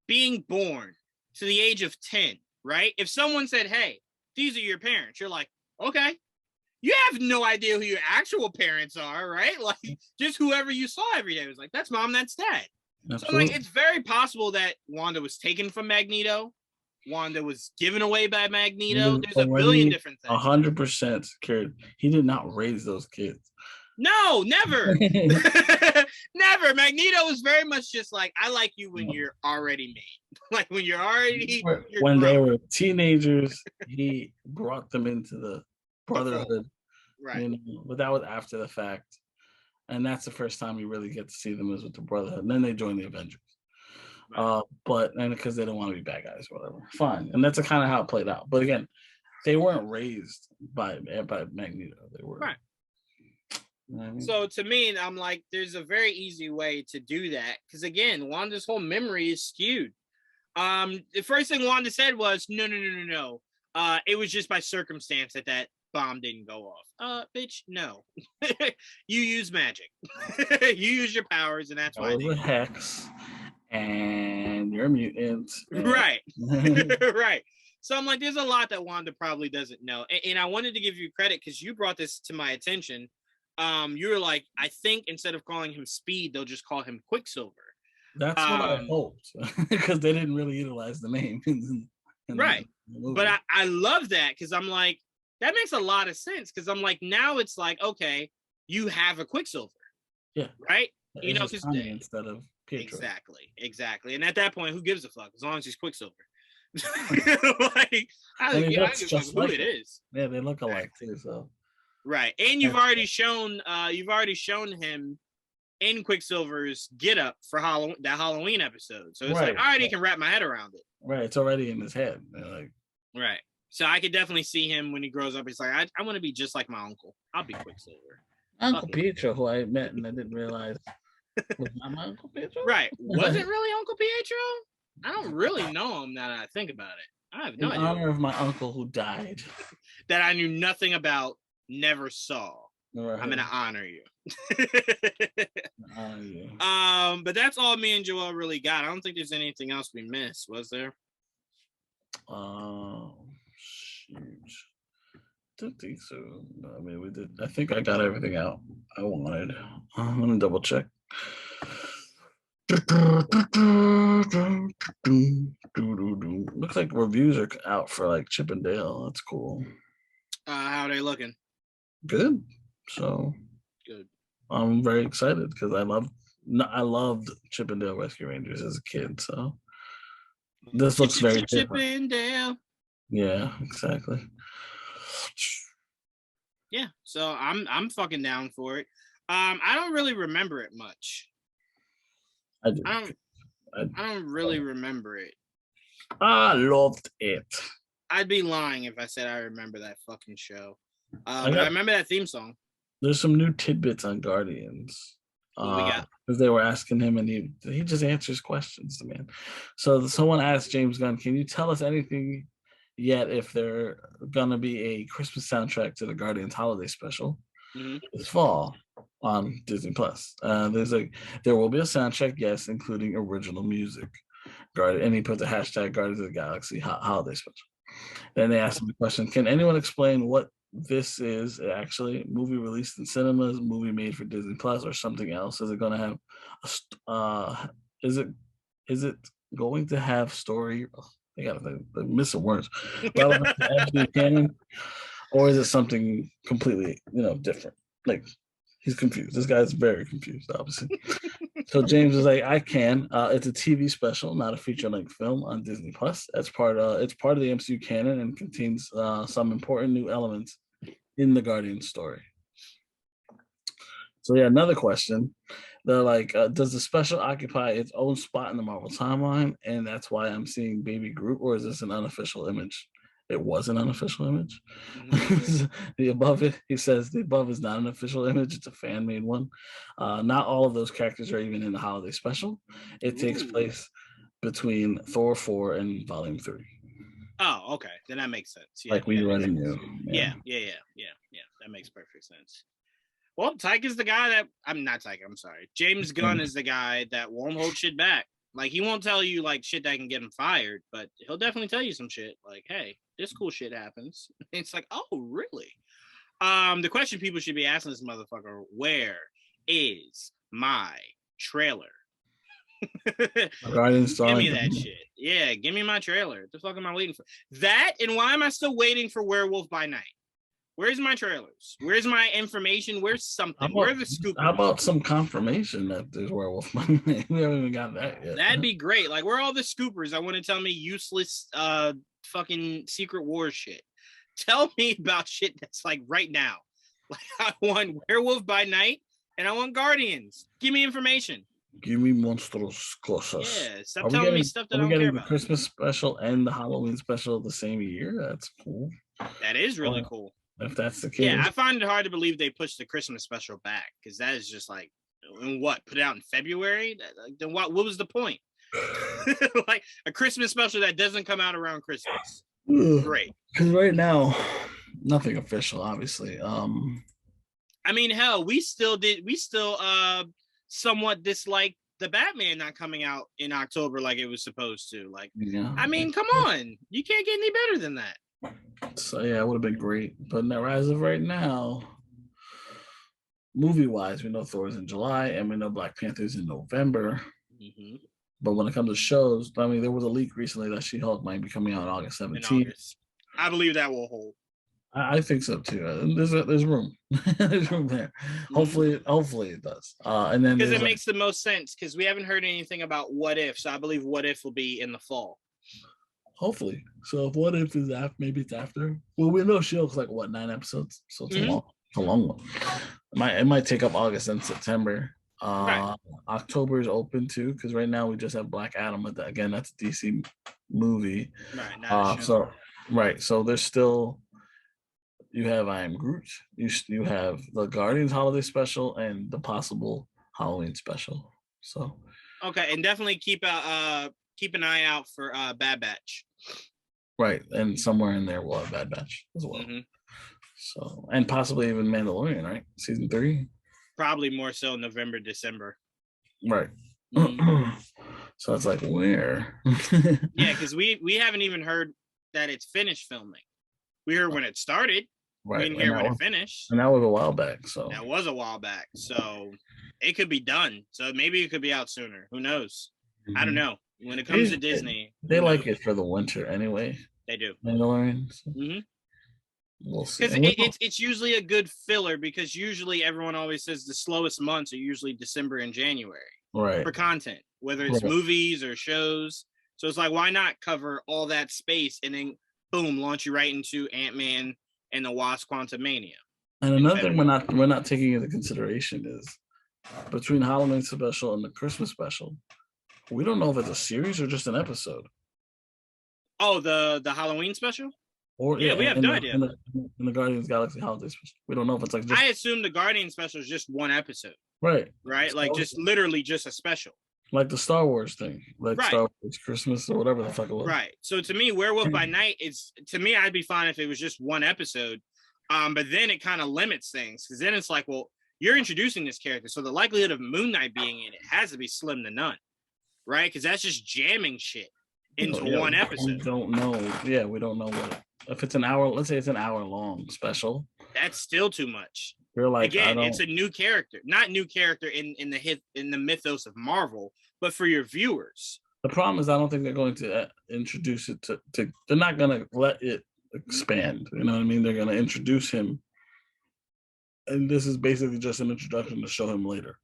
A: being born to the age of 10, right? If someone said, hey, these are your parents, you're like, okay. You have no idea who your actual parents are, right? Like, just whoever you saw every day was like, that's mom, that's dad. Absolutely. So, like, it's very possible that Wanda was taken from Magneto. Wanda was given away by Magneto. There's a billion different things.
B: 100% secured. He did not raise those kids.
A: No, never. Never. Magneto is very much just like, I like you when you're already made. Like when you're already
B: when they were teenagers, he brought them into the brotherhood.
A: Right.
B: You know, but that was after the fact. And that's the first time you really get to see them is with the brotherhood. And then they join the Avengers. Right. But because they don't want to be bad guys or whatever. Fine. And that's kind of how it played out. But again, they weren't raised by Magneto. They were. Right. You know what I mean? So
A: to me, I'm like, there's a very easy way to do that. Because again, Wanda's whole memory is skewed. The first thing Wanda said was, no. It was just by circumstance that bomb didn't go off. Bitch, no. You use magic. You use your powers, and that's why.
B: It was a hex. And you're a mutant.
A: Right. Right. So I'm like, there's a lot that Wanda probably doesn't know. And I wanted to give you credit because you brought this to my attention. You were like, I think instead of calling him Speed, they'll just call him Quicksilver.
B: That's what I hoped because they didn't really utilize the name.
A: Right. But I love that because I'm like, that makes a lot of sense because I'm like, now it's like, okay, you have a Quicksilver.
B: Yeah.
A: right? You know, because
B: instead of Pietro.
A: Exactly. And at that point, who gives a fuck as long as he's Quicksilver? Like, I don't give a fuck who it is.
B: Yeah, they look alike too. So
A: right, and you've already shown him in Quicksilver's get up for that Halloween episode. So it's like I already can wrap my head around it.
B: Right, it's already in his head. Like,
A: right. So I could definitely see him when he grows up. He's like, I want to be just like my uncle. I'll be Quicksilver.
B: Uncle Pietro, who I met and I didn't realize was not my Uncle Pietro.
A: Right. Was it really Uncle Pietro? I don't really know him now that I think about it. I have no idea.
B: In honor of my uncle who died.
A: That I knew nothing about, never saw. I'm gonna honor you. But that's all me and Joel really got. I don't think there's anything else we missed, was there?
B: Shoot. Don't think so. I mean, we did. I think I got everything out I wanted. Let me double check. Looks like reviews are out for like Chip and Dale. That's cool.
A: How are they looking?
B: Good. So
A: good.
B: I'm very excited because I loved Chip and Dale Rescue Rangers as a kid. So this looks very different.
A: Chip and Dale.
B: Yeah, exactly.
A: Yeah, so I'm fucking down for it. I don't really remember it much. I don't really remember it.
B: I loved it.
A: I'd be lying if I said I remember that fucking show. But I remember that theme song.
B: There's some new tidbits on Guardians.
A: What we got?
B: Because they were asking him, and he just answers questions, man. So someone asked James Gunn, "Can you tell us anything yet if they're gonna be a Christmas soundtrack to the Guardians holiday special this fall on Disney Plus? There will be a soundtrack, yes, including original music. And he put the hashtag Guardians of the Galaxy holiday special. Then they asked him the question: can anyone explain what this is? Actually, movie released in cinemas, movie made for Disney Plus, or something else? Is it going to have? Is it going to have story? They got they're missing words. Relevant to MCU canon, or is it something completely, different? Like he's confused. This guy's very confused, obviously. So James is like, I can. It's a TV special, not a feature-length film on Disney Plus. It's part of the MCU canon and contains some important new elements in the Guardian story. So yeah, another question. They're like, does the special occupy its own spot in the Marvel timeline, and that's why I'm seeing Baby Groot, or is this an unofficial image? It was an unofficial image.
A: Mm-hmm.
B: He says the above is not an official image; it's a fan made one. Not all of those characters are even in the holiday special. It takes
A: Ooh.
B: place between Thor 4 and Volume 3.
A: Oh, okay. Then that makes sense. Yeah,
B: Like we
A: that makes
B: already
A: sense.
B: knew.
A: Yeah. That makes perfect sense. Well, Tyke is the guy that I'm not Tyke. I'm sorry. James Gunn is the guy that won't hold shit back. Like he won't tell you like shit that can get him fired, but he'll definitely tell you some shit like, "Hey, this cool shit happens." It's like, "Oh, really?" The question people should be asking this motherfucker: where is my trailer? Give me that shit. Yeah, give me my trailer. What the fuck am I waiting for? That and why am I still waiting for Werewolf by Night? Where's my trailers? Where's my information? Where's something? Where are the scoopers?
B: How about some confirmation that there's Werewolf by Night? We haven't even got that yet.
A: That'd be great. Like, where are all the scoopers? I want to tell me useless fucking Secret Wars shit. Tell me about shit that's like right now. Like I want Werewolf by Night and I want Guardians. Give me information.
B: Give me monstrous cosas.
A: Yeah, stop telling me stuff that I don't care about.
B: The Christmas special and the Halloween special the same year? That's cool.
A: That is really cool.
B: If that's the case.
A: Yeah, I find it hard to believe they pushed the Christmas special back because that is just like, what, put it out in February? Then what was the point? Like a Christmas special that doesn't come out around Christmas. Great.
B: Because right now, nothing official, obviously.
A: I mean, hell, we still somewhat dislike the Batman not coming out in October like it was supposed to. Like, yeah. I mean, come on. You can't get any better than that.
B: So yeah, it would have been great. But as of right now, movie-wise, we know Thor's in July and we know Black Panther's in November. Mm-hmm. But when it comes to shows, I mean, there was a leak recently that She-Hulk might be coming out on August 17th.
A: I believe that will hold.
B: I think so too. There's room. There's room there. Mm-hmm. Hopefully it does. And then
A: because it makes the most sense because we haven't heard anything about What If, so I believe What If will be in the fall.
B: Hopefully. So if What If is after, maybe it's after. Well, we know She-Hulk's like 9 episodes, so it's a long one. It might take up August and September. Right. October is open too because right now we just have Black Adam. Again, that's a DC movie. Right. So there's still. You have I Am Groot. You have the Guardians holiday special and the possible Halloween special. So
A: okay, and definitely keep an eye out for Bad Batch.
B: Right, and somewhere in there we'll have Bad Batch as well. Mm-hmm. So and possibly even Mandalorian, right? Season 3.
A: Probably more so November, December.
B: Right. Mm-hmm. So it's like where?
A: Yeah, because we haven't even heard that it's finished filming. We heard when it started. Right. We didn't hear when it finished.
B: And that was a while back. So
A: it could be done. So maybe it could be out sooner. Who knows? Mm-hmm. I don't know. When it comes to Disney,
B: they like it for the winter anyway.
A: They do.
B: Mandalorian. So.
A: Mm-hmm.
B: We'll see.
A: Because it's usually a good filler because usually everyone always says the slowest months are usually December and January.
B: Right.
A: For content, whether it's movies or shows. So it's like, why not cover all that space and then boom, launch you right into Ant-Man and the Wasp: Quantumania.
B: And another thing we're not taking into consideration is between Halloween special and the Christmas special, we don't know if it's a series or just an episode.
A: Oh, the Halloween special?
B: Or
A: we have no idea.
B: In the Guardians Galaxy holiday special, we don't know if it's like.
A: I assume the Guardian special is just one episode.
B: Right.
A: Like just literally just a special.
B: Like the Star Wars thing, Star Wars Christmas or whatever the fuck it was.
A: Right. So to me, Werewolf by Night I'd be fine if it was just one episode. But then it kind of limits things because then it's like, well, you're introducing this character, so the likelihood of Moon Knight being in it has to be slim to none, right? Because that's just jamming shit into one episode.
B: We don't know. Yeah, we don't know what if it's an hour. Let's say it's an hour long special.
A: That's still too much.
B: You're like,
A: again, it's a new character, not new character in the mythos of Marvel, but for your viewers.
B: The problem is I don't think they're going to introduce it to they're not going to let it expand. You know what I mean? They're going to introduce him, and this is basically just an introduction to show him later.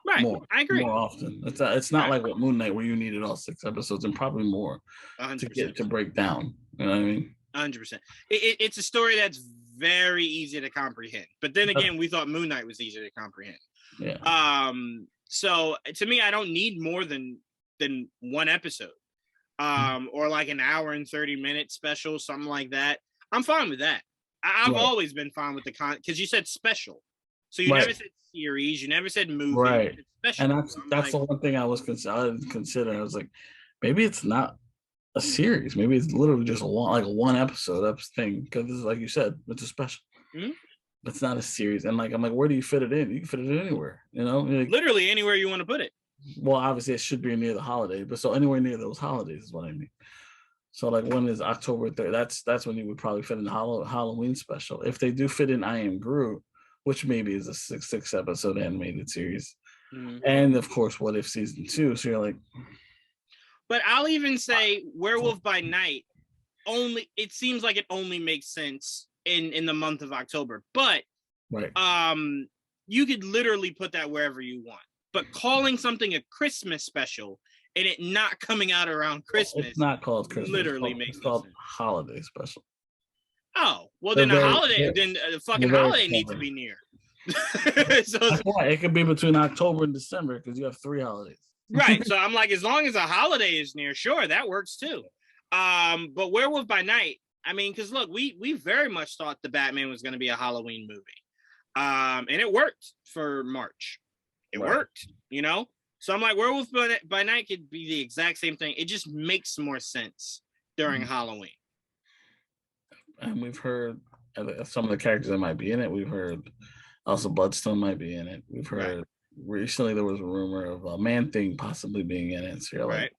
A: Right. I agree.
B: More often. It's not
A: Right.
B: like what Moon Knight where you needed all 6 episodes and probably more
A: 100%.
B: to get to break down. You know what I mean?
A: 100%. It's a story that's very easy to comprehend. But then again, we thought Moon Knight was easier to comprehend.
B: Yeah.
A: So to me, I don't need more than one episode. Or like an hour and 30-minute special, something like that. I'm fine with that. I've always been fine with the because you said special. So you never said series, you never said movie.
B: Right.
A: Special.
B: And that's the one thing I didn't consider. I was like, maybe it's not a series. Maybe it's literally just a one episode thing. Because this is like you said, it's a special.
A: Mm-hmm.
B: It's not a series. And I'm like, where do you fit it in? You can fit it in anywhere, you know? Like,
A: literally anywhere you want to put it.
B: Well, obviously it should be near the holiday, but so anywhere near those holidays is what I mean. So like when is October 3rd? That's when you would probably fit in the Halloween special. If they do fit in I Am Groot, which maybe is a six episode animated series. Mm-hmm. And of course, What If season 2. So you're like,
A: but I'll even say Werewolf by Night it seems like it only makes sense in the month of October. But you could literally put that wherever you want. But calling something a Christmas special and it not coming out around Christmas,
B: it's not called Christmas.
A: Literally makes
B: it's called holiday special.
A: Oh, well, then a fucking holiday needs to be near.
B: So it could be between October and December because you have 3 holidays.
A: Right. So I'm like, as long as a holiday is near, sure, that works too. But Werewolf by Night, I mean, because look, we very much thought the Batman was going to be a Halloween movie. And it worked for March. It worked, you know? So I'm like, Werewolf by Night could be the exact same thing. It just makes more sense during Halloween.
B: And we've heard some of the characters that might be in it. We've heard also Bloodstone might be in it. We've heard recently there was a rumor of a Man-Thing possibly being in it. So you're like,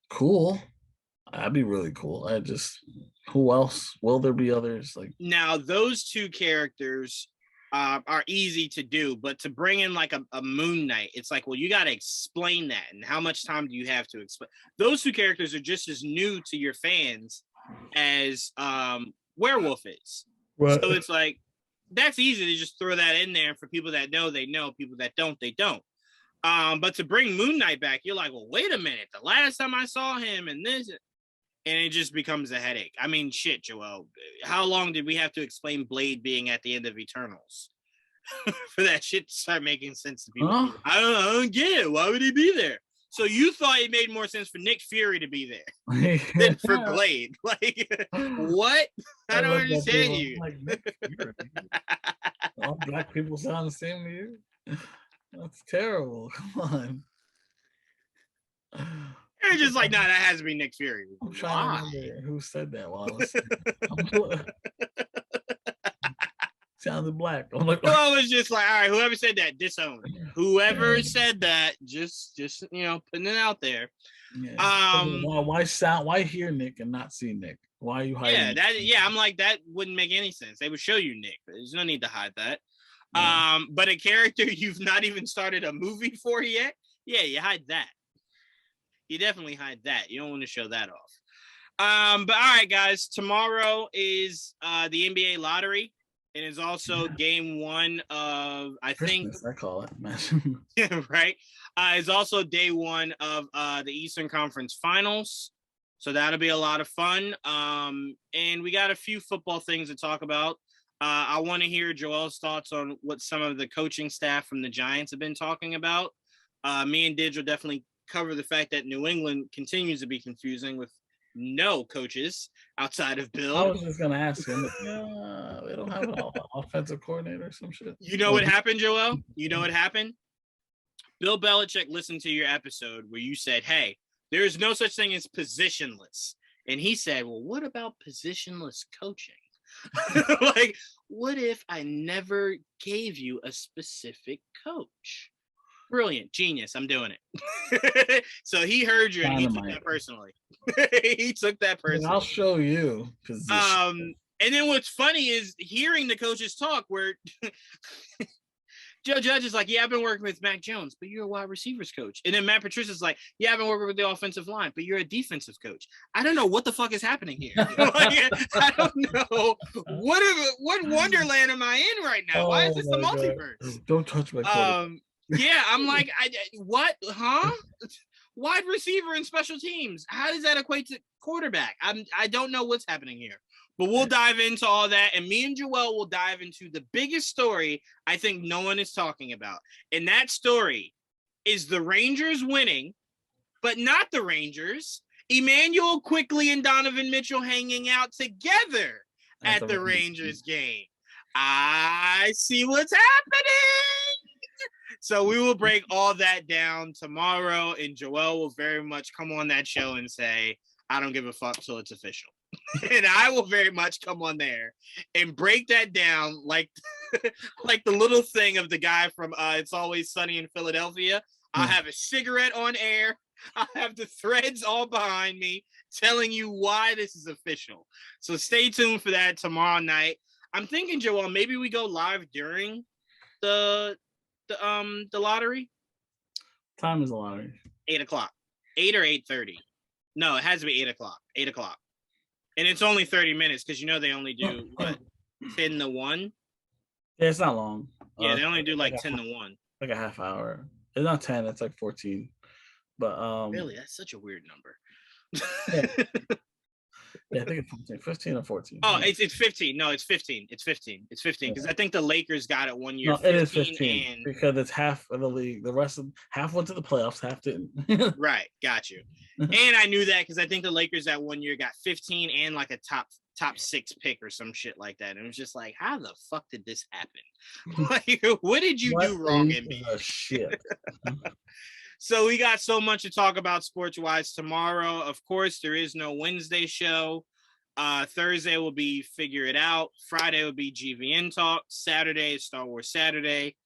B: cool. That'd be really cool. Who else? Will there be others? Like
A: now, those 2 characters are easy to do, but to bring in like a Moon Knight, it's like, well, you got to explain that, and how much time do you have to explain? Those 2 characters are just as new to your fans as Werewolf is. Right. So it's like that's easy to just throw that in there. For people that know, they know. People that don't, they don't. But to bring Moon Knight back, you're like, well, wait a minute. The last time I saw him and this, and it just becomes a headache. I mean, shit, Joel. How long did we have to explain Blade being at the end of Eternals for that shit to start making sense to people? Huh? I don't get it. Why would he be there? So you thought it made more sense for Nick Fury to be there than for Blade? Like, what? I don't understand you.
B: Like, Nick Fury. All black people sound the same to you? That's terrible. Come on.
A: They're just like, nah, that has to be Nick Fury.
B: I'm trying to remember who said that while I was sounded black. I'm like,
A: well, I was just like, all right, whoever said that, disown. Whoever said that, just putting it out there.
B: Yeah. Why hear Nick and not see Nick? Why are you hiding?
A: I'm like, that wouldn't make any sense. They would show you Nick. There's no need to hide that. Yeah. But a character you've not even started a movie for yet, you hide that. You definitely hide that. You don't want to show that off. But all right, guys, tomorrow is the NBA lottery. It is also game 1 of, I think,
B: I call it.
A: Yeah, right. It's also day 1 of the Eastern Conference Finals. So that'll be a lot of fun. And we got a few football things to talk about. I want to hear Joel's thoughts on what some of the coaching staff from the Giants have been talking about. Me and Didge will definitely cover the fact that New England continues to be confusing with no coaches outside of Bill.
B: I was just going to ask him. They don't have an offensive coordinator or some shit.
A: You know what happened, Joel? You know what happened? Bill Belichick listened to your episode where you said, hey, there is no such thing as positionless. And he said, well, what about positionless coaching? Like, what if I never gave you a specific coach? Brilliant. Genius. I'm doing it. So he heard you and he took that personally. He took that personally.
B: I'll show you.
A: And then what's funny is hearing the coaches talk where Joe Judge is like, yeah, I've been working with Mac Jones, but you're a wide receivers coach. And then Matt Patricia's like, yeah, I've been working with the offensive line, but you're a defensive coach. I don't know what the fuck is happening here. Like, I don't know what wonderland am I in right now? Why is this the multiverse?
B: Don't touch my quarterback.
A: Yeah, I'm like, what? Huh? Wide receiver and special teams. How does that equate to quarterback? I don't know what's happening here. But we'll dive into all that, and me and Joel will dive into the biggest story I think no one is talking about. And that story is the Rangers winning, but not the Rangers. Emmanuel Quickley and Donovan Mitchell hanging out together at the Rangers game. I see what's happening. So we will break all that down tomorrow, and Joel will very much come on that show and say, I don't give a fuck till it's official. And I will very much come on there and break that down like like the little thing of the guy from It's Always Sunny in Philadelphia. I'll have a cigarette on air. I'll have the threads all behind me telling you why this is official. So stay tuned for that tomorrow night. I'm thinking, Joel, maybe we go live during the lottery.
B: Time is the lottery.
A: 8:00. 8 or 8:30. No, it has to be 8:00. 8:00. And it's only 30 minutes because they only do what 10 to 1.
B: Yeah, it's not long.
A: Yeah, they only do like 10 to 1.
B: Like a half hour. It's not 10, it's like 14. But
A: really, that's such a weird number.
B: Yeah, I think it's 14, 15 or 14.
A: Oh, it's 15. No, it's 15. It's 15 because I think the Lakers got it one year.
B: No, it is 15 because it's half of the league. The rest of half went to the playoffs, half didn't.
A: Right, got you. And I knew that because I think the Lakers that one year got 15 and like a top 6 pick or some shit like that. And it was just like, how the fuck did this happen? Like, what did you do wrong in me?
B: Shit.
A: So we got so much to talk about sports-wise tomorrow. Of course, there is no Wednesday show. Thursday will be Figure It Out. Friday will be GVN Talk. Saturday is Star Wars Saturday.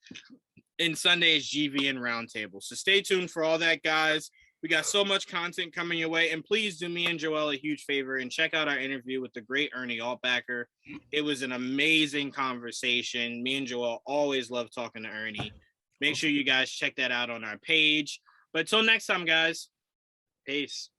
A: And Sunday is GVN Roundtable. So stay tuned for all that, guys. We got so much content coming your way. And please do me and Joel a huge favor and check out our interview with the great Ernie Altbacker. It was an amazing conversation. Me and Joel always love talking to Ernie. Make sure you guys check that out on our page. But until next time, guys, peace.